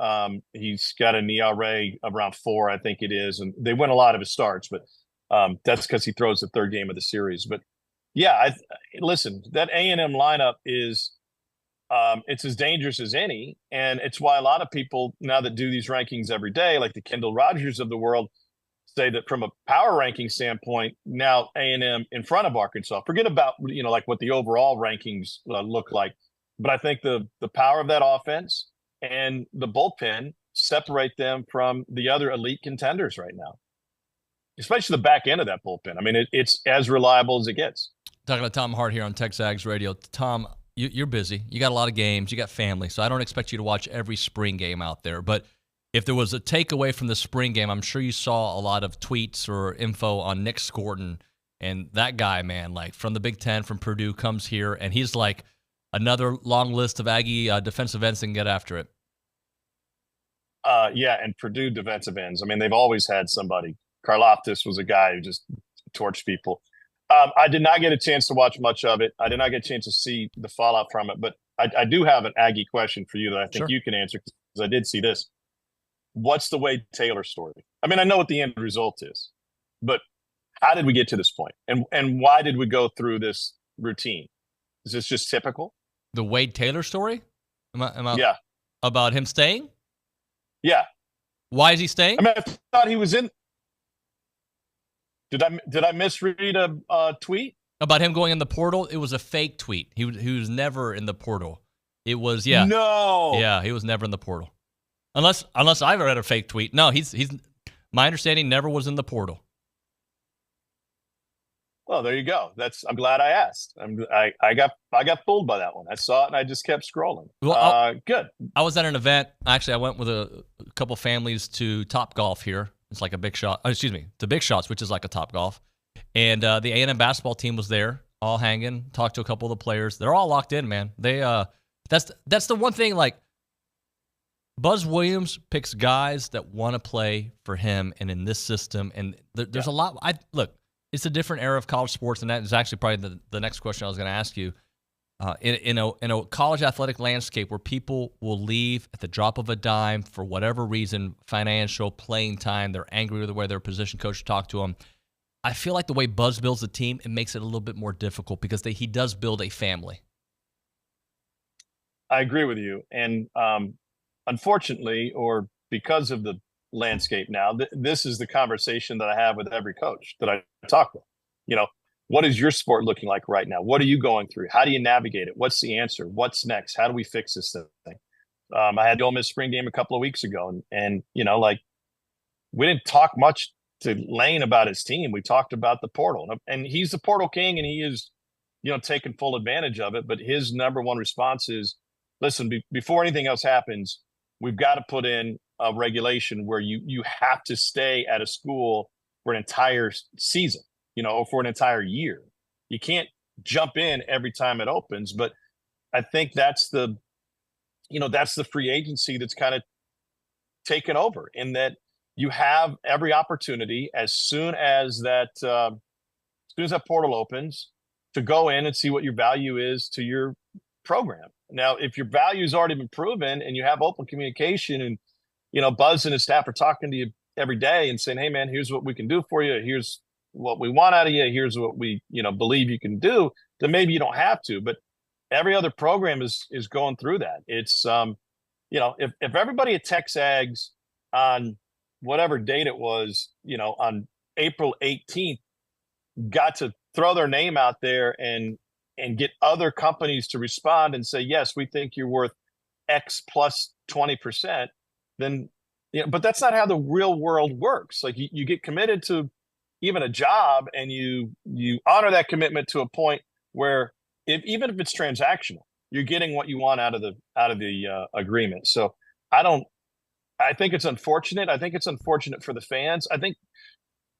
He's got an ERA of around 4, I think it is, and they win a lot of his starts, but that's because he throws the 3rd game of the series. But yeah, listen, that A&M lineup is it's as dangerous as any, and it's why a lot of people now that do these rankings every day, like the Kendall Rogers of the world, say that from a power ranking standpoint, now A&M in front of Arkansas. Forget about like what the overall rankings look like, but I think the power of that offense and the bullpen separate them from the other elite contenders right now, especially the back end of that bullpen. I mean, it's as reliable as it gets. Talking to Tom Hart here on TexAgs Radio. Tom, you're busy. You got a lot of games. You got family, so I don't expect you to watch every spring game out there. But if there was a takeaway from the spring game, I'm sure you saw a lot of tweets or info on Nick Scorton. And that guy, man, from the Big Ten, from Purdue, comes here, and he's like another long list of Aggie defensive ends and get after it. Yeah, and Purdue defensive ends. I mean, they've always had somebody. Karlaftis was a guy who just torched people. I did not get a chance to watch much of it. I did not get a chance to see the fallout from it. But I do have an Aggie question for you that I think you can answer, because I did see this. What's the Wade Taylor story? I mean, I know what the end result is, but how did we get to this point? And why did we go through this routine? Is this just typical? The Wade Taylor story? Am I yeah. About him staying? Yeah. Why is he staying? I mean, I thought he was in. Did I misread a tweet? About him going in the portal, it was a fake tweet. He was never in the portal. It was, yeah. No. Yeah, he was never in the portal. Unless I've read a fake tweet. No, he's my understanding, never was in the portal. Well, there you go. I'm glad I asked. I got fooled by that one. I saw it and I just kept scrolling. Well, good. I was at an event. Actually, I went with a couple families to Top Golf here. It's like a Big Shot. To Big Shots, which is like a Top Golf. And the A&M basketball team was there, all hanging. Talked to a couple of the players. They're all locked in, man. They that's the one thing. Like Buzz Williams picks guys that want to play for him and in this system. And there's a lot. Look. It's a different era of college sports, and that is actually probably the next question I was going to ask you. In a college athletic landscape where people will leave at the drop of a dime for whatever reason, financial, playing time, they're angry with the way their position coach talked to them. I feel like the way Buzz builds the team, it makes it a little bit more difficult because he does build a family. I agree with you. And unfortunately, or because of the landscape now, this is the conversation that I have with every coach that I talk with. What is your sport looking like right now? What are you going through? How do you navigate it? What's the answer? What's next? How do we fix this thing? I had the Ole Miss spring game a couple of weeks ago, and we didn't talk much to Lane about his team. We talked about the portal, and he's the portal king, and he is taking full advantage of it. But his number one response is, listen, before anything else happens, we've got to put in a regulation where you have to stay at a school for an entire season, or for an entire year. You can't jump in every time it opens. But I think that's the free agency that's kind of taken over, in that you have every opportunity as soon as that portal opens to go in and see what your value is to your program. Now, if your value's already been proven and you have open communication and Buzz and his staff are talking to you every day and saying, hey, man, here's what we can do for you. Here's what we want out of you. Here's what we, believe you can do. Then maybe you don't have to. But every other program is going through that. It's, if everybody at TexAgs on whatever date it was, on April 18th, got to throw their name out there and get other companies to respond and say, yes, we think you're worth X plus 20%. Then, but that's not how the real world works. Like you get committed to even a job, and you honor that commitment to a point where even if it's transactional, you're getting what you want out of the agreement. So I think it's unfortunate. I think it's unfortunate for the fans. I think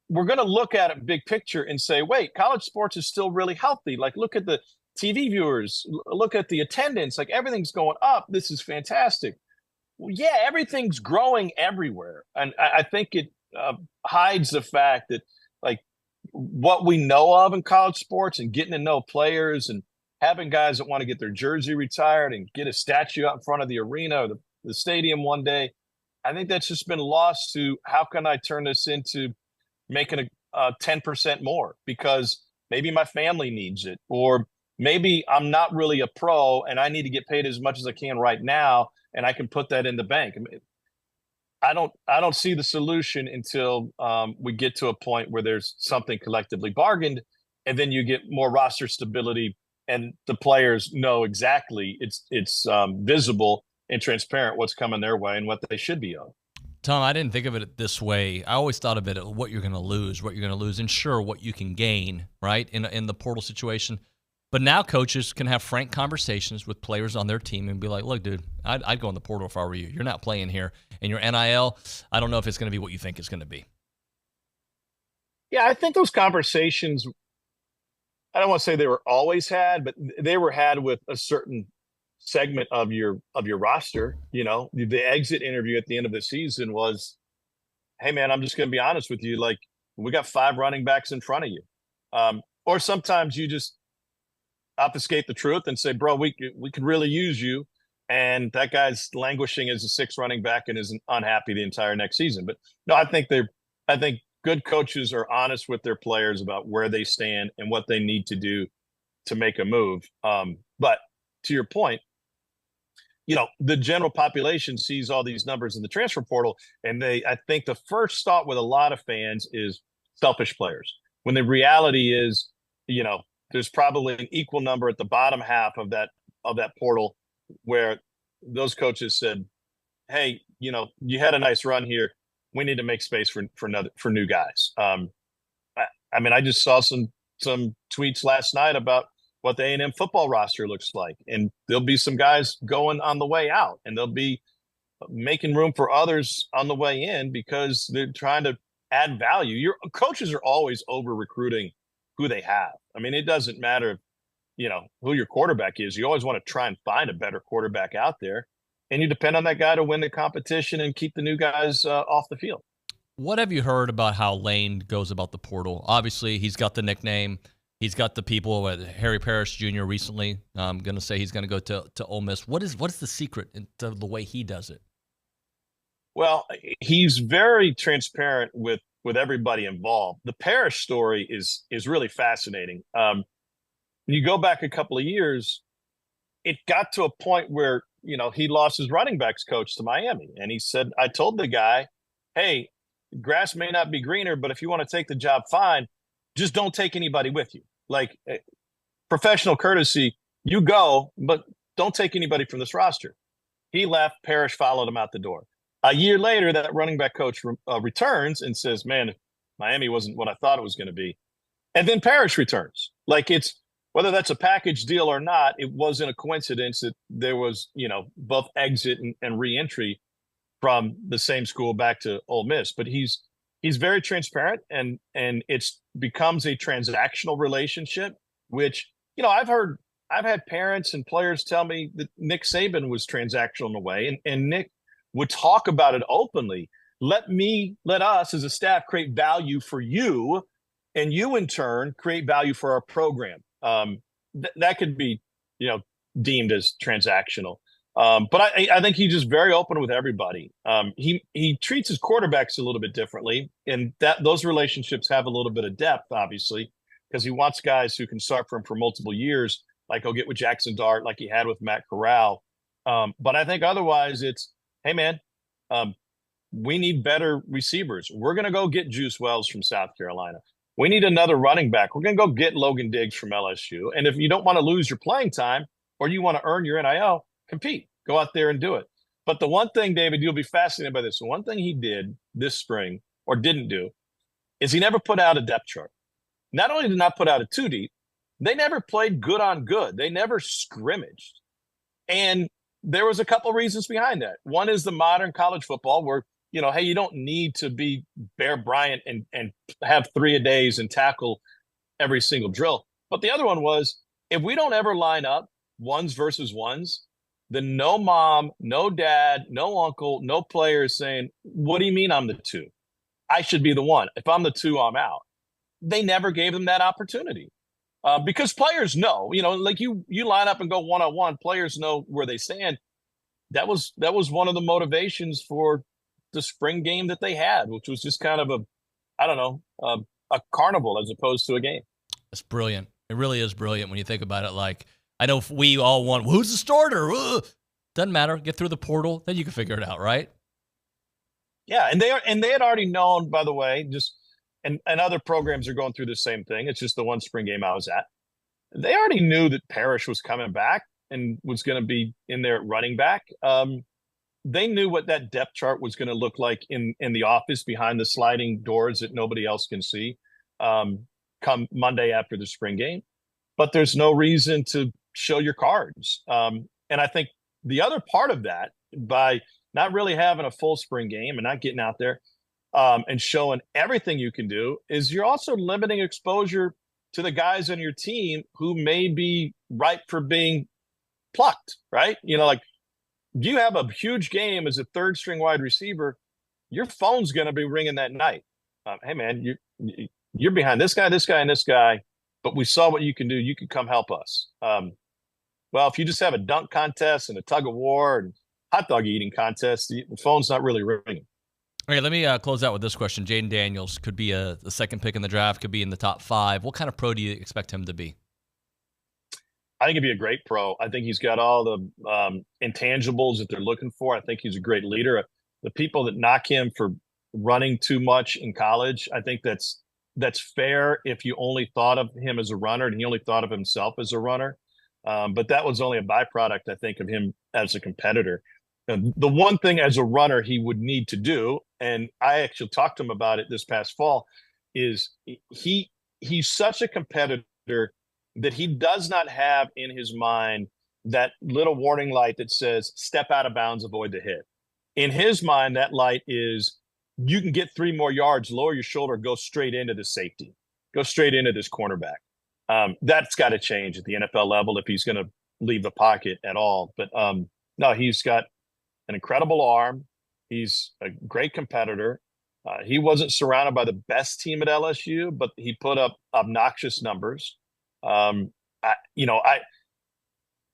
we're going to look at it big picture and say, wait, college sports is still really healthy. Like, look at the TV viewers, look at the attendance, like everything's going up. This is fantastic. Well, yeah, everything's growing everywhere. And I think it hides the fact that, like, what we know of in college sports and getting to know players and having guys that want to get their jersey retired and get a statue out in front of the arena or the stadium one day, I think that's just been lost to how can I turn this into making a 10% more because maybe my family needs it, or maybe I'm not really a pro and I need to get paid as much as I can right now, and I can put that in the bank. I don't see the solution until we get to a point where there's something collectively bargained, and then you get more roster stability, and the players know exactly it's visible and transparent what's coming their way and what they should be owed. Tom, I didn't think of it this way. I always thought of it at what you're going to lose, and sure, what you can gain, right, in the portal situation. But now coaches can have frank conversations with players on their team and be like, look, dude, I'd go in the portal if I were you. You're not playing here. And your NIL, I don't know if it's going to be what you think it's going to be. Yeah, I think those conversations, I don't want to say they were always had, but they were had with a certain segment of your roster. The exit interview at the end of the season was, hey, man, I'm just going to be honest with you. Like, we got 5 running backs in front of you. Or sometimes you just obfuscate the truth and say, bro, we could really use you. And that guy's languishing as a 6th running back and is unhappy the entire next season. But no, I think good coaches are honest with their players about where they stand and what they need to do to make a move. But to your point, the general population sees all these numbers in the transfer portal, and I think the first thought with a lot of fans is selfish players, when the reality is, there's probably an equal number at the bottom half of that portal where those coaches said, "Hey, you had a nice run here. We need to make space for new guys." I mean, I just saw some tweets last night about what the A&M football roster looks like, and there'll be some guys going on the way out, and they'll be making room for others on the way in because they're trying to add value. Your coaches are always over recruiting who they have. I mean, it doesn't matter, who your quarterback is. You always want to try and find a better quarterback out there, and you depend on that guy to win the competition and keep the new guys off the field. What have you heard about how Lane goes about the portal? Obviously, he's got the nickname. He's got the people. Harry Parrish Jr. recently, I'm going to say he's going to go to Ole Miss. What is the secret to the way he does it? Well, he's very transparent with everybody involved. The Parrish story is really fascinating. You go back a couple of years, it got to a point where, he lost his running backs coach to Miami. And he said, I told the guy, hey, grass may not be greener, but if you want to take the job, fine. Just don't take anybody with you. Like professional courtesy, you go, but don't take anybody from this roster. He left. Parrish followed him out the door. A year later, that running back coach returns and says, man, Miami wasn't what I thought it was going to be. And then Parrish returns. Like whether that's a package deal or not, it wasn't a coincidence that there was, both exit and reentry from the same school back to Ole Miss. But he's very transparent, and it's becomes a transactional relationship, which, I've had parents and players tell me that Nick Saban was transactional in a way, and Nick would talk about it openly. Let us as a staff create value for you, and you in turn create value for our program. That could be, deemed as transactional. But I think he's just very open with everybody. He treats his quarterbacks a little bit differently, and those relationships have a little bit of depth, obviously, because he wants guys who can start for him for multiple years, like he'll get with Jackson Dart, like he had with Matt Corral. But I think otherwise it's, hey, man, we need better receivers. We're going to go get Juice Wells from South Carolina. We need another running back. We're going to go get Logan Diggs from LSU. And if you don't want to lose your playing time or you want to earn your NIL, compete. Go out there and do it. But the one thing, David, you'll be fascinated by this. The one thing he did this spring, or didn't do, is he never put out a depth chart. Not only did not put out a 2 deep, they never played good on good. They never scrimmaged. And there was a couple reasons behind that. One is the modern college football where, hey, you don't need to be Bear Bryant and have 3-a-days and tackle every single drill. But the other one was, if we don't ever line up ones versus ones, then no mom, no dad, no uncle, no player is saying, what do you mean I'm the 2? I should be the 1. If I'm the 2, I'm out. They never gave them that opportunity. Because players know, like you line up and go one-on-one, players know where they stand. That was one of the motivations for the spring game that they had, which was just kind of a carnival as opposed to a game. It's brilliant. It really is brilliant when you think about it. Like, I know if we all want, who's the starter? Doesn't matter. Get through the portal, then you can figure it out, right? Yeah, and they had already known, by the way, and other programs are going through the same thing. It's just the one spring game I was at. They already knew that Parrish was coming back and was going to be in there at running back. They knew what that depth chart was going to look like in the office behind the sliding doors that nobody else can see come Monday after the spring game. But there's no reason to show your cards. And I think the other part of that, by not really having a full spring game and not getting out there and showing everything you can do, is you're also limiting exposure to the guys on your team who may be ripe for being plucked, right? Like, you have a huge game as a third string wide receiver, your phone's going to be ringing that night. Hey, man, you're behind this guy, and this guy, but we saw what you can do. You can come help us. Well, if you just have a dunk contest and a tug of war and hot dog eating contest, the phone's not really ringing. All right, let me close out with this question. Jaden Daniels could be the second pick in the draft, could be in the top 5. What kind of pro do you expect him to be? I think he'd be a great pro. I think he's got all the intangibles that they're looking for. I think he's a great leader. The people that knock him for running too much in college, I think that's that's fair if you only thought of him as a runner and he only thought of himself as a runner. But that was only a byproduct, I think, of him as a competitor. The one thing as a runner he would need to do, and I actually talked to him about it this past fall, is he's such a competitor that he does not have in his mind that little warning light that says step out of bounds, avoid the hit. In his mind, that light is you can get 3 more yards, lower your shoulder, go straight into the safety, go straight into this cornerback. That's got to change at the NFL level if he's going to leave the pocket at all. But no, he's got an incredible arm. He's a great competitor. He wasn't surrounded by the best team at LSU, but he put up obnoxious numbers.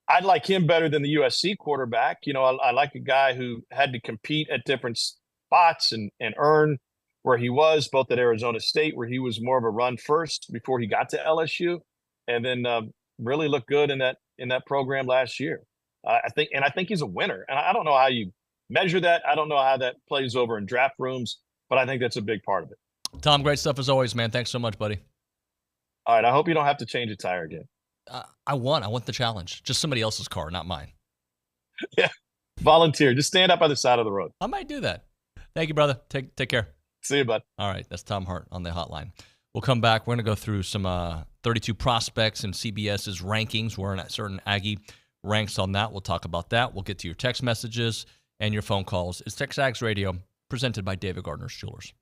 I like him better than the USC quarterback. I like a guy who had to compete at different spots and earn where he was, both at Arizona State, where he was more of a run first before he got to LSU, and then really looked good in that program last year. I think he's a winner. And I don't know how you measure that. I don't know how that plays over in draft rooms, but I think that's a big part of it. Tom, great stuff as always, man. Thanks so much, buddy. All right. I hope you don't have to change a tire again. I want the challenge. Just somebody else's car, not mine. Yeah. Volunteer. Just stand up by the side of the road. I might do that. Thank you, brother. Take care. See you, bud. All right. That's Tom Hart on the hotline. We'll come back. We're going to go through some 32 prospects and CBS's rankings. We're in a certain Aggie ranks on that. We'll talk about that. We'll get to your text messages and your phone calls. It's TexAgs Radio, presented by David Gardner's Jewelers.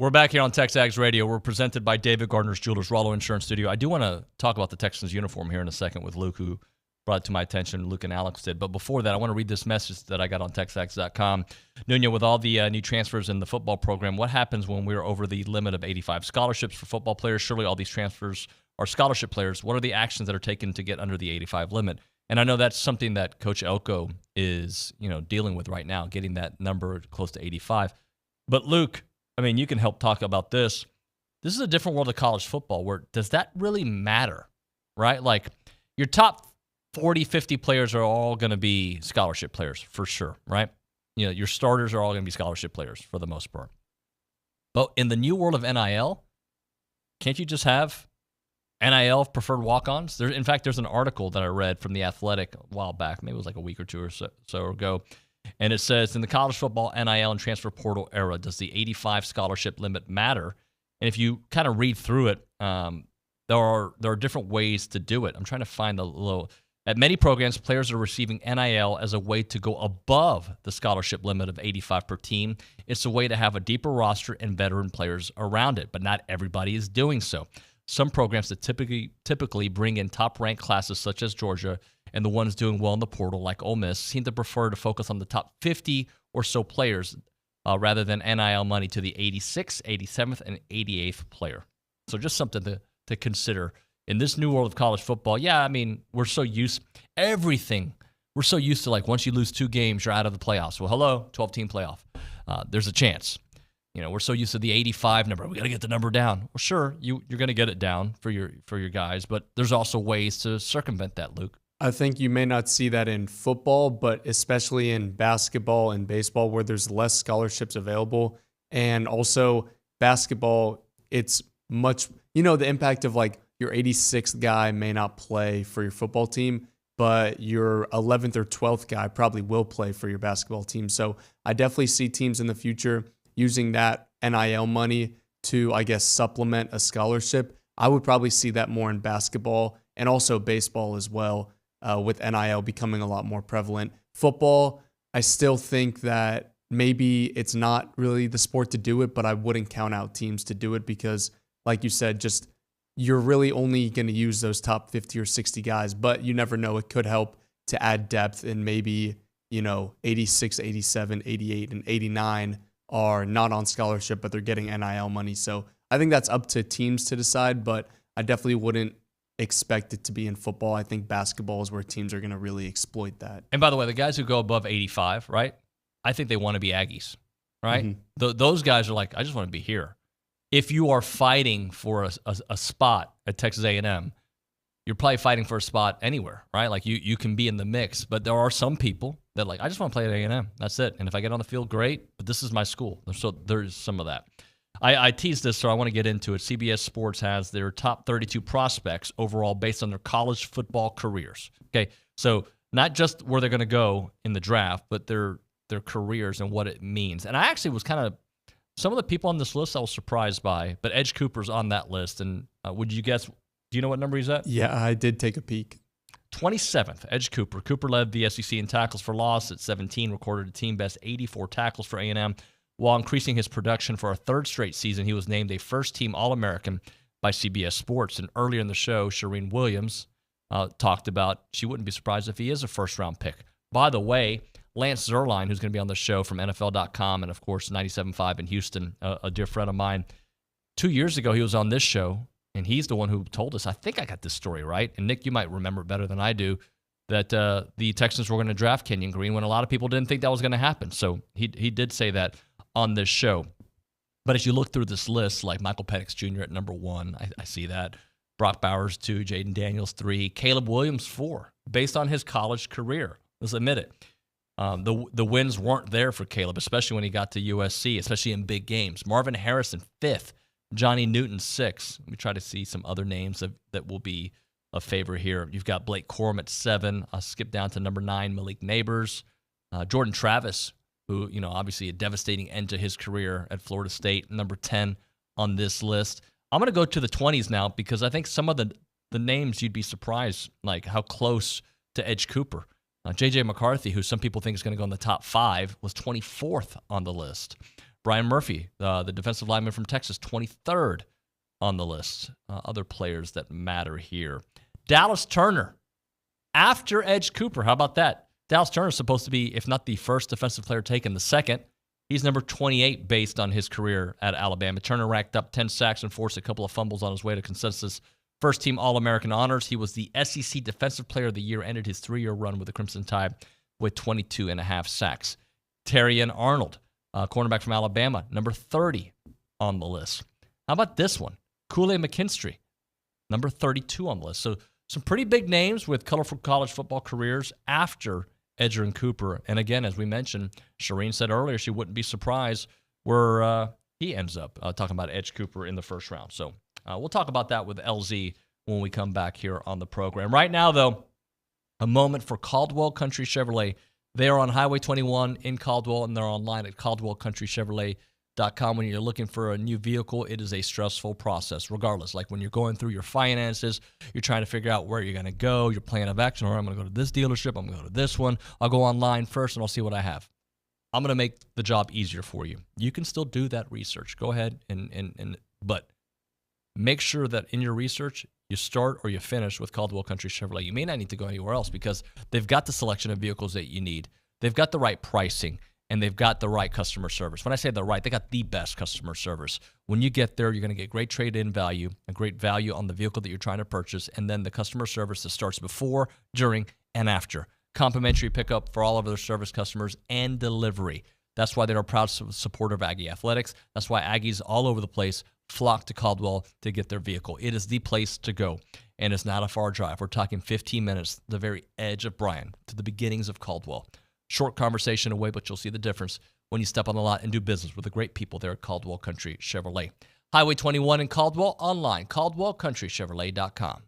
We're back here on TexAgs Radio. We're presented by David Gardner's Jewelers, Rollo Insurance Studio. I do want to talk about the Texans uniform here in a second with Luke, who brought it to my attention. Luke and Alex did. But before that, I want to read this message that I got on TexAgs.com. Nuño, with all the new transfers in the football program, what happens when we're over the limit of 85 scholarships for football players? Surely all these transfers are scholarship players. What are the actions that are taken to get under the 85 limit? And I know that's something that Coach Elko is, dealing with right now, getting that number close to 85. But Luke, I mean, you can help talk about this. This is a different world of college football where does that really matter, right? Like your top 40, 50 players are all going to be scholarship players for sure, right? Your starters are all going to be scholarship players for the most part. But in the new world of NIL, can't you just have NIL preferred walk-ons? In fact, there's an article that I read from The Athletic a while back, maybe it was like a week or two or so ago, and it says, in the college football, NIL, and transfer portal era, does the 85 scholarship limit matter? And if you kind of read through it, there are different ways to do it. I'm trying to find a little. At many programs, players are receiving NIL as a way to go above the scholarship limit of 85 per team. It's a way to have a deeper roster and veteran players around it, but not everybody is doing so. Some programs that typically bring in top-ranked classes such as Georgia and the ones doing well in the portal like Ole Miss seem to prefer to focus on the top 50 or so players rather than NIL money to the 86th, 87th, and 88th player. So just something to consider. In this new world of college football, yeah, I mean, we're so used to like once you lose 2 games, you're out of the playoffs. Well, hello, 12-team playoff. There's a chance. We're so used to the 85 number. We got to get the number down. Well, sure, you're going to get it down for your guys, but there's also ways to circumvent that, Luke. I think you may not see that in football, but especially in basketball and baseball where there's less scholarships available. And also basketball, it's much, the impact of like your 86th guy may not play for your football team, but your 11th or 12th guy probably will play for your basketball team. So I definitely see teams in the future using that NIL money to, I guess, supplement a scholarship. I would probably see that more in basketball and also baseball as well, with NIL becoming a lot more prevalent. Football, I still think that maybe it's not really the sport to do it, but I wouldn't count out teams to do it because, like you said, just you're really only going to use those top 50 or 60 guys, but you never know. It could help to add depth, and maybe, 86, 87, 88, and 89 are not on scholarship, but they're getting NIL money. So I think that's up to teams to decide, but I definitely wouldn't expect it to be in football. I think basketball is where teams are going to really exploit that. And by the way, the guys who go above 85, right? I think they want to be Aggies, right? Mm-hmm. Those guys are like, I just want to be here. If you are fighting for a spot at Texas A&M, you're probably fighting for a spot anywhere, right? Like you can be in the mix, but there are some people that like, I just want to play at A&M. That's it. And if I get on the field, great, but this is my school. So there's some of that. I teased this, so I want to get into it. CBS Sports has their top 32 prospects overall based on their college football careers. Okay, so not just where they're going to go in the draft, but their careers and what it means. And I actually was kind of, some of the people on this list I was surprised by, but Edge Cooper's on that list. And would you guess, do you know what number he's at? Yeah, I did take a peek. 27th, Edge Cooper. Cooper led the SEC in tackles for loss at 17, recorded a team best 84 tackles for A&M. While increasing his production for a 3rd straight season, he was named a first-team All-American by CBS Sports. And earlier in the show, Charean Williams talked about she wouldn't be surprised if he is a first-round pick. By the way, Lance Zierlein, who's going to be on the show from NFL.com and, of course, 97.5 in Houston, a dear friend of mine, 2 years ago he was on this show, and he's the one who told us, I think I got this story right, and Nick, you might remember it better than I do, that the Texans were going to draft Kenyon Green when a lot of people didn't think that was going to happen. So he did say that on this show. But as you look through this list, like Michael Penix Jr. at number 1, I see that. Brock Bowers 2, Jaden Daniels 3, Caleb Williams 4, based on his college career. Let's admit it. The wins weren't there for Caleb, especially when he got to USC, especially in big games. Marvin Harrison 5th, Johnny Newton 6th. Let me try to see some other names that will be a favor here. You've got Blake Corum at 7. I'll skip down to number 9, Malik Neighbors. Jordan Travis, who, obviously a devastating end to his career at Florida State, number 10 on this list. I'm going to go to the 20s now because I think some of the names you'd be surprised, like how close to Edge Cooper. J.J. McCarthy, who some people think is going to go in the top 5, was 24th on the list. Brian Murphy, the defensive lineman from Texas, 23rd on the list. Other players that matter here. Dallas Turner, after Edge Cooper. How about that? Dallas Turner is supposed to be, if not the first defensive player taken, the second. He's number 28 based on his career at Alabama. Turner racked up 10 sacks and forced a couple of fumbles on his way to consensus first-team All-American honors. He was the SEC Defensive Player of the Year, ended his 3-year run with the Crimson Tide with 22 and a half sacks. Terrian Arnold, cornerback from Alabama, number 30 on the list. How about this one? Kool-Aid McKinstry, number 32 on the list. So some pretty big names with colorful college football careers after Edger and Cooper. And again, as we mentioned, Charean said earlier she wouldn't be surprised where he ends up, talking about Edge Cooper in the first round. So we'll talk about that with LZ when we come back here on the program. Right now, though, a moment for Caldwell Country Chevrolet. They are on Highway 21 in Caldwell, and they're online at caldwellcountrychevrolet.com. When you're looking for a new vehicle, it is a stressful process, regardless. Like when you're going through your finances, you're trying to figure out where you're going to go, your plan of action, or I'm going to go to this dealership, I'm going to go to this one. I'll go online first, and I'll see what I have. I'm going to make the job easier for you. You can still do that research. Go ahead, but make sure that in your research, you start or you finish with Caldwell Country Chevrolet. You may not need to go anywhere else because they've got the selection of vehicles that you need. They've got the right pricing, and they've got the right customer service. When I say the right, they got the best customer service. When you get there, you're going to get great trade-in value, a great value on the vehicle that you're trying to purchase, and then the customer service that starts before, during, and after. Complimentary pickup for all of their service customers and delivery. That's why they're a proud supporter of Aggie athletics. That's why Aggies all over the place flock to Caldwell to get their vehicle. It is the place to go, and it's not a far drive. We're talking 15 minutes, the very edge of Bryan, to the beginnings of Caldwell. Short conversation away, but you'll see the difference when you step on the lot and do business with the great people there at Caldwell Country Chevrolet. Highway 21 in Caldwell, online, caldwellcountrychevrolet.com.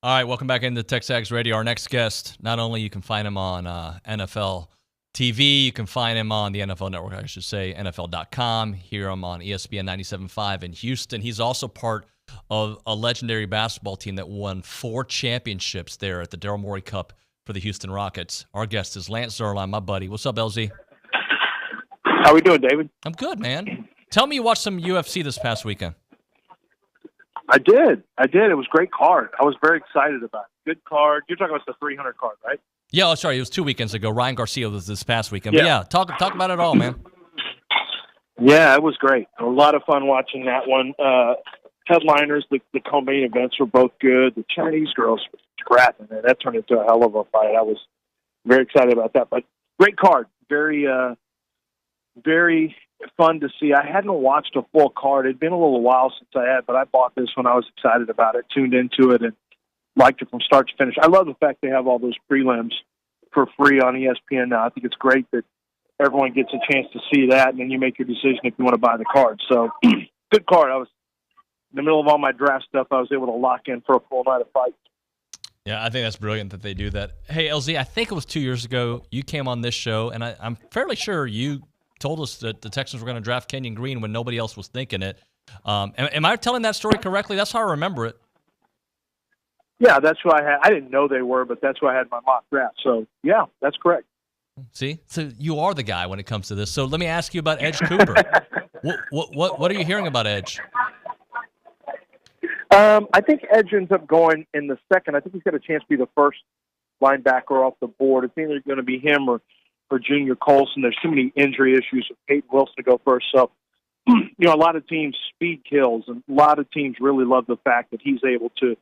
All right, welcome back into TexAgs Radio. Our next guest, not only you can find him on NFL TV, you can find him on the NFL Network, I should say, NFL.com, hear him on ESPN 97.5 in Houston. He's also part of a legendary basketball team that won 4 championships there at the Daryl Morey Cup for the Houston Rockets. Our guest is Lance Zierlein, my buddy. What's up, LZ? How we doing, David? I'm good, man. Tell me you watched some UFC this past weekend. I did. It was a great card. I was very excited about it. Good card. You're talking about the 300 card, right? Yeah, oh, sorry. It was 2 weekends ago. Ryan Garcia was this past weekend. Yeah. But yeah, talk about it all, man. Yeah, it was great. A lot of fun watching that one. Headliners, the co-main events were both good. The Chinese girls were scrapping, and that turned into a hell of a fight. I was very excited about that. But great card. Very, very fun to see. I hadn't watched a full card. It'd been a little while since I had, but I bought this when I was excited about it, tuned into it, and liked it from start to finish. I love the fact they have all those prelims for free on ESPN now. I think it's great that everyone gets a chance to see that, and then you make your decision if you want to buy the card. So, good card. I was in the middle of all my draft stuff. I was able to lock in for a full night of fights. Yeah, I think that's brilliant that they do that. Hey, LZ, I think it was 2 years ago you came on this show, and I'm fairly sure you told us that the Texans were going to draft Kenyon Green when nobody else was thinking it. Am I telling that story correctly? That's how I remember it. Yeah, that's who I had. I didn't know they were, but that's who I had in my mock draft. So, yeah, that's correct. See? So you are the guy when it comes to this. So let me ask you about Edge Cooper. What are you hearing about Edge? I think Edge ends up going in the second. I think he's got a chance to be the first linebacker off the board. It's either going to be him or Junior Colson. There's too many injury issues with Peyton Wilson to go first. So, a lot of teams speed kills, and a lot of teams really love the fact that he's able to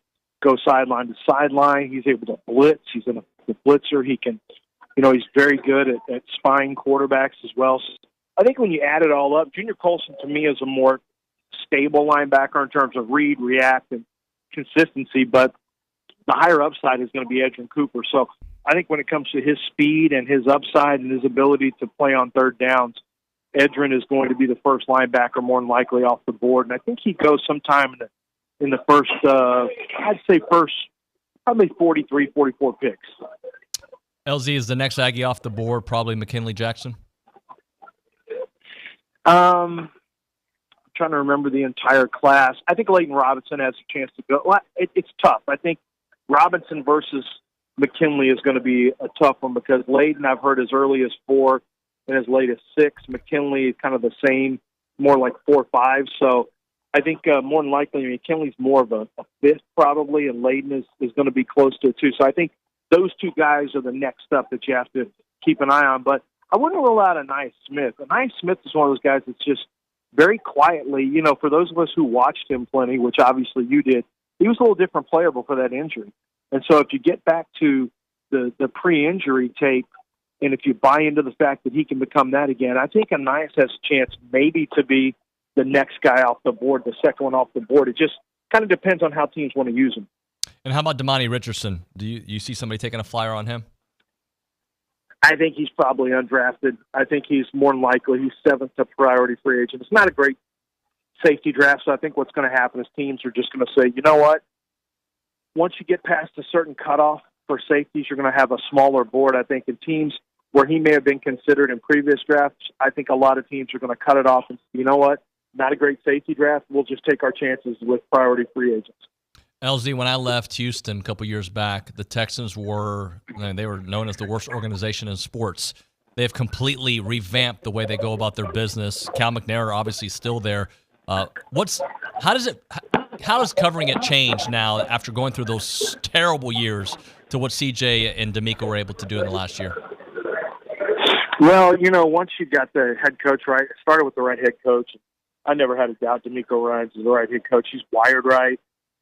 go sideline to sideline. He's able to blitz. He's a blitzer. He can, he's very good at spying quarterbacks as well. So I think when you add it all up, Junior Colson to me is a more stable linebacker in terms of read, react, and consistency, but the higher upside is going to be Edgerrin Cooper. So I think when it comes to his speed and his upside and his ability to play on third downs, Edgerrin is going to be the first linebacker more than likely off the board. And I think he goes sometime in the first, I'd say probably 43, 44 picks. LZ, is the next Aggie off the board probably McKinley Jackson? I'm trying to remember the entire class. I think Leighton Robinson has a chance to go. Well, it's tough. I think Robinson versus McKinley is going to be a tough one because Leighton I've heard as early as 4 and as late as 6. McKinley is kind of the same, more like 4 or 5. So I think more than likely McKinley's more of a 5th probably, and Leighton is going to be close to it too. So I think those two guys are the next step that you have to keep an eye on. But I wouldn't rule out Anais Smith. Anais Smith is one of those guys that's just very quietly, for those of us who watched him plenty, which obviously you did, he was a little different player before that injury. And so if you get back to the pre-injury tape, and if you buy into the fact that he can become that again, I think Anais has a chance maybe to be the next guy off the board, the second one off the board. It just kind of depends on how teams want to use him. And how about Damani Richardson? Do you see somebody taking a flyer on him? I think he's probably undrafted. I think he's more than likely. He's 7th to priority free agent. It's not a great safety draft, so I think what's going to happen is teams are just going to say, you know what? Once you get past a certain cutoff for safeties, you're going to have a smaller board. I think in teams where he may have been considered in previous drafts, I think a lot of teams are going to cut it off and say, you know what? Not a great safety draft. We'll just take our chances with priority free agents. LZ, when I left Houston a couple years back, the Texans were known as the worst organization in sports. They have completely revamped the way they go about their business. Cal McNair obviously still there. How does covering it change now after going through those terrible years to what CJ and D'Amico were able to do in the last year? Well, once you got the head coach right, it started with the right head coach. I never had a doubt D'Amico Ryans is the right head coach. He's wired right.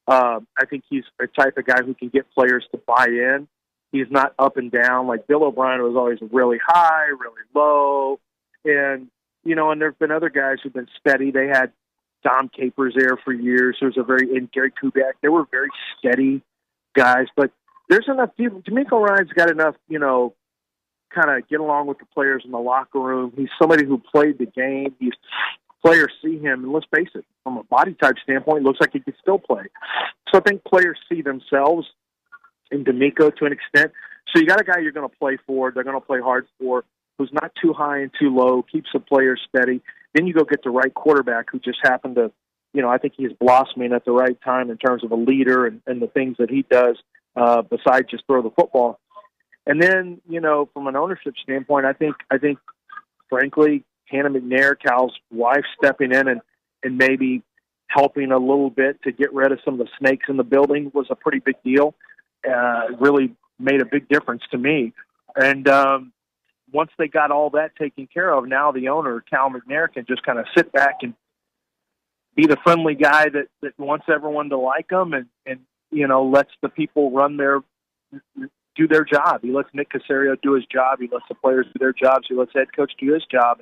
I think he's the type of guy who can get players to buy in. He's not up and down. Like Bill O'Brien was always really high, really low. And, and there have been other guys who've been steady. They had Dom Capers there for years. And Gary Kubiak. They were very steady guys. But there's enough people. D'Amico Ryan's got enough, kind of get along with the players in the locker room. He's somebody who played the game. Players see him, and let's face it, from a body type standpoint, it looks like he could still play. So I think players see themselves and D'Amico to an extent. So you got a guy you're going to play for, they're going to play hard for, who's not too high and too low, keeps the players steady. Then you go get the right quarterback who just happened to, I think he's blossoming at the right time in terms of a leader and the things that he does besides just throw the football. And then, from an ownership standpoint, I think, frankly, Hannah McNair, Cal's wife, stepping in and maybe helping a little bit to get rid of some of the snakes in the building was a pretty big deal. Really made a big difference to me. And once they got all that taken care of, now the owner, Cal McNair, can just kind of sit back and be the friendly guy that wants everyone to like him and lets the people do their job. He lets Nick Caserio do his job. He lets the players do their jobs. He lets head coach do his job.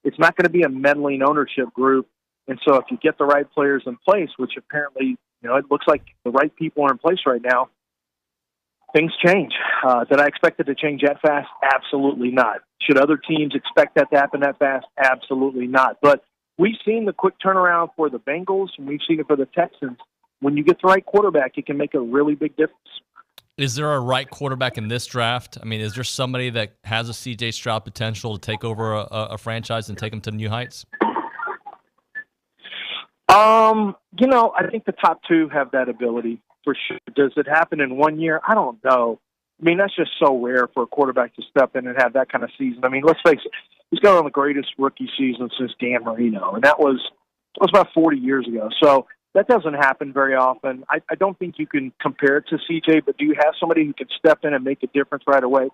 It's not going to be a meddling ownership group. And so if you get the right players in place, which apparently, it looks like the right people are in place right now, things change. Did I expect it to change that fast? Absolutely not. Should other teams expect that to happen that fast? Absolutely not. But we've seen the quick turnaround for the Bengals, and we've seen it for the Texans. When you get the right quarterback, it can make a really big difference. Is there a right quarterback in this draft? I mean, is there somebody that has a C.J. Stroud potential to take over a franchise and take them to new heights? I think the top two have that ability for sure. Does it happen in 1 year? I don't know. I mean, that's just so rare for a quarterback to step in and have that kind of season. I mean, let's face it, he's got on the greatest rookie season since Dan Marino, and that was about 40 years ago. So that doesn't happen very often. I don't think you can compare it to CJ, but do you have somebody who can step in and make a difference right away?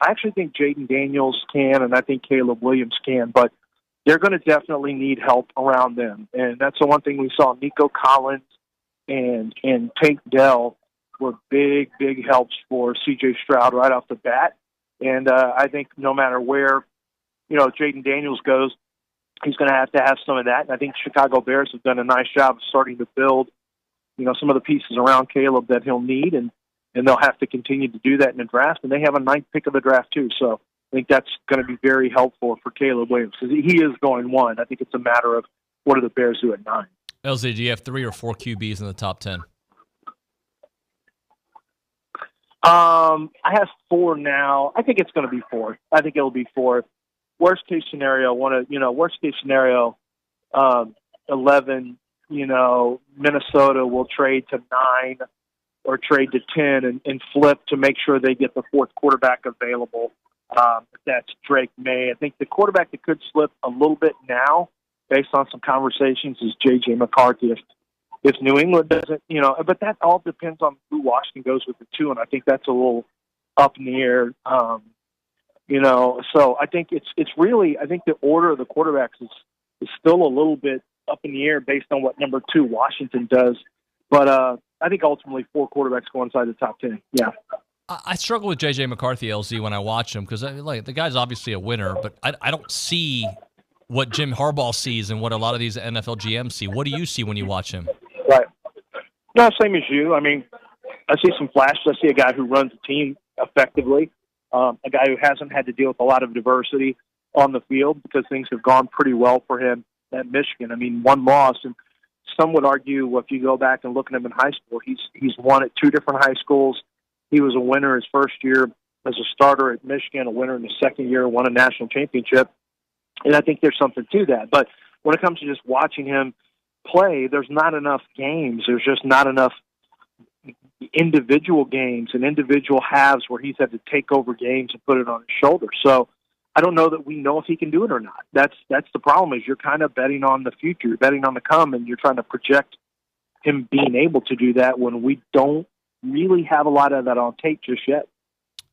I actually think Jaden Daniels can, and I think Caleb Williams can, but they're going to definitely need help around them. And that's the one thing we saw. Nico Collins and Tank Dell were big, big helps for C.J. Stroud right off the bat. And I think no matter where, Jaden Daniels goes, he's going to have some of that. And I think Chicago Bears have done a nice job of starting to build, some of the pieces around Caleb that he'll need. And they'll have to continue to do that in the draft. And they have a 9th pick of the draft, too. So I think that's going to be very helpful for Caleb Williams because he is going 1. I think it's a matter of what do the Bears do at 9. LZ, do you have 3 or 4 QBs in the top 10? I have 4 now. I think it's going to be 4. I think it'll be 4. Worst case scenario, 11, Minnesota will trade to 9 or trade to 10 and flip to make sure they get the 4th quarterback available. That's Drake May. I think the quarterback that could slip a little bit now, based on some conversations, is J.J. McCarthy. If New England doesn't, but that all depends on who Washington goes with the 2, and I think that's a little up in the air. So I think it's really, I think the order of the quarterbacks is still a little bit up in the air based on what number 2 Washington does. But I think ultimately 4 quarterbacks go inside the top 10. Yeah. I struggle with J.J. McCarthy, LZ, when I watch him because the guy's obviously a winner, but I don't see what Jim Harbaugh sees and what a lot of these NFL GMs see. What do you see when you watch him? Right. No, same as you. I mean, I see some flashes. I see a guy who runs a team effectively, a guy who hasn't had to deal with a lot of diversity on the field because things have gone pretty well for him at Michigan. I mean, 1 loss, and some would argue if you go back and look at him in high school, he's won at 2 different high schools. He was a winner his first year as a starter at Michigan, a winner in his second year, won a national championship. And I think there's something to that. But when it comes to just watching him play, there's not enough games. There's just not enough individual games and individual halves where he's had to take over games and put it on his shoulders. So I don't know that we know if he can do it or not. That's the problem is you're kind of betting on the future, you're betting on the come, and you're trying to project him being able to do that when we don't really have a lot of that on tape just yet.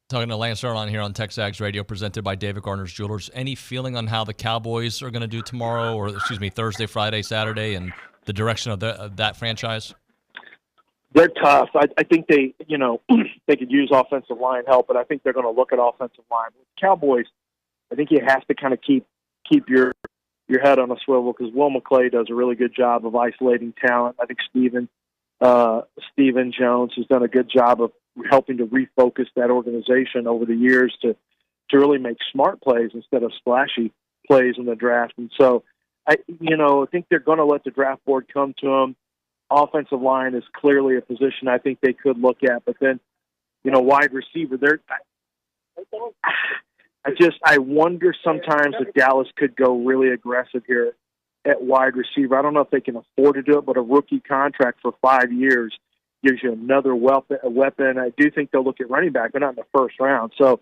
Talking to Lance Zierlein here on TexAgs Radio, presented by David Gardner's Jewelers. Any feeling on how the Cowboys are going to do tomorrow, or Thursday, Friday, Saturday, and the direction of that franchise? They're tough. I think they could use offensive line help, but I think they're going to look at offensive line. With Cowboys, I think you have to kind of keep your head on a swivel because Will McClay does a really good job of isolating talent. I think Stephen Jones has done a good job of helping to refocus that organization over the years to really make smart plays instead of splashy plays in the draft. And so, I think they're going to let the draft board come to them. Offensive line is clearly a position I think they could look at, but then, wide receiver. I wonder sometimes if Dallas could go really aggressive here at wide receiver. I don't know if they can afford to do it, but a rookie contract for 5 years gives you another weapon. I do think they'll look at running back, but not in the first round. So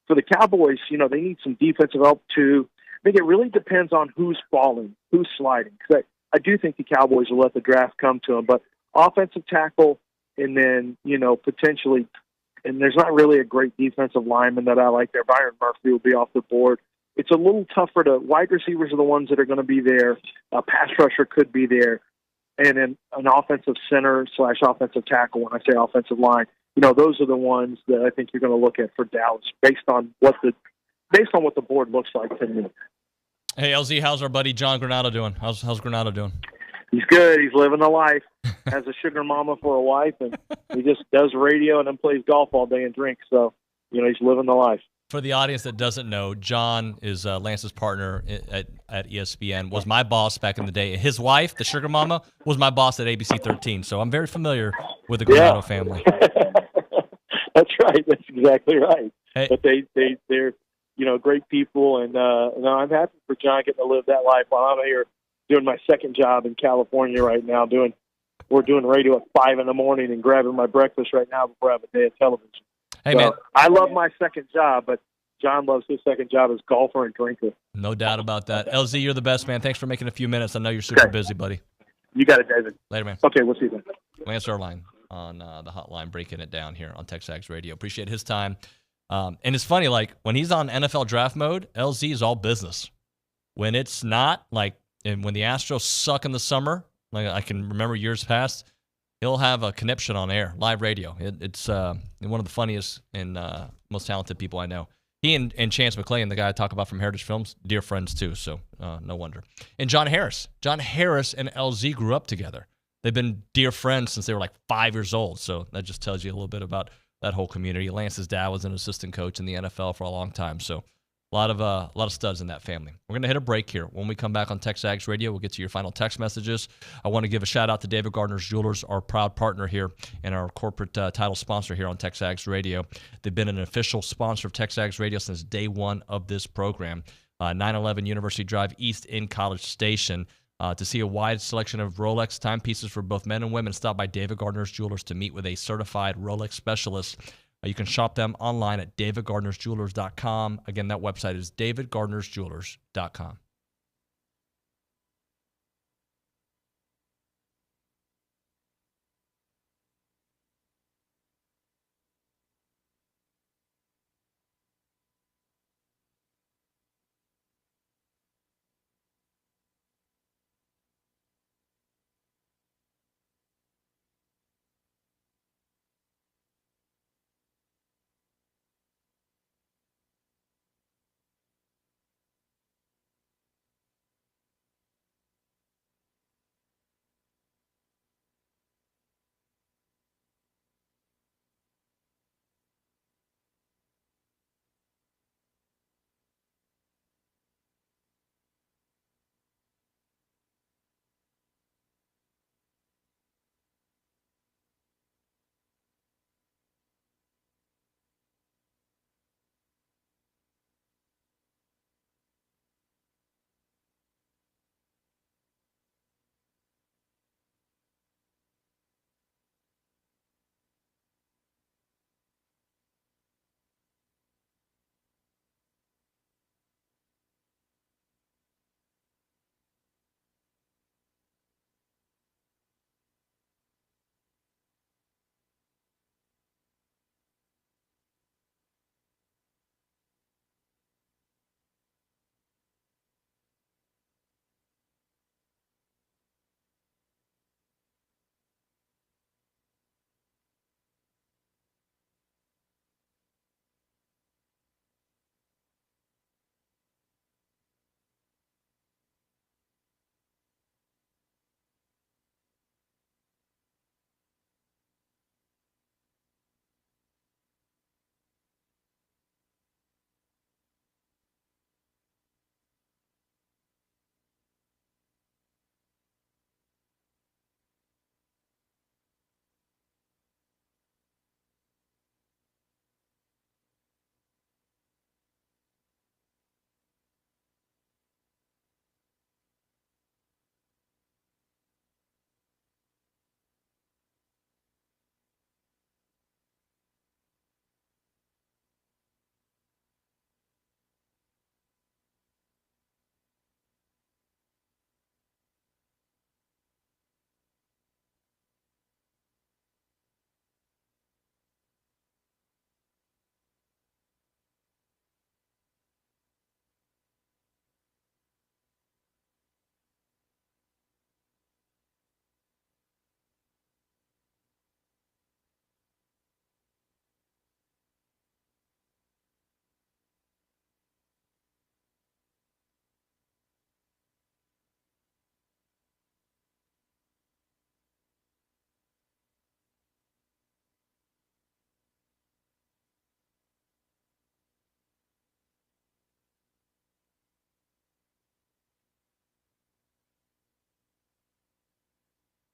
for the Cowboys, they need some defensive help too. I think it really depends on who's falling, who's sliding. Because I do think the Cowboys will let the draft come to them, but offensive tackle and then, potentially, and there's not really a great defensive lineman that I like there. Byron Murphy will be off the board. It's a little tougher wide receivers are the ones that are going to be there. A pass rusher could be there. And then an offensive center / offensive tackle, when I say offensive line, those are the ones that I think you're going to look at for Dallas based on what the board looks like to me. Hey, LZ, how's our buddy John Granado doing? How's Granado doing? He's good. He's living the life. Has a sugar mama for a wife, and he just does radio and then plays golf all day and drinks. So, he's living the life. For the audience that doesn't know, John is Lance's partner at ESPN, was my boss back in the day. His wife, the sugar mama, was my boss at ABC 13. So I'm very familiar with the Granado family. That's right. That's exactly right. Hey. But they're great people, and I'm happy for John getting to live that life while I'm here doing my second job in California right now. We're doing radio at 5 a.m. and grabbing my breakfast right now before I have a day of television. Hey, man. I love my second job, but John loves his second job as golfer and drinker. No doubt about that. LZ, you're the best, man. Thanks for making a few minutes. I know you're super busy, buddy. You got it, David. Later, man. Okay, we'll see you then. Lance Zierlein on the hotline, breaking it down here on TexAgs Radio. Appreciate his time. And it's funny, when he's on NFL draft mode, LZ is all business. When it's not, and when the Astros suck in the summer, I can remember years past, he'll have a connection on air, live radio. It's one of the funniest and most talented people I know. He and Chance McClain, the guy I talk about from Heritage Films, dear friends too, so no wonder. And John Harris. John Harris and LZ grew up together. They've been dear friends since they were 5 years old, so that just tells you a little bit about that whole community. Lance's dad was an assistant coach in the NFL for a long time, so a lot of studs in that family. We're going to hit a break here. When we come back on TexAgs Radio, we'll get to your final text messages. I want to give a shout-out to David Gardner's Jewelers, our proud partner here and our corporate title sponsor here on TexAgs Radio. They've been an official sponsor of TexAgs Radio since day one of this program. 911 University Drive East in College Station. To see a wide selection of Rolex timepieces for both men and women, stop by David Gardner's Jewelers to meet with a certified Rolex specialist. You can shop them online at davidgardnersjewelers.com. Again, that website is davidgardnersjewelers.com.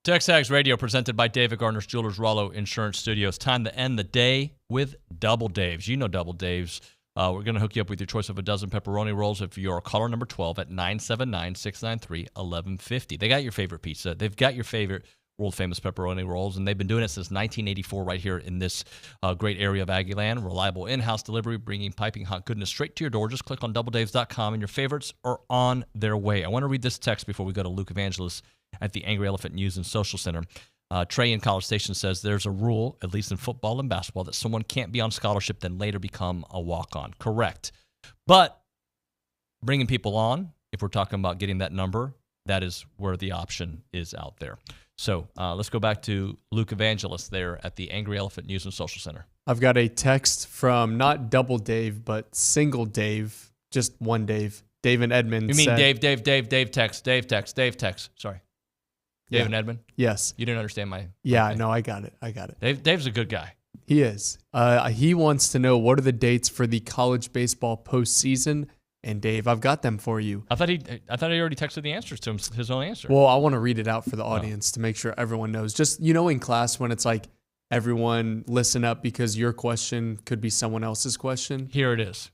TexAgs Radio presented by David Gardner's Jewelers Rollo Insurance Studios. Time to end the day with Double Dave's. You know Double Dave's. We're going to hook you up with your choice of a dozen pepperoni rolls if you're caller number 12 at 979-693-1150. They got your favorite pizza. They've got your favorite world-famous pepperoni rolls, and they've been doing it since 1984 right here in this great area of Aggie land. Reliable in-house delivery, bringing piping hot goodness straight to your door. Just click on doubledaves.com, and your favorites are on their way. I want to read this text before we go to Luke Evangelist at the Angry Elephant News and Social Center. Trey in College Station says there's a rule, at least in football and basketball, that someone can't be on scholarship then later become a walk-on. Correct. But bringing people on, if we're talking about getting that number, that is where the option is out there. So let's go back to Luke Evangelist there at the Angry Elephant News and Social Center. I've got a text from not Double Dave, but Single Dave, just one Dave. Dave and Edmund. You mean said, Dave text. Sorry. Dave and Edmund? Yes. You didn't understand my... Yeah, no, I got it. Dave's a good guy. He is. He wants to know what are the dates for the college baseball postseason. And Dave, I've got them for you. I thought he already texted the answers to him, his own answer. Well, I want to read it out for the audience to make sure everyone knows. Just, in class when it's like, everyone listen up because your question could be someone else's question. Here it is.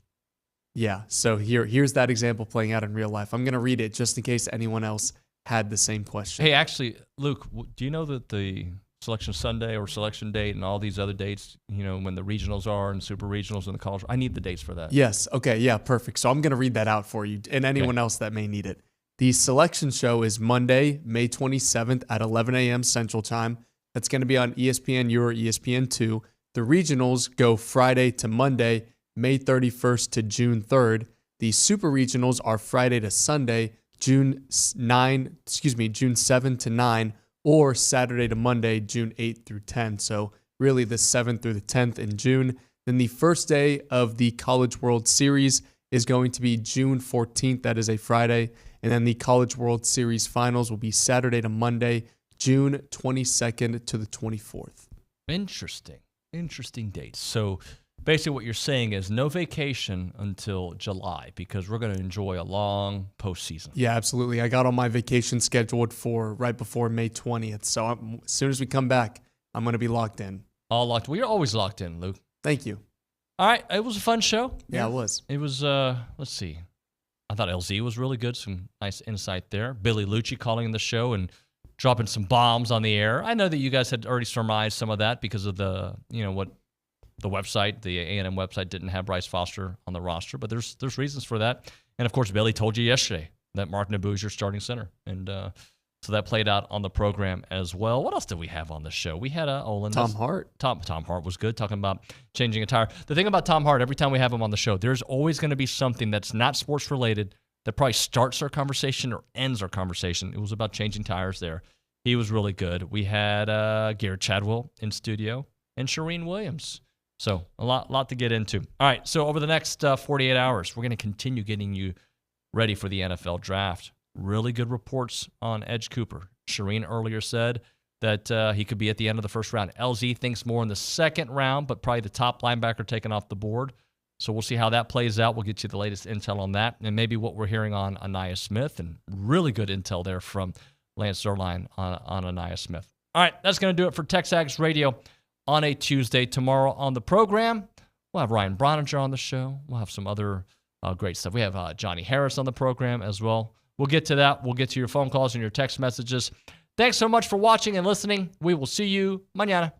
Yeah, so here's that example playing out in real life. I'm going to read it just in case anyone else had the same question. Hey, actually, Luke, do you know that the Selection Sunday or Selection Date and all these other dates, when the regionals are and super regionals and the college, I need the dates for that. Yes. Okay. Yeah, perfect. So I'm going to read that out for you and anyone else that may need it. The selection show is Monday, May 27th at 11 a.m. Central Time. That's going to be on ESPNU or ESPN2. The regionals go Friday to Monday, May 31st to June 3rd. The super regionals are Friday to Sunday, June 7 to 9, or Saturday to Monday, June 8th through 10. So really the 7th through the 10th in June. Then the first day of the College World Series is going to be June 14th. That is a Friday. And then the College World Series finals will be Saturday to Monday, June 22nd to the 24th. Interesting dates. So basically what you're saying is no vacation until July because we're going to enjoy a long postseason. Yeah, absolutely. I got all my vacation scheduled for right before May 20th. So as soon as we come back, I'm going to be locked in. All locked. Well, you're always locked in, Luke. Thank you. All right. It was a fun show. Yeah, it was. It was, let's see. I thought LZ was really good. Some nice insight there. Billy Liucci calling in the show and dropping some bombs on the air. I know that you guys had already surmised some of that because of the, what the website, the A&M website didn't have Bryce Foster on the roster, but there's reasons for that. And, of course, Billy told you yesterday that Mark Naboo is your starting center. And so that played out on the program as well. What else did we have on the show? We had Olin. Tom Hart. Tom Hart was good, talking about changing a tire. The thing about Tom Hart, every time we have him on the show, there's always going to be something that's not sports-related that probably starts our conversation or ends our conversation. It was about changing tires there. He was really good. We had Gerrod Chadwell in studio and Charean Williams. So a lot to get into. All right, so over the next 48 hours, we're going to continue getting you ready for the NFL draft. Really good reports on Edge Cooper. Charean earlier said that he could be at the end of the first round. LZ thinks more in the second round, but probably the top linebacker taken off the board. So we'll see how that plays out. We'll get you the latest intel on that and maybe what we're hearing on Anaya Smith, and really good intel there from Lance Zierlein on Anaya Smith. All right, that's going to do it for TexAgs Radio on a Tuesday. Tomorrow on the program, we'll have Ryan Broniger on the show. We'll have some other great stuff. We have Johnny Harris on the program as well. We'll get to that. We'll get to your phone calls and your text messages. Thanks so much for watching and listening. We will see you mañana.